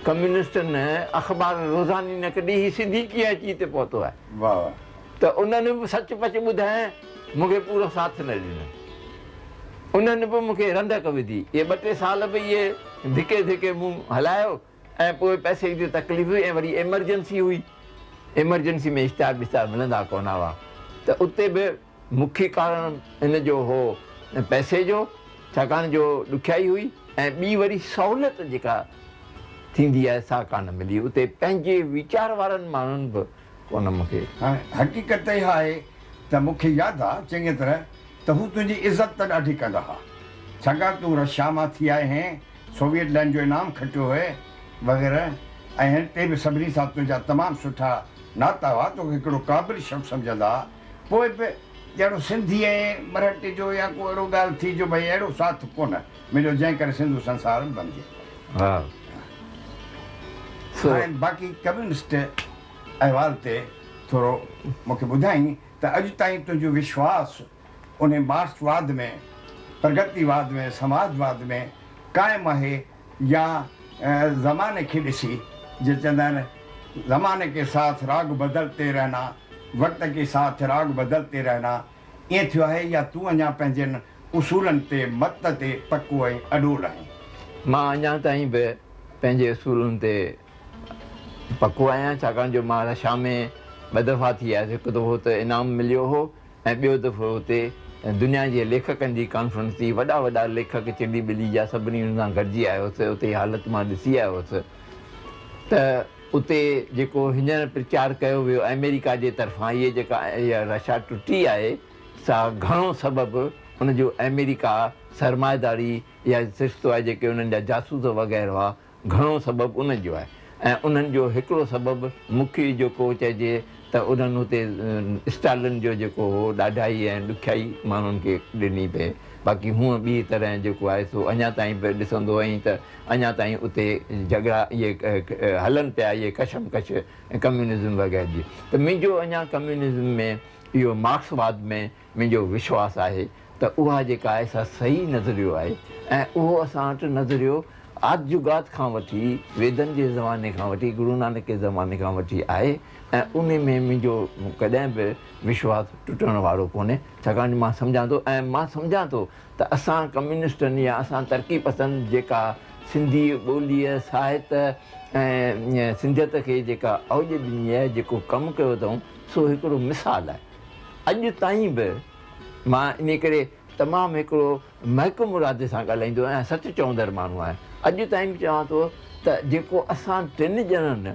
कम्युनिस्टनि अख़बार रोज़ानी न कढी, ही सिंधी कीअं अची हिते पहुतो आहे। वाह वाह। त उन्हनि बि सच पच ॿुधाए मूंखे पूरो साथ न ॾिनो। उन्हनि बि मूंखे रंधक विधी। इहे 2-3 साल बि इहे धिके मूं हलायो ऐं पोइ पैसे जी तकलीफ़ हुई ऐं वरी एमरजेंसी हुई। एमरजेंसी में इश्तिहार मिलंदा कोन हुआ। त उते बि मुख्य कारण हिन जो हो पैसे जो, छाकाणि जो ॾुखियाई हुई ऐं ॿी वरी सहूलियत जेका थींदी आहे सा कान मिली। उते पंहिंजे वीचार वारनि माण्हुनि बि कोन मूंखे। हाणे हक़ीक़त इहा आहे त मूंखे यादि आहे चङी तरह त हू तुंहिंजी इज़त त ॾाढी कंदा हुआ, छाकाणि तूं रशिया मां थी आए हैं, सोवियत लैंड जो इनाम खटियो हुए वग़ैरह, ऐं हिते बि सभिनी सां तुंहिंजा तमामु सुठा नाता हुआ, तोखे हिकिड़ो क़ाबिल शख़्स सम्झंदा हुआ। पोइ बि ॼणो सिंधी ऐं मराठी जो या को अहिड़ो ॻाल्हि थी जो भई अहिड़ो साथ कोन मिलियो जंहिं करे सिंधु संसार बंदि थियो। हा। हाणे बाक़ी कम्युनिस्ट अहवाल ते थोरो मूंखे ॿुधाई त अॼु ताईं तुंहिंजो विश्वास उन मार्क्सवाद में प्रगतिवाद में समाजवाद में क़ाइमु आहे या ज़माने खे ॾिसी जो चवंदा आहिनि ज़माने के साथ राग बदलते रहना, वक़्त के साथ राग बदलते रहना, ईअं थियो आहे या तूं अञा पंहिंजनि उसूलनि ते मत ते पको ऐं अॾोल आहीं? मां अञा ताईं बि पंहिंजे उसूलनि ते पको आहियां, छाकाणि जो मां रशा में 2 दफ़ा थी आयुसि। हिकु दफ़ो त इनाम मिलियो हो ऐं ॿियो दफ़ो हुते दुनिया जे लेखकनि जी कॉन्फ्रेंस थी। वॾा वॾा लेखक चिड़ी ॿिली जा सभिनी सां गॾिजी आयो हुउसि। उते हालति मां ॾिसी आयो हुउसि त उते जेको हींअर प्रचार कयो वियो अमेरिका जे तरफ़ां, इहे जेका इहा रशा टुटी आहे सा घणो सबबु उनजो अमेरिका सरमाएदारी या सिरिश्तो आहे जेके उन्हनि जा जासूस वग़ैरह हुआ, घणो सबबु उनजो आहे। ऐं उन्हनि जो हिकिड़ो सबबु मुख्य जेको चइजे त उन्हनि हुते स्टालिन जो जेको हो ॾाढाई ऐं ॾुखियाई माण्हुनि खे ॾिनी पए। बाक़ी हूअं ॿी तरह जेको आहे सो अञा ताईं बि ॾिसंदो आहीं त अञा ताईं उते झगड़ा इहे हलनि पिया, इहे कशमकश ऐं कम्यूनिज़म वग़ैरह जी। त मुंहिंजो अञा कम्यूनिज़म में इहो मार्क्सवाद में मुंहिंजो विश्वास आहे त उहा जेका आहे सा सही नज़रियो आहे ऐं उहो असां वटि नज़रियो आदजुगात खां वठी वेदनि जे ज़माने खां वठी गुरू नानक जे ज़माने खां वठी आहे ऐं उन में मुंहिंजो कॾहिं बि विश्वास टुटण वारो कोन्हे। छाकाणि मां सम्झां थो त असां कम्यूनिस्टनि या असां तरक़ी पसंदि जेका सिंधी ॿोलीअ साहित्य ऐं सिंधियत खे जेका औज ॾिनी आहे, जेको कमु कयो अथऊं, सो हिकिड़ो मिसाल आहे। अॼु ताईं बि मां इन करे तमामु हिकिड़ो महक मुरादे सां ॻाल्हाईंदो आहियां, सच चवंदड़ माण्हू आहियां। अॼु ताईं बि चवां थो त जेको असां 3 ॼणनि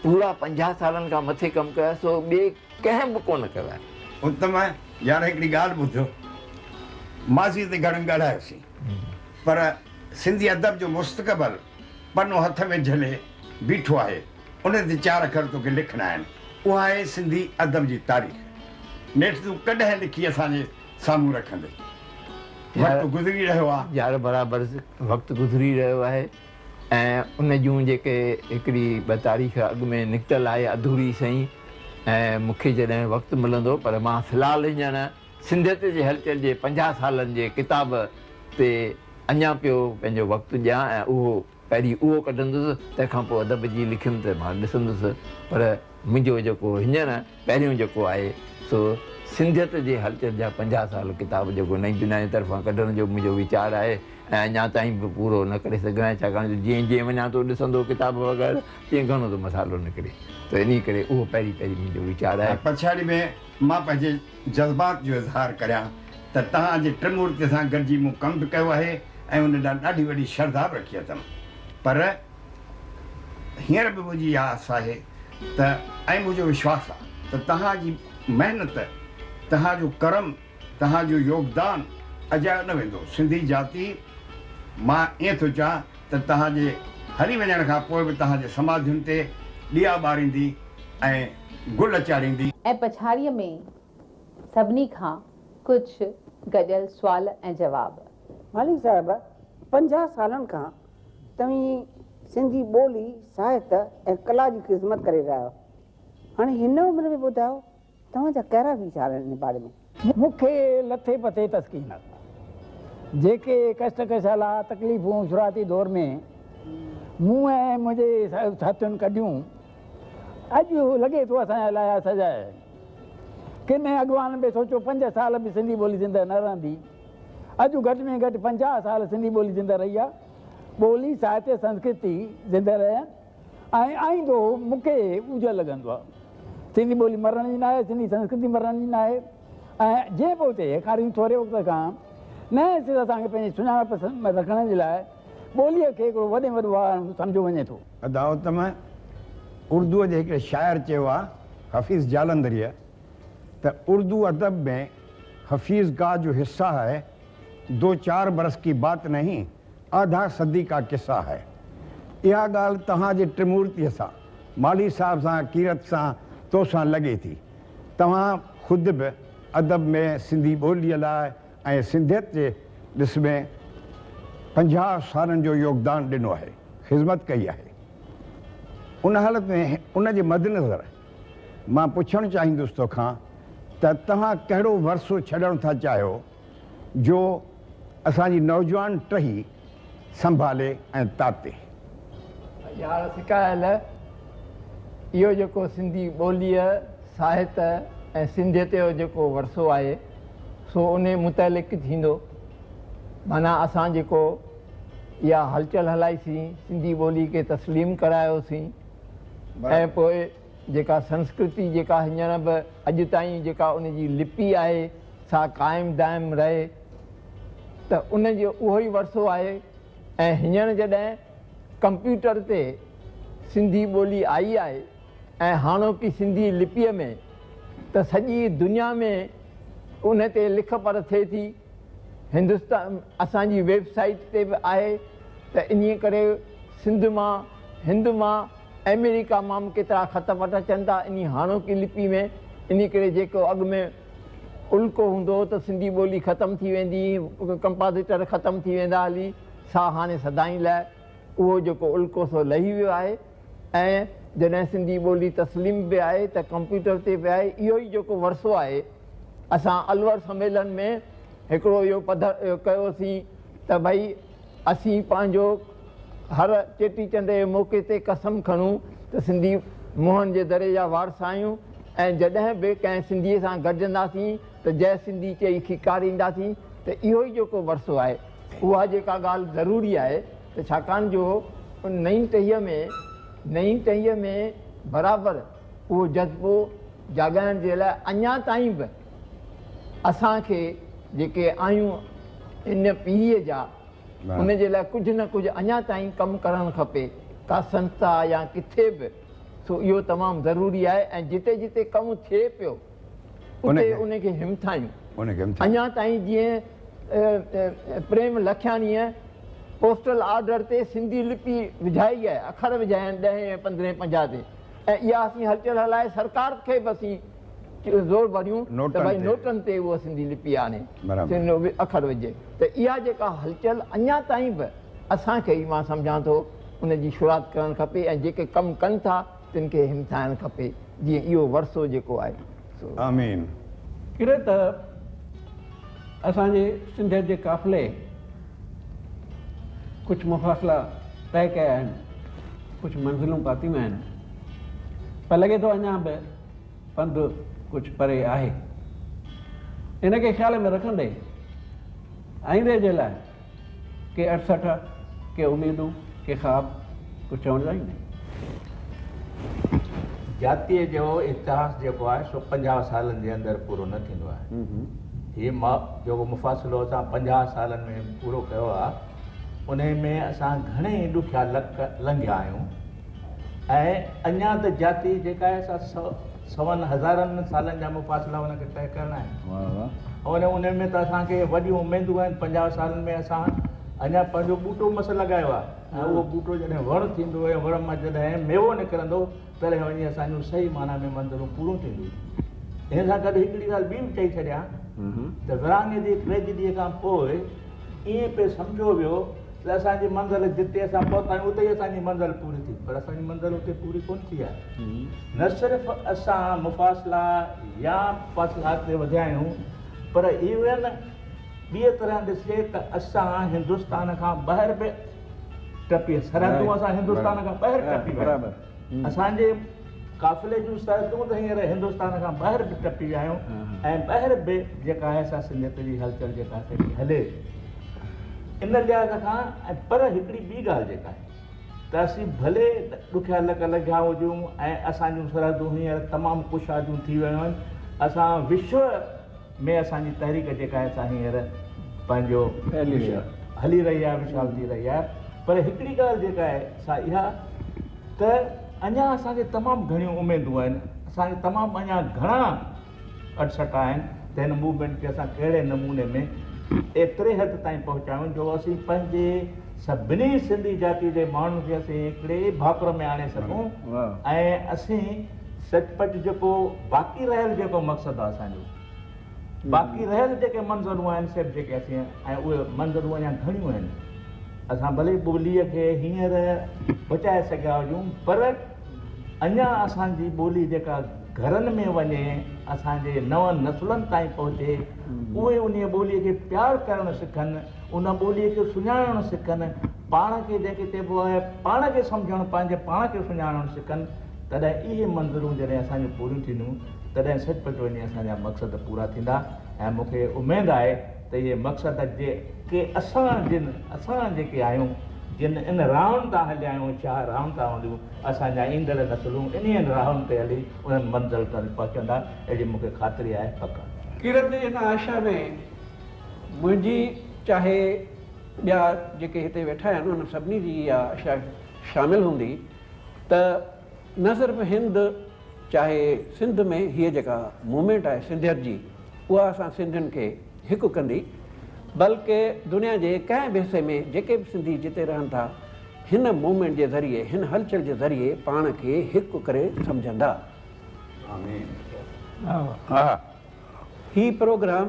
पूरा 50 सालनि खां मथे कमु कयो आहे, सो ॿिए कंहिं बि कोन कयो आहे। उत्तम यार, हिकिड़ी ॻाल्हि ॿुधो, माज़ी ते घणो ॻाल्हायोसीं, पर सिंधी अदब जो मुस्तक़बिल पनो हथ में झले बीठो आहे। उन ते 4 अखर तोखे लिखणा आहिनि, उहा आहे सिंधी अदब जी तारीख़। नेठि तूं कॾहिं लिखी असांजे साम्हूं रखंदे? वक़्तु गुज़री रहियो आहे यार, बराबरि वक़्तु गुज़री रहियो आहे ऐं उन जूं जेके हिकिड़ी 2 तारीख़ अॻु में निकितल आहे अधूरी सही। ऐं मूंखे जॾहिं वक़्तु मिलंदो, पर मां फ़िलहालु हींअर सिंधियत जे हलचल जे 50 सालनि जे किताब ते अञा पियो पंहिंजो वक़्तु ॾियां ऐं उहो पहिरीं उहो कढंदुसि, तंहिंखां पोइ अदब जी लिखियुमि त मां ॾिसंदुसि। पर मुंहिंजो जेको हींअर पहिरियों जेको आहे सो सिंधियत जे हलचल जा 50 साल किताब जेको नई दुनिया जी तरफ़ां कढण जो मुंहिंजो वीचार आहे ऐं अञा ताईं बि पूरो न करे सघियो आहियां। छाकाणि जीअं जीअं वञा थो ॾिसंदो किताब वग़ैरह, तीअं घणो थो मसालो निकिरे। त इन करे उहो पहिरीं मुंहिंजो वीचार आहे। पछाड़ी में मां पंहिंजे जज़्बात जो इज़हार करियां त तव्हांजे त्रिमूर्ति सां गॾिजी मूं कमु बि कयो आहे ऐं उन ॾांहुं ॾाढी वॾी श्रद्धा बि रखी अथमि। पर हींअर बि मुंहिंजी इहा आस आहे त ऐं मुंहिंजो विश्वास आहे त तव्हांजी महिनत, तव्हांजो कर्म, तव्हांजो योगदान अजायो न वेंदो। सिंधी जाती, मां ईअं थो चाहियां त तव्हांजे हली वञण खां पोइ बि तव्हांजे समाधियुनि ते ॾिया ॿारींदी ऐं गुल चाढ़ींदी। ऐं पछाड़ीअ में सभिनी खां कुझु गॾियल सुवाल ऐं जवाब। मालिक साहिब, 50 सालनि खां तव्हीं सिंधी ॿोली, साहित्य ऐं कला जी ख़िदमत करे रहिया आहियो। हाणे हिन उमिरि में ॿुधायो तव्हांजा कहिड़ा वीचार आहिनि हिन बारे में? मूंखे लथे पथे तस्कीन आहे। जेके कष्टकशाला तकलीफ़ूं शुरूआती दौर में मूं ऐं मुंहिंजे साथियुनि कढियूं, अॼु लॻे थो असांजे लाइ सजाए। किन अॻवान बि सोचियो 5 साल बि सिंधी ॿोली ज़िंदा न रहंदी। अॼु घटि में घटि 50 साल सिंधी ॿोली ज़िंदा रही आहे। ॿोली, साहित्य, संस्कृति ज़िंदा रहिया ऐं आईंदो मूंखे ऊझो लॻंदो आहे। सिंधी ॿोली मरण जी न आहे, सिंधी संस्कृति मरण जी न आहे। ऐं जंहिं पोइ थिए खाली थोरे वक़्त खां नए सिरे असांखे पंहिंजी सुञाणप रखण जे लाइ ॿोलीअ खे हिकिड़ो वॾे में वॾो सम्झो वञे थो। अदावत में उर्दूअ जे हिकिड़े शाइर चयो आहे, हफ़ीज़ जालंधरीअ, त उर्दू अदब में हफ़ीज़ का जो हिस्सा है 2-4 बरस की बात नहीं, आधा सदी का किस्सा है। इहा ॻाल्हि तव्हांजे त्रिमूर्तिअ सां, माली साहिब सां, कीरत सां, तो सां लॻे थी। तव्हां ख़ुदि बि अदब में सिंधी ॿोलीअ लाइ ऐं सिंधियत जे ॾिस में 50 सालनि जो योगदान ॾिनो आहे, ख़िदमत कई आहे। उन हालत में उन जे मद्देनज़र मां पुछणु चाहींदुसि तोखां त तव्हां कहिड़ो वरसो छॾणु था चाहियो जो असांजी नौजवान टही संभाले ऐं ताते। यार सिकायल इहो जेको सिंधी ॿोलीअ साहित्य ऐं सिंधियत जो जेको वरसो आहे सो उन मुतलिक़ थींदो। माना असां जेको इहा हलचल हलाईसीं, सिंधी ॿोली खे तस्लीम करायोसीं ऐं पोइ जेका संस्कृति जेका हींअर बि अॼु ताईं जेका उनजी लिपि आहे सा क़ाइमु दाइमु रहे, त उनजो उहो ई वरसो आहे। ऐं हींअर जॾहिं कंप्यूटर ते सिंधी ॿोली आई आहे ऐं हाणोकी सिंधी लिपीअ में, त सॼी दुनिया में उन ते लिख पढ़ थिए थी। हिंदुस्तान असांजी वेबसाइट ते बि आहे त इन करे सिंध मां, हिंद मां, अमेरिका मां बि केतिरा ख़त वट अचनि था इन हाणोकी लिपि में। इन करे जेको अॻु में उल्को हूंदो त सिंधी ॿोली ख़तमु थी वेंदी, कंपाज़िटर ख़तमु थी वेंदा हली, सा हाणे सदाईं लाइ उहो जेको उल्को सो लही वियो आहे। ऐं जॾहिं सिंधी ॿोली तस्लीम बि आहे त कंप्यूटर ते बि आहे। इहो ई जेको वरसो आहे असां अलवर सम्मेलन में हिकिड़ो इहो कयोसीं त भई असीं पंहिंजो हर चेटीचंड जे मौक़े ते कसम खणूं त सिंधी मोहन जे दरे जा वारस आहियूं ऐं जॾहिं बि कंहिं सिंधीअ सां गॾिजंदासीं त जय सिंधी चई खिकारींदासीं। त इहो ई जेको वरसो आहे उहा जेका ॻाल्हि ज़रूरी आहे त छाकाणि जो नई टहीअ में बराबरि उहो जज़्बो जाॻाइण जे लाइ अञा ताईं बि असांखे जेके आहियूं इन पीढ़ीअ जा उन जे लाइ कुझु न कुझु अञा ताईं कमु करणु खपे, का संस्था या किथे बि। सो इहो तमामु ज़रूरी आहे ऐं जिते जिते कमु थिए पियो उते उनखे हिमथायूं। अञा ताईं जीअं प्रेम लखियाणीअ पोस्टल ऑर्डर ते सिंधी लिपि विझाई आहे, अखर विझाया आहिनि 10, 15, 50 ते। ऐं इहा असीं हलचल हलाए सरकार खे बि असीं ज़ोर भरियूं त भई नोटनि ते उहा सिंधी लिपि आणे, अखर विझे। त इहा जेका हलचल अञा ताईं बि असांखे ई मां सम्झां थो उनजी शुरूआति करणु खपे ऐं जेके कमु कनि था तिन खे हिमथाइणु खपे, जीअं इहो वरसो जेको आहे। आमीन। किरे त असांजे सिंधियत जे काफ़िले कुझु मुफ़ासिला तय कया आहिनि, कुझु मंज़िलूं पातियूं आहिनि, पर लॻे थो अञा बि पंधु कुझु परे आहे। इन खे ख़्याल में रखंदे आईंदे जे लाइ के 68 के उमेदूं के ख़्वाब कुझु चवण चाहींदे? जातीअ जो इतिहास जेको आहे सो 50 सालनि जे अंदरि पूरो न थींदो आहे। हीअ जेको मुफ़ासिलो असां 50 सालनि में पूरो कयो आहे उन में असां घणेई ॾुखिया लंघिया आहियूं ऐं अञा त जाती जेका आहे असां सवनि हज़ारनि सालनि जा मुफ़ासिला हुनखे तय करणा आहिनि। उन में त असांखे वॾियूं उमेदूं आहिनि। 50 सालनि में असां अञा पंहिंजो ॿूटो मस लॻायो आहे ऐं उहो ॿूटो जॾहिं वणु थींदो ऐं वण मां जॾहिं मेवो निकिरंदो तॾहिं वञी असांजूं सही माना में मंज़िलूं पूरियूं थींदियूं। हिन सां गॾु हिकिड़ी ॻाल्हि ॿी बि चई छॾियां त विरहाङे जी ट्रेजिडीअ खां पोइ ईअं पियो सम्झो वियो त असांजी मंज़िल जिते असां पहुता आहियूं उते ई असांजी मंज़िल पूरी थी, पर असांजी मंज़िल उते पूरी कोन थी आहे। न सिर्फ़ु असां मुफ़ासिला या फ़ासिलात ते वधिया आहियूं, पर इवन ॿिए तरह ॾिसे त असां हिंदुस्तान खां ॿाहिरि बि टपी, सरहदूं असां हिंदुस्तान खां ॿाहिरि टपी विया। असांजे काफ़िले जूं सरहदूं त हींअर हिंदुस्तान खां ॿाहिरि बि टपी विया आहियूं ऐं ॿाहिरि बि जेका आहे असां सिंधियत जी हलचल जेका आहे हले इन लिहाज़ खां। ऐं पर हिकिड़ी ॿी ॻाल्हि जेका आहे त असीं भले ॾुखिया लॻिया हुजूं ऐं असांजूं सरहदूं हींअर तमामु कुशादियूं थी वियूं आहिनि, असां विश्व में असांजी तहरीक जेका आहे असां हींअर पंहिंजो हली रही आहे, विशाल थी रही आहे। पर हिकिड़ी ॻाल्हि जेका आहे सा इहा त अञा असांखे तमामु घणियूं उमेदूं आहिनि, असांखे तमामु अञा घणा 68 आहिनि त हिन मूवमेंट खे असां कहिड़े नमूने में एतिरे हद ताईं पहुचायूं जो असीं पंहिंजे सभिनी सिंधी जाति जे माण्हुनि खे असीं हिकिड़े भाकुर में आणे सघूं ऐं असीं सचपच जेको बाक़ी रहियल जेको मक़सदु आहे असांजो, बाक़ी रहियल जेके मंज़रूं आहिनि सभु जेके असीं ऐं उहे मंज़रूं अञा घणियूं आहिनि। असां भले ॿोलीअ खे हींअर बचाए सघिया हुजूं, पर अञा असांजी ॿोली जेका घरनि में वञे असांजे नवनि नसुलनि ताईं पहुचे, उहे उन ॿोलीअ खे प्यारु करणु सिखनि, उन ॿोलीअ खे सुञाणणु सिखनि, पाण खे जंहिंखे चइबो आहे पाण खे सम्झणु, पंहिंजे पाण खे सुञाणणु सिखनि। तॾहिं इहे मंज़रूं जॾहिं असांजूं पूरियूं थींदियूं तॾहिं सचुपचु वञी असांजा मक़सद पूरा थींदा। ऐं मूंखे उमेदु आहे त इहे मक़सद जेके असां जेके आहियूं, जिन इन राहुनि तां हलिया आहियूं, छा राहुनि तां हलियूं, असांजा ईंदड़ नसलूं इन राहुनि ते हली उन्हनि मंज़िल ताईं पहुचंदा, अहिड़ी मूंखे ख़ातिरी आहे। पका किरत जी हिन आशा में मुंहिंजी चाहे ॿिया जेके हिते वेठा आहिनि उन सभिनी जी इहा आशा शामिलु हूंदी त न सिर्फ़ु हिंद चाहे सिंध में हीअ जेका मूवमेंट आहे सिंधियत जी, उहा असां सिंधियुनि खे हिकु कंदी, बल्कि दुनिया जे कंहिं बि हिसे में जेके बि सिंधी जिते रहनि था हिन मूवमेंट जे ज़रिए, हिन हलचल जे ज़रिए पाण खे हिकु करे सम्झंदा। ही प्रोग्राम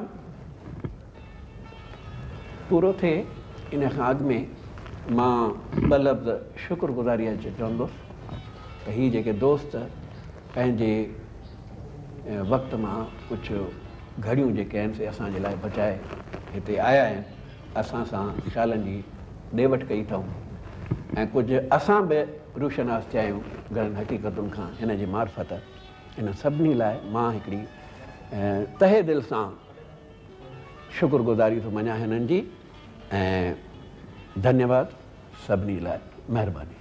पूरो थिए इन खां अॻु में मां ॿ लफ़्ज़ शुक्रगुज़ारी अची चवंदुसि त हीअ जेके दोस्त पंहिंजे वक़्त मां कुझु घड़ियूं जेके आहिनि से असांजे लाइ बचाए हिते आया आहिनि, असां सां ख़्यालनि जी ॾे वठि कई अथऊं ऐं कुझु असां बि रूशनास थिया आहियूं घणनि हक़ीक़तुनि खां हिन जी मार्फत। इन सभिनी लाइ मां हिकिड़ी तहे दिलि सां शुक्रगुज़ारी थो मञा हिननि जी ऐं धन्यवाद सभिनी लाइ, महिरबानी।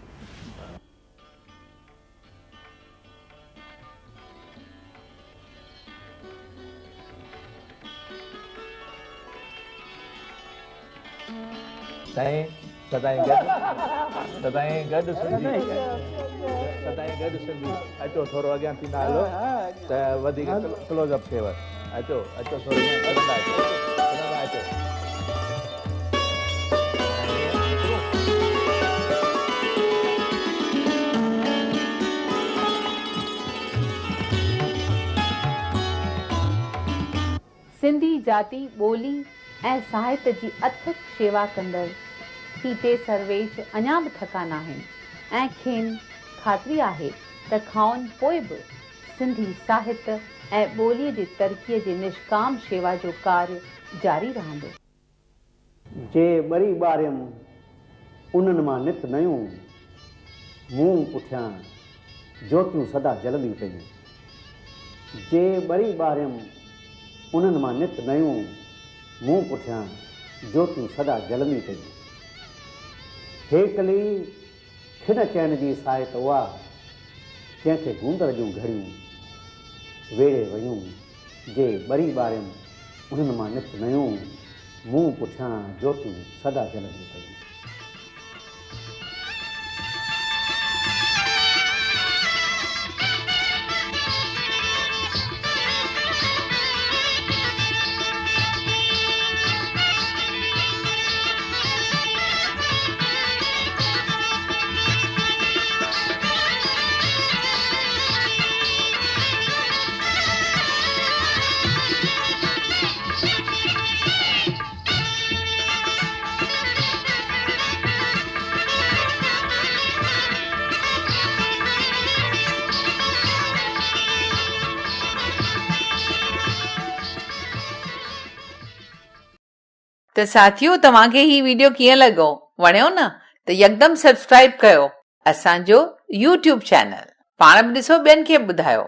साईं सदाईं गॾु सिंधी, सदाईं गॾु सिंधी। अचो थोरो अॻियां थींदा हलो त वधीक क्लोज़अप थिएव। अचो अचो थोरो अचो। सिंधी जाति ॿोली ऐं साहित्य जी अथक शेवा कंदड़ ही टे सर्वेश अञा बि थकान आहिनि ऐं खेनि ख़ातिरी आहे त खाउनि पोइ बि सिंधी साहित्य ऐं ॿोलीअ जी तरक़ीअ जे निष्काम शेवा जो कार्य जारी रहंदो। जे ॿरी ॿारियमि उन्हनि मां नित नयूं, मुंहुं पुठियां ज्योतियूं सदा जलंदियूं पयूं। जे ॿरी ॿारियमि उन्हनि मां नित नयूं, मुंहुं पुठियां ज्योतियूं सदा जलंदियूं पयूं। हे कली खिन चइण जी साहित उहा जंहिंखे गूंदड़ जूं घड़ियूं वेड़े वयूं। जे ॿरी ॿारियमि उन्हनि मां नित नयूं, मुंहुं पुठियां ज्योतियूं सदा जलंदियूं पयूं। त साथियो, तव्हांखे ही वीडियो कीअं लॻो? वणियो न? त यकदम सब्सक्राइब कयो असांजो YouTube चैनल। पाण बि ॾिसो, ॿियनि खे बि ॿुधायो।